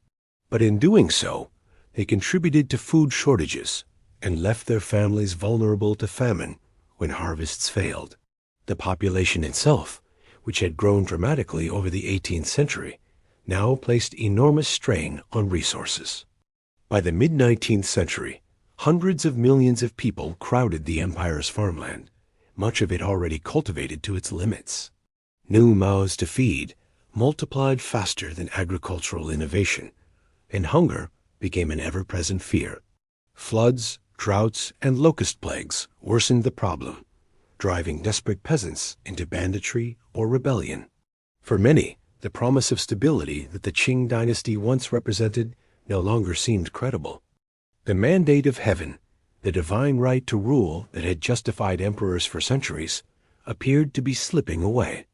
But in doing so, they contributed to food shortages and left their families vulnerable to famine when harvests failed. The population itself, which had grown dramatically over the 18th century, now placed enormous strain on resources. By the mid-19th century, hundreds of millions of people crowded the empire's farmland, much of it already cultivated to its limits. New mouths to feed multiplied faster than agricultural innovation, and hunger became an ever-present fear. Floods, droughts, and locust plagues worsened the problem, driving desperate peasants into banditry or rebellion. For many, the promise of stability that the Qing Dynasty once represented no longer seemed credible. The mandate of heaven, the divine right to rule that had justified emperors for centuries, appeared to be slipping away.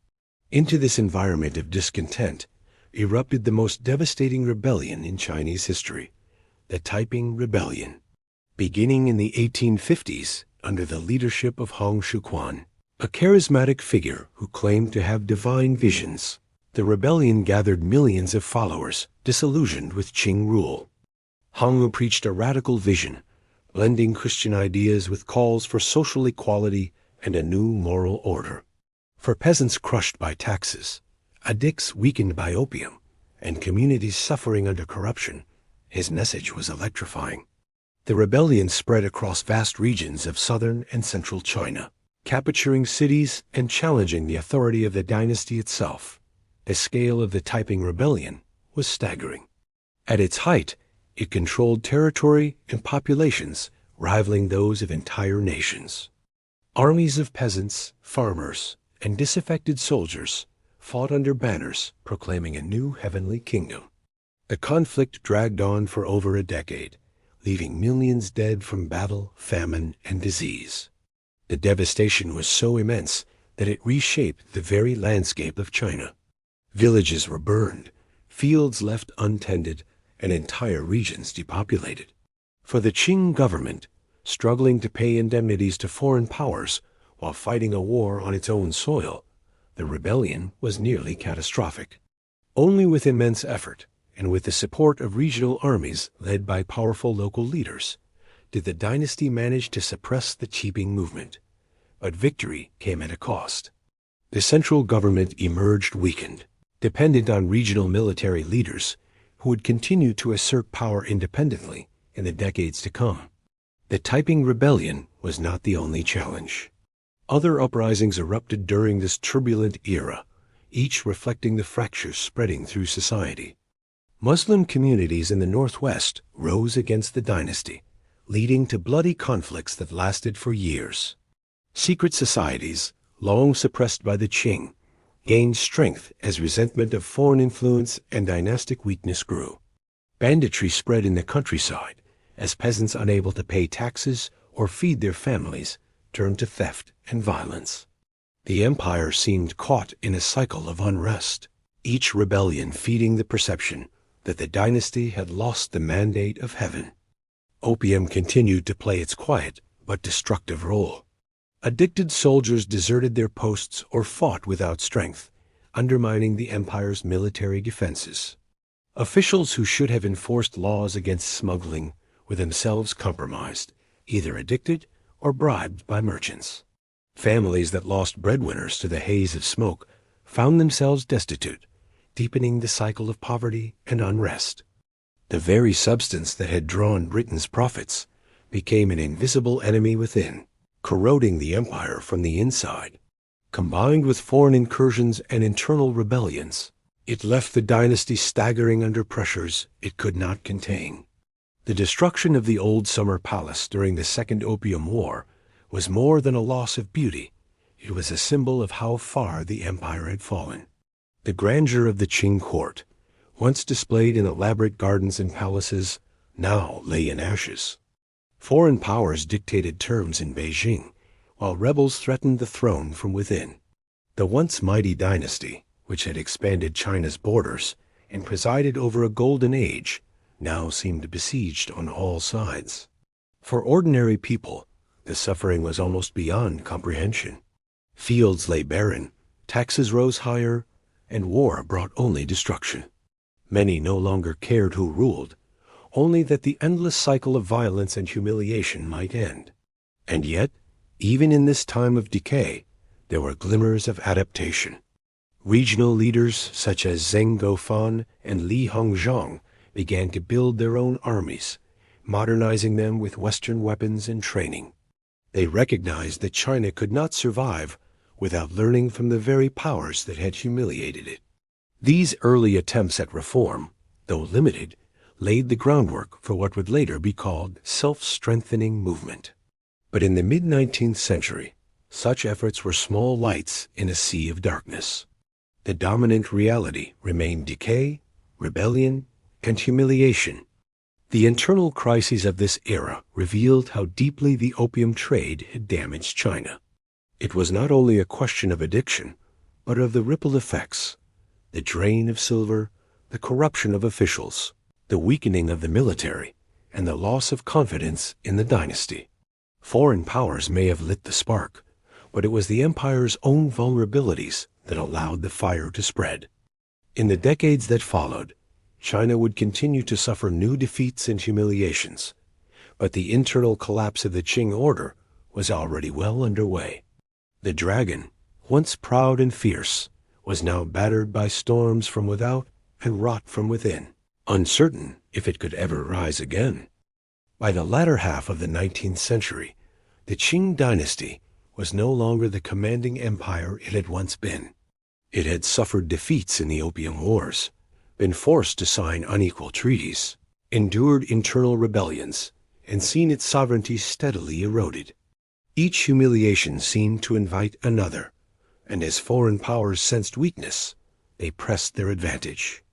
Into this environment of discontent erupted the most devastating rebellion in Chinese history, the Taiping Rebellion. Beginning in the 1850s, under the leadership of Hong Xiuquan, a charismatic figure who claimed to have divine visions, the rebellion gathered millions of followers disillusioned with Qing rule. Hong preached a radical vision, blending Christian ideas with calls for social equality and a new moral order. For peasants crushed by taxes, addicts weakened by opium, and communities suffering under corruption, his message was electrifying. The rebellion spread across vast regions of southern and central China, capturing cities and challenging the authority of the dynasty itself. The scale of the Taiping Rebellion was staggering. At its height, it controlled territory and populations rivaling those of entire nations. Armies of peasants, farmers, and disaffected soldiers fought under banners proclaiming a new heavenly kingdom. The conflict dragged on for over a decade, leaving millions dead from battle, famine, and disease. The devastation was so immense that it reshaped the very landscape of China. Villages were burned, fields left untended, and entire regions depopulated. For the Qing government, struggling to pay indemnities to foreign powers while fighting a war on its own soil, the rebellion was nearly catastrophic. Only with immense effort, and with the support of regional armies led by powerful local leaders, did the dynasty manage to suppress the Qing movement. But victory came at a cost. The central government emerged weakened, dependent on regional military leaders who would continue to assert power independently in the decades to come. The Taiping Rebellion was not the only challenge. Other uprisings erupted during this turbulent era, each reflecting the fractures spreading through society. Muslim communities in the Northwest rose against the dynasty, leading to bloody conflicts that lasted for years. Secret societies, long suppressed by the Qing, gained strength as resentment of foreign influence and dynastic weakness grew. Banditry spread in the countryside as peasants unable to pay taxes or feed their families turned to theft and violence. The empire seemed caught in a cycle of unrest, each rebellion feeding the perception that the dynasty had lost the mandate of heaven. Opium continued to play its quiet but destructive role. Addicted soldiers deserted their posts or fought without strength, undermining the empire's military defenses. Officials who should have enforced laws against smuggling were themselves compromised, either addicted or bribed by merchants. Families that lost breadwinners to the haze of smoke found themselves destitute, deepening the cycle of poverty and unrest. The very substance that had drawn Britain's profits became an invisible enemy within, corroding the empire from the inside. Combined with foreign incursions and internal rebellions, it left the dynasty staggering under pressures it could not contain. The destruction of the old summer palace during the Second Opium War was more than a loss of beauty. It was a symbol of how far the empire had fallen. The grandeur of the Qing court, once displayed in elaborate gardens and palaces, now lay in ashes. Foreign powers dictated terms in Beijing, while rebels threatened the throne from within. The once mighty dynasty, which had expanded China's borders and presided over a golden age, now seemed besieged on all sides. For ordinary people, the suffering was almost beyond comprehension. Fields lay barren, taxes rose higher, and war brought only destruction. Many no longer cared who ruled, only that the endless cycle of violence and humiliation might end. And yet, even in this time of decay, there were glimmers of adaptation. Regional leaders such as Zheng Gofan and Li Hongzhang began to build their own armies, modernizing them with Western weapons and training. They recognized that China could not survive without learning from the very powers that had humiliated it. These early attempts at reform, though limited, laid the groundwork for what would later be called self-strengthening movement. But in the mid-19th century, such efforts were small lights in a sea of darkness. The dominant reality remained decay, rebellion, and humiliation. The internal crises of this era revealed how deeply the opium trade had damaged China. It was not only a question of addiction, but of the ripple effects, the drain of silver, the corruption of officials, the weakening of the military, and the loss of confidence in the dynasty. Foreign powers may have lit the spark, but it was the empire's own vulnerabilities that allowed the fire to spread. In the decades that followed, China would continue to suffer new defeats and humiliations, but the internal collapse of the Qing order was already well underway. The dragon, once proud and fierce, was now battered by storms from without and rot from within, uncertain if it could ever rise again. By the latter half of the 19th century, the Qing Dynasty was no longer the commanding empire it had once been. It had suffered defeats in the Opium Wars, been forced to sign unequal treaties, endured internal rebellions, and seen its sovereignty steadily eroded. Each humiliation seemed to invite another, and as foreign powers sensed weakness, they pressed their advantage.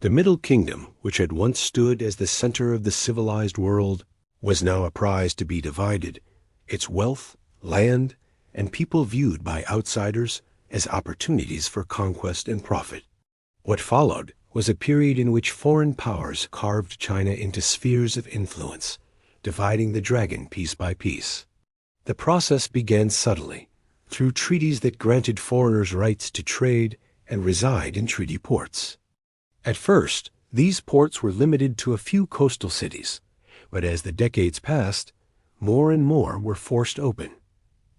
The Middle Kingdom, which had once stood as the center of the civilized world, was now a prize to be divided, its wealth, land, and people viewed by outsiders as opportunities for conquest and profit. What followed was a period in which foreign powers carved China into spheres of influence, dividing the dragon piece by piece. The process began subtly, through treaties that granted foreigners rights to trade and reside in treaty ports. At first, these ports were limited to a few coastal cities, but as the decades passed, more and more were forced open.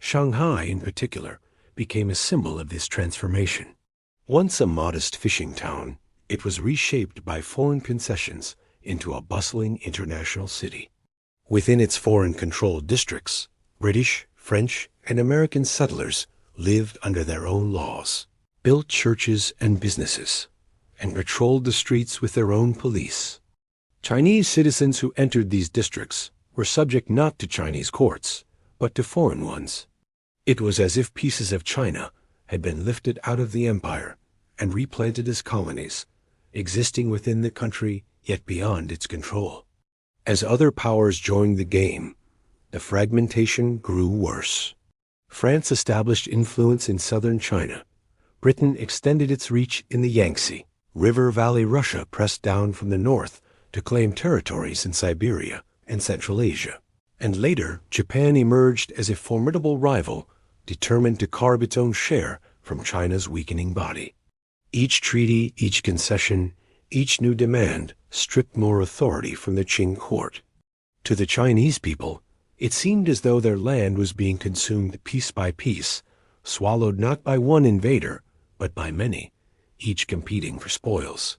Shanghai, in particular, became a symbol of this transformation. Once a modest fishing town, it was reshaped by foreign concessions into a bustling international city. Within its foreign-controlled districts, British, French, and American settlers lived under their own laws, built churches and businesses, and patrolled the streets with their own police. Chinese citizens who entered these districts were subject not to Chinese courts, but to foreign ones. It was as if pieces of China had been lifted out of the empire and replanted as colonies, existing within the country yet beyond its control. As other powers joined the game, the fragmentation grew worse. France established influence in southern China. Britain extended its reach in the Yangtze. River Valley Russia pressed down from the north to claim territories in Siberia and Central Asia. And later, Japan emerged as a formidable rival, determined to carve its own share from China's weakening body. Each treaty, each concession, each new demand stripped more authority from the Qing court. To the Chinese people, it seemed as though their land was being consumed piece by piece, swallowed not by one invader, but by many, each competing for spoils.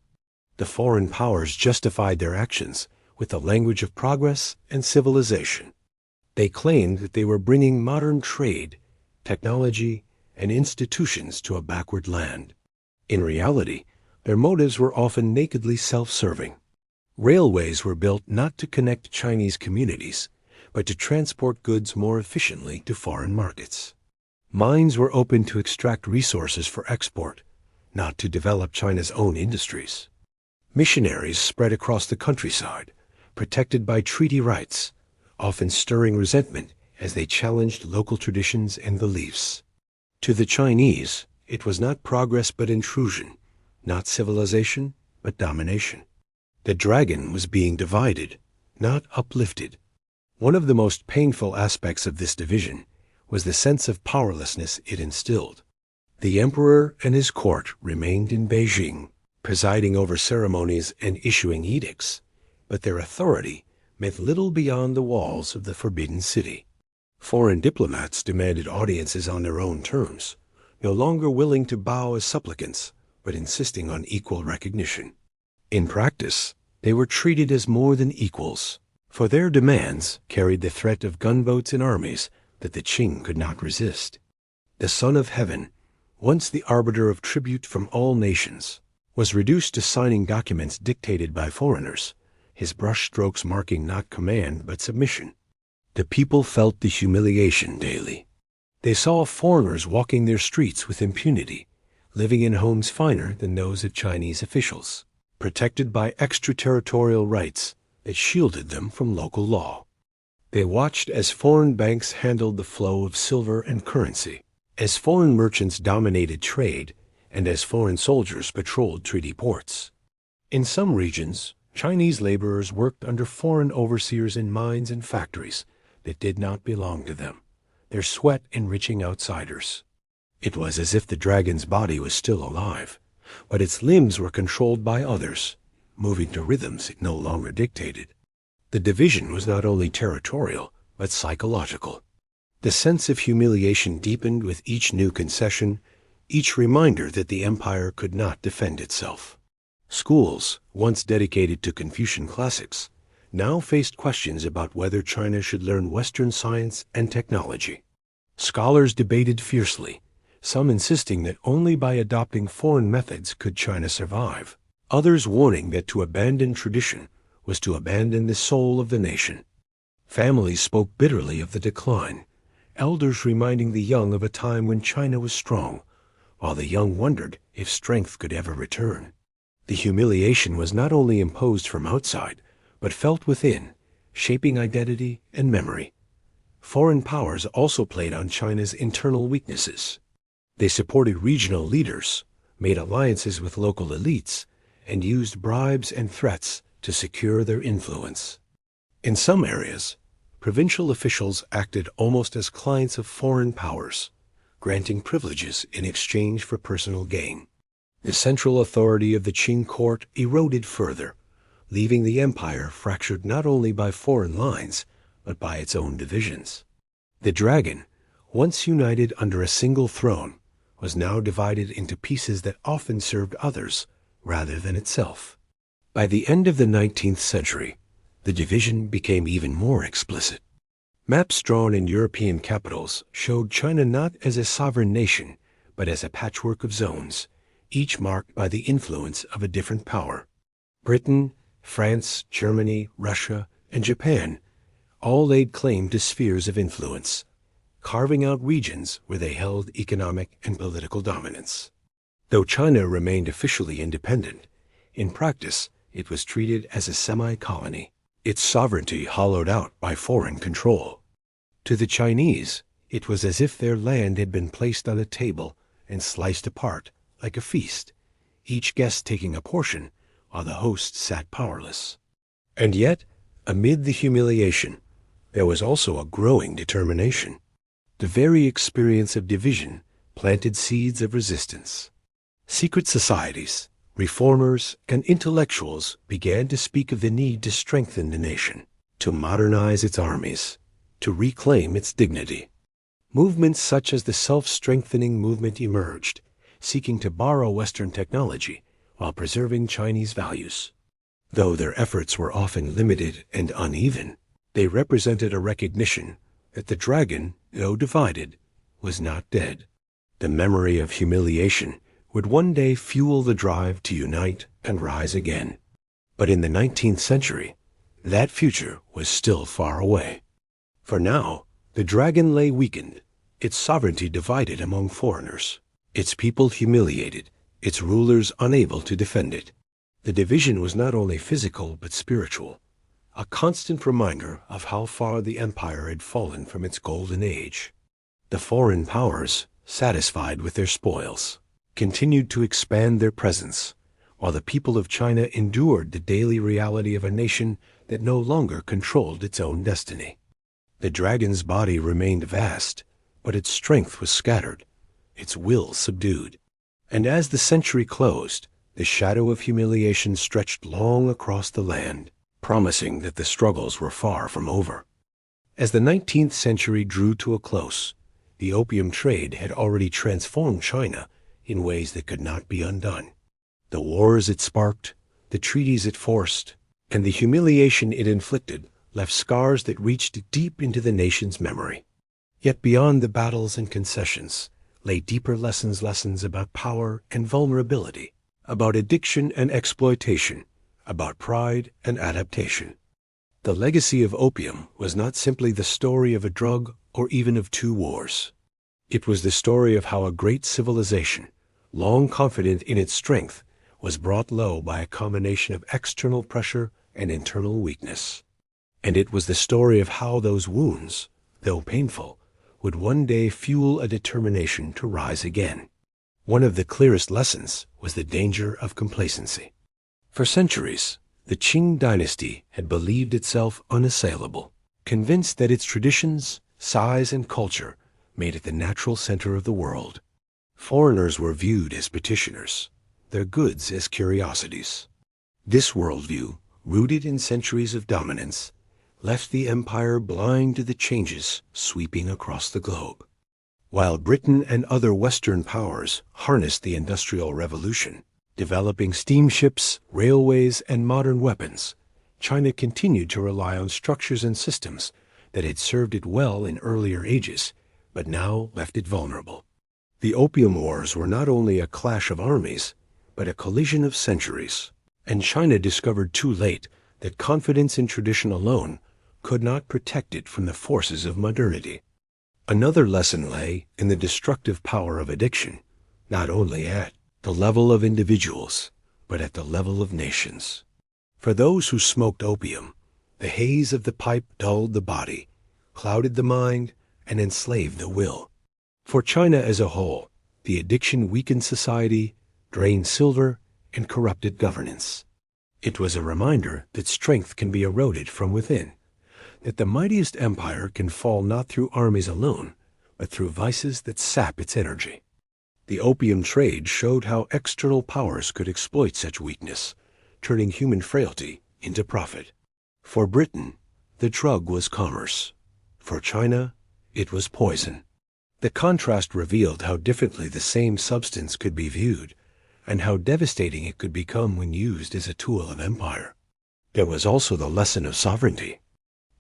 The foreign powers justified their actions with the language of progress and civilization. They claimed that they were bringing modern trade, technology, and institutions to a backward land. In reality, their motives were often nakedly self-serving. Railways were built not to connect Chinese communities, but to transport goods more efficiently to foreign markets. Mines were opened to extract resources for export, not to develop China's own industries. Missionaries spread across the countryside, protected by treaty rights, often stirring resentment as they challenged local traditions and beliefs. To the Chinese, it was not progress but intrusion, not civilization but domination. The dragon was being divided, not uplifted. One of the most painful aspects of this division was the sense of powerlessness it instilled. The emperor and his court remained in Beijing, presiding over ceremonies and issuing edicts, but their authority meant little beyond the walls of the Forbidden City. Foreign diplomats demanded audiences on their own terms, no longer willing to bow as supplicants, but insisting on equal recognition. In practice, they were treated as more than equals, for their demands carried the threat of gunboats and armies that the Qing could not resist. The Son of Heaven, once the arbiter of tribute from all nations, was reduced to signing documents dictated by foreigners, his brushstrokes marking not command but submission. The people felt the humiliation daily. They saw foreigners walking their streets with impunity, living in homes finer than those of Chinese officials, protected by extraterritorial rights that shielded them from local law. They watched as foreign banks handled the flow of silver and currency, as foreign merchants dominated trade, and as foreign soldiers patrolled treaty ports. In some regions, Chinese laborers worked under foreign overseers in mines and factories that did not belong to them, their sweat enriching outsiders. It was as if the dragon's body was still alive, but its limbs were controlled by others, moving to rhythms it no longer dictated. The division was not only territorial, but psychological. The sense of humiliation deepened with each new concession, each reminder that the empire could not defend itself. Schools, once dedicated to Confucian classics, now faced questions about whether China should learn Western science and technology. Scholars debated fiercely, some insisting that only by adopting foreign methods could China survive, others warning that to abandon tradition was to abandon the soul of the nation. Families spoke bitterly of the decline, elders reminding the young of a time when China was strong, while the young wondered if strength could ever return. The humiliation was not only imposed from outside, but felt within, shaping identity and memory. Foreign powers also played on China's internal weaknesses. They supported regional leaders, made alliances with local elites, and used bribes and threats to secure their influence. In some areas, provincial officials acted almost as clients of foreign powers, granting privileges in exchange for personal gain. The central authority of the Qing court eroded further, leaving the empire fractured not only by foreign lines, but by its own divisions. The dragon, once united under a single throne, was now divided into pieces that often served others rather than itself. By the end of the 19th century, the division became even more explicit. Maps drawn in European capitals showed China not as a sovereign nation, but as a patchwork of zones, each marked by the influence of a different power. Britain, France, Germany, Russia, and Japan all laid claim to spheres of influence, carving out regions where they held economic and political dominance. Though China remained officially independent, in practice it was treated as a semi-colony, its sovereignty hollowed out by foreign control. To the Chinese, it was as if their land had been placed on a table and sliced apart like a feast, each guest taking a portion while the host sat powerless. And yet, amid the humiliation, there was also a growing determination. The very experience of division planted seeds of resistance. Secret societies, reformers, and intellectuals began to speak of the need to strengthen the nation, to modernize its armies, to reclaim its dignity. Movements such as the self-strengthening movement emerged, seeking to borrow Western technology while preserving Chinese values. Though their efforts were often limited and uneven, they represented a recognition that the dragon, though divided, was not dead. The memory of humiliation would one day fuel the drive to unite and rise again. But in the 19th century, that future was still far away. For now, the dragon lay weakened, its sovereignty divided among foreigners, its people humiliated, its rulers unable to defend it. The division was not only physical but spiritual, a constant reminder of how far the empire had fallen from its golden age. The foreign powers, satisfied with their spoils, continued to expand their presence, while the people of China endured the daily reality of a nation that no longer controlled its own destiny. The dragon's body remained vast, but its strength was scattered, its will subdued. And as the century closed, the shadow of humiliation stretched long across the land, promising that the struggles were far from over. As the 19th century drew to a close, the opium trade had already transformed China in ways that could not be undone. The wars it sparked, the treaties it forced, and the humiliation it inflicted left scars that reached deep into the nation's memory. Yet beyond the battles and concessions lay deeper lessons about power and vulnerability, about addiction and exploitation, about pride and adaptation. The legacy of opium was not simply the story of a drug or even of two wars. It was the story of how a great civilization, long confident in its strength, was brought low by a combination of external pressure and internal weakness. And it was the story of how those wounds, though painful, would one day fuel a determination to rise again. One of the clearest lessons was the danger of complacency. For centuries, the Qing Dynasty had believed itself unassailable, convinced that its traditions, size, and culture made it the natural center of the world. Foreigners were viewed as petitioners, their goods as curiosities. This worldview, rooted in centuries of dominance, left the empire blind to the changes sweeping across the globe. While Britain and other Western powers harnessed the Industrial Revolution, developing steamships, railways, and modern weapons, China continued to rely on structures and systems that had served it well in earlier ages, but now left it vulnerable. The Opium Wars were not only a clash of armies, but a collision of centuries, and China discovered too late that confidence in tradition alone could not protect it from the forces of modernity. Another lesson lay in the destructive power of addiction, not only at the level of individuals, but at the level of nations. For those who smoked opium, the haze of the pipe dulled the body, clouded the mind, and enslaved the will. For China as a whole, the addiction weakened society, drained silver, and corrupted governance. It was a reminder that strength can be eroded from within, that the mightiest empire can fall not through armies alone, but through vices that sap its energy. The opium trade showed how external powers could exploit such weakness, turning human frailty into profit. For Britain, the drug was commerce. For China, it was poison. The contrast revealed how differently the same substance could be viewed, and how devastating it could become when used as a tool of empire. There was also the lesson of sovereignty.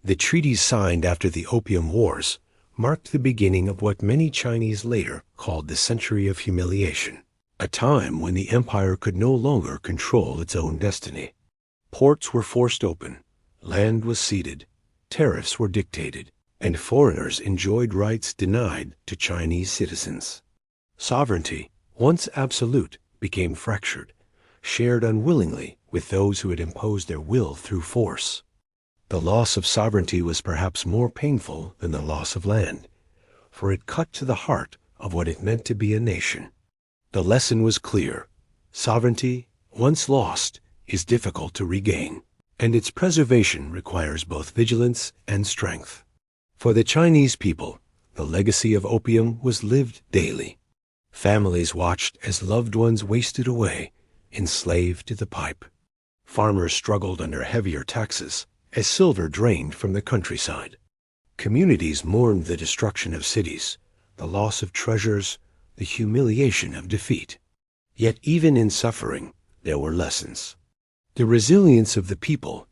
The treaties signed after the Opium Wars marked the beginning of what many Chinese later called the Century of Humiliation, a time when the empire could no longer control its own destiny. Ports were forced open, land was ceded, tariffs were dictated, and foreigners enjoyed rights denied to Chinese citizens. Sovereignty, once absolute, became fractured, shared unwillingly with those who had imposed their will through force. The loss of sovereignty was perhaps more painful than the loss of land, for it cut to the heart of what it meant to be a nation. The lesson was clear. Sovereignty, once lost, is difficult to regain, and its preservation requires both vigilance and strength. For the Chinese people, the legacy of opium was lived daily. Families watched as loved ones wasted away, enslaved to the pipe. Farmers struggled under heavier taxes as silver drained from the countryside. Communities mourned the destruction of cities, the loss of treasures, the humiliation of defeat. Yet even in suffering, there were lessons. The resilience of the people,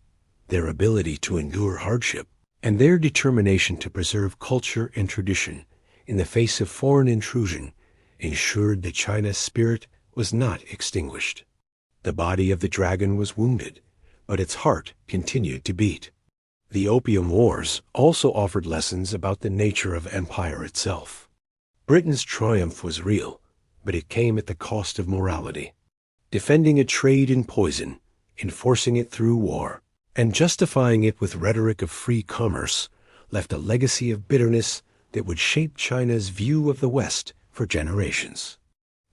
their ability to endure hardship, and their determination to preserve culture and tradition in the face of foreign intrusion ensured that China's spirit was not extinguished. The body of the dragon was wounded, but its heart continued to beat. The Opium Wars also offered lessons about the nature of empire itself. Britain's triumph was real, but it came at the cost of morality. Defending a trade in poison, enforcing it through war, and justifying it with rhetoric of free commerce left a legacy of bitterness that would shape China's view of the West for generations.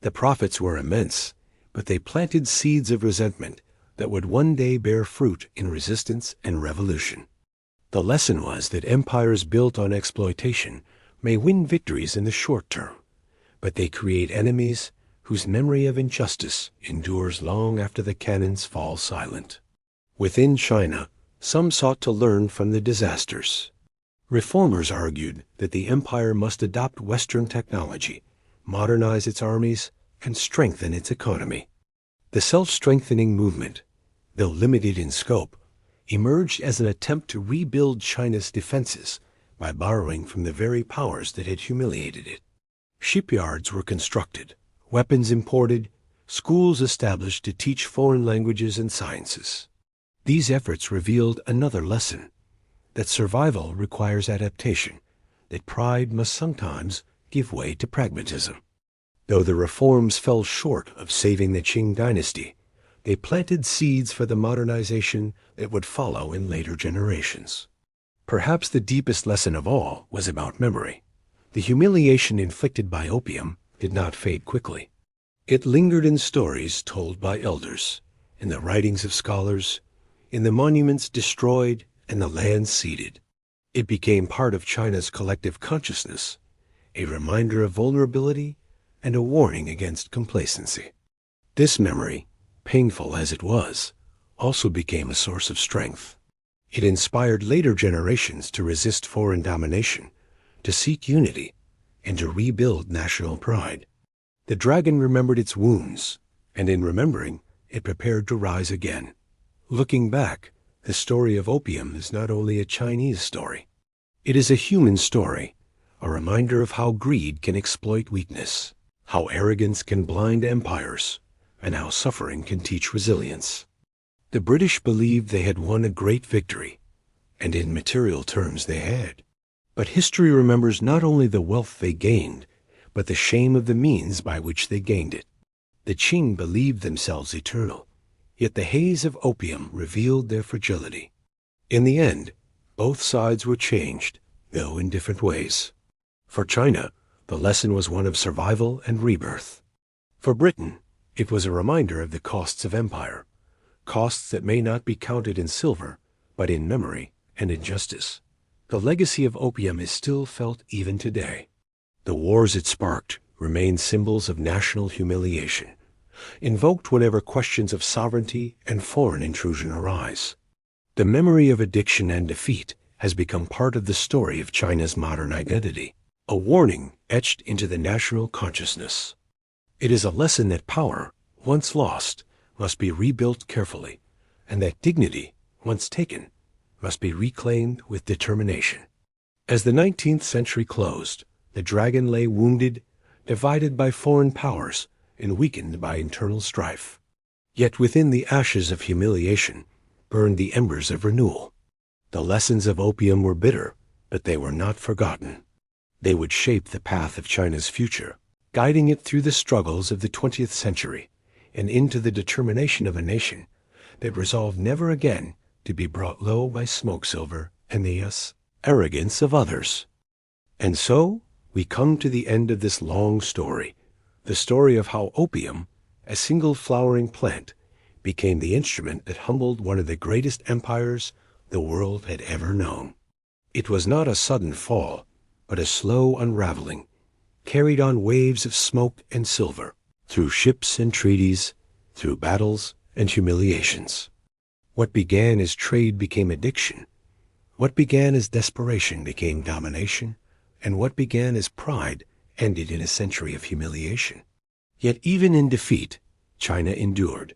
The profits were immense, but they planted seeds of resentment that would one day bear fruit in resistance and revolution. The lesson was that empires built on exploitation may win victories in the short term, but they create enemies whose memory of injustice endures long after the cannons fall silent. Within China, some sought to learn from the disasters. Reformers argued that the empire must adopt Western technology, modernize its armies, and strengthen its economy. The self-strengthening movement, though limited in scope, emerged as an attempt to rebuild China's defenses by borrowing from the very powers that had humiliated it. Shipyards were constructed, weapons imported, schools established to teach foreign languages and sciences. These efforts revealed another lesson, that survival requires adaptation, that pride must sometimes give way to pragmatism. Though the reforms fell short of saving the Qing Dynasty, they planted seeds for the modernization that would follow in later generations. Perhaps the deepest lesson of all was about memory. The humiliation inflicted by opium did not fade quickly. It lingered in stories told by elders, in the writings of scholars, in the monuments destroyed and the land ceded. It became part of China's collective consciousness, a reminder of vulnerability and a warning against complacency. This memory, painful as it was, also became a source of strength. It inspired later generations to resist foreign domination, to seek unity, and to rebuild national pride. The dragon remembered its wounds, and in remembering, it prepared to rise again. Looking back, the story of opium is not only a Chinese story. It is a human story, a reminder of how greed can exploit weakness, how arrogance can blind empires, and how suffering can teach resilience. The British believed they had won a great victory, and in material terms they had. But history remembers not only the wealth they gained, but the shame of the means by which they gained it. The Qing believed themselves eternal, yet the haze of opium revealed their fragility. In the end, both sides were changed, though in different ways. For China, the lesson was one of survival and rebirth. For Britain, it was a reminder of the costs of empire, costs that may not be counted in silver, but in memory and injustice. The legacy of opium is still felt even today. The wars it sparked remain symbols of national humiliation, invoked whenever questions of sovereignty and foreign intrusion arise. The memory of addiction and defeat has become part of the story of China's modern identity, a warning etched into the national consciousness. It is a lesson that power, once lost, must be rebuilt carefully, and that dignity, once taken, must be reclaimed with determination. As the 19th century closed, the dragon lay wounded, divided by foreign powers, and weakened by internal strife. Yet within the ashes of humiliation burned the embers of renewal. The lessons of opium were bitter, but they were not forgotten. They would shape the path of China's future, guiding it through the struggles of the 20th century and into the determination of a nation that resolved never again to be brought low by smoke silver and the arrogance of others. And so we come to the end of this long story, the story of how opium, a single flowering plant, became the instrument that humbled one of the greatest empires the world had ever known. It was not a sudden fall, but a slow unraveling, carried on waves of smoke and silver, through ships and treaties, through battles and humiliations. What began as trade became addiction. What began as desperation became domination, and what began as pride ended in a century of humiliation. Yet even in defeat, China endured,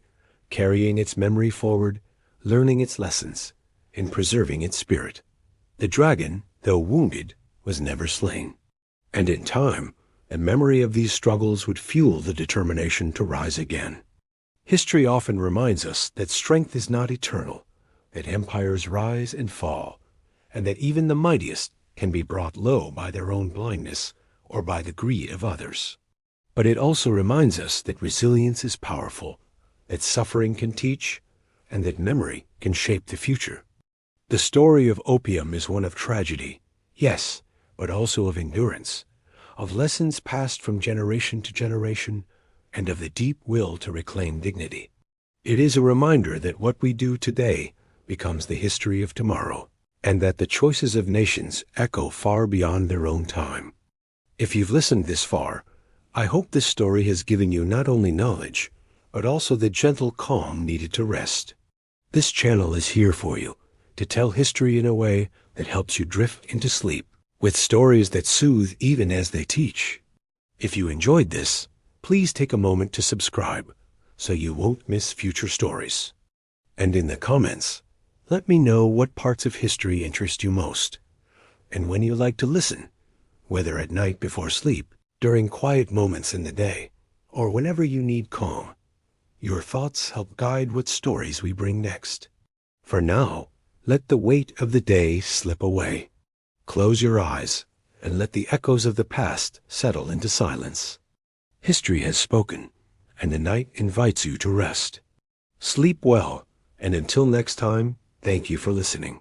carrying its memory forward, learning its lessons, and preserving its spirit. The dragon, though wounded, was never slain. And in time, a memory of these struggles would fuel the determination to rise again. History often reminds us that strength is not eternal, that empires rise and fall, and that even the mightiest can be brought low by their own blindness or by the greed of others. But it also reminds us that resilience is powerful, that suffering can teach, and that memory can shape the future. The story of opium is one of tragedy, yes, but also of endurance, of lessons passed from generation to generation, and of the deep will to reclaim dignity. It is a reminder that what we do today becomes the history of tomorrow, and that the choices of nations echo far beyond their own time. If you've listened this far, I hope this story has given you not only knowledge, but also the gentle calm needed to rest. This channel is here for you, to tell history in a way that helps you drift into sleep, with stories that soothe even as they teach. If you enjoyed this, please take a moment to subscribe so you won't miss future stories. And in the comments, let me know what parts of history interest you most, and when you like to listen, whether at night before sleep, during quiet moments in the day, or whenever you need calm. Your thoughts help guide what stories we bring next. For now, let the weight of the day slip away. Close your eyes and let the echoes of the past settle into silence. History has spoken, and the night invites you to rest. Sleep well, and until next time, thank you for listening.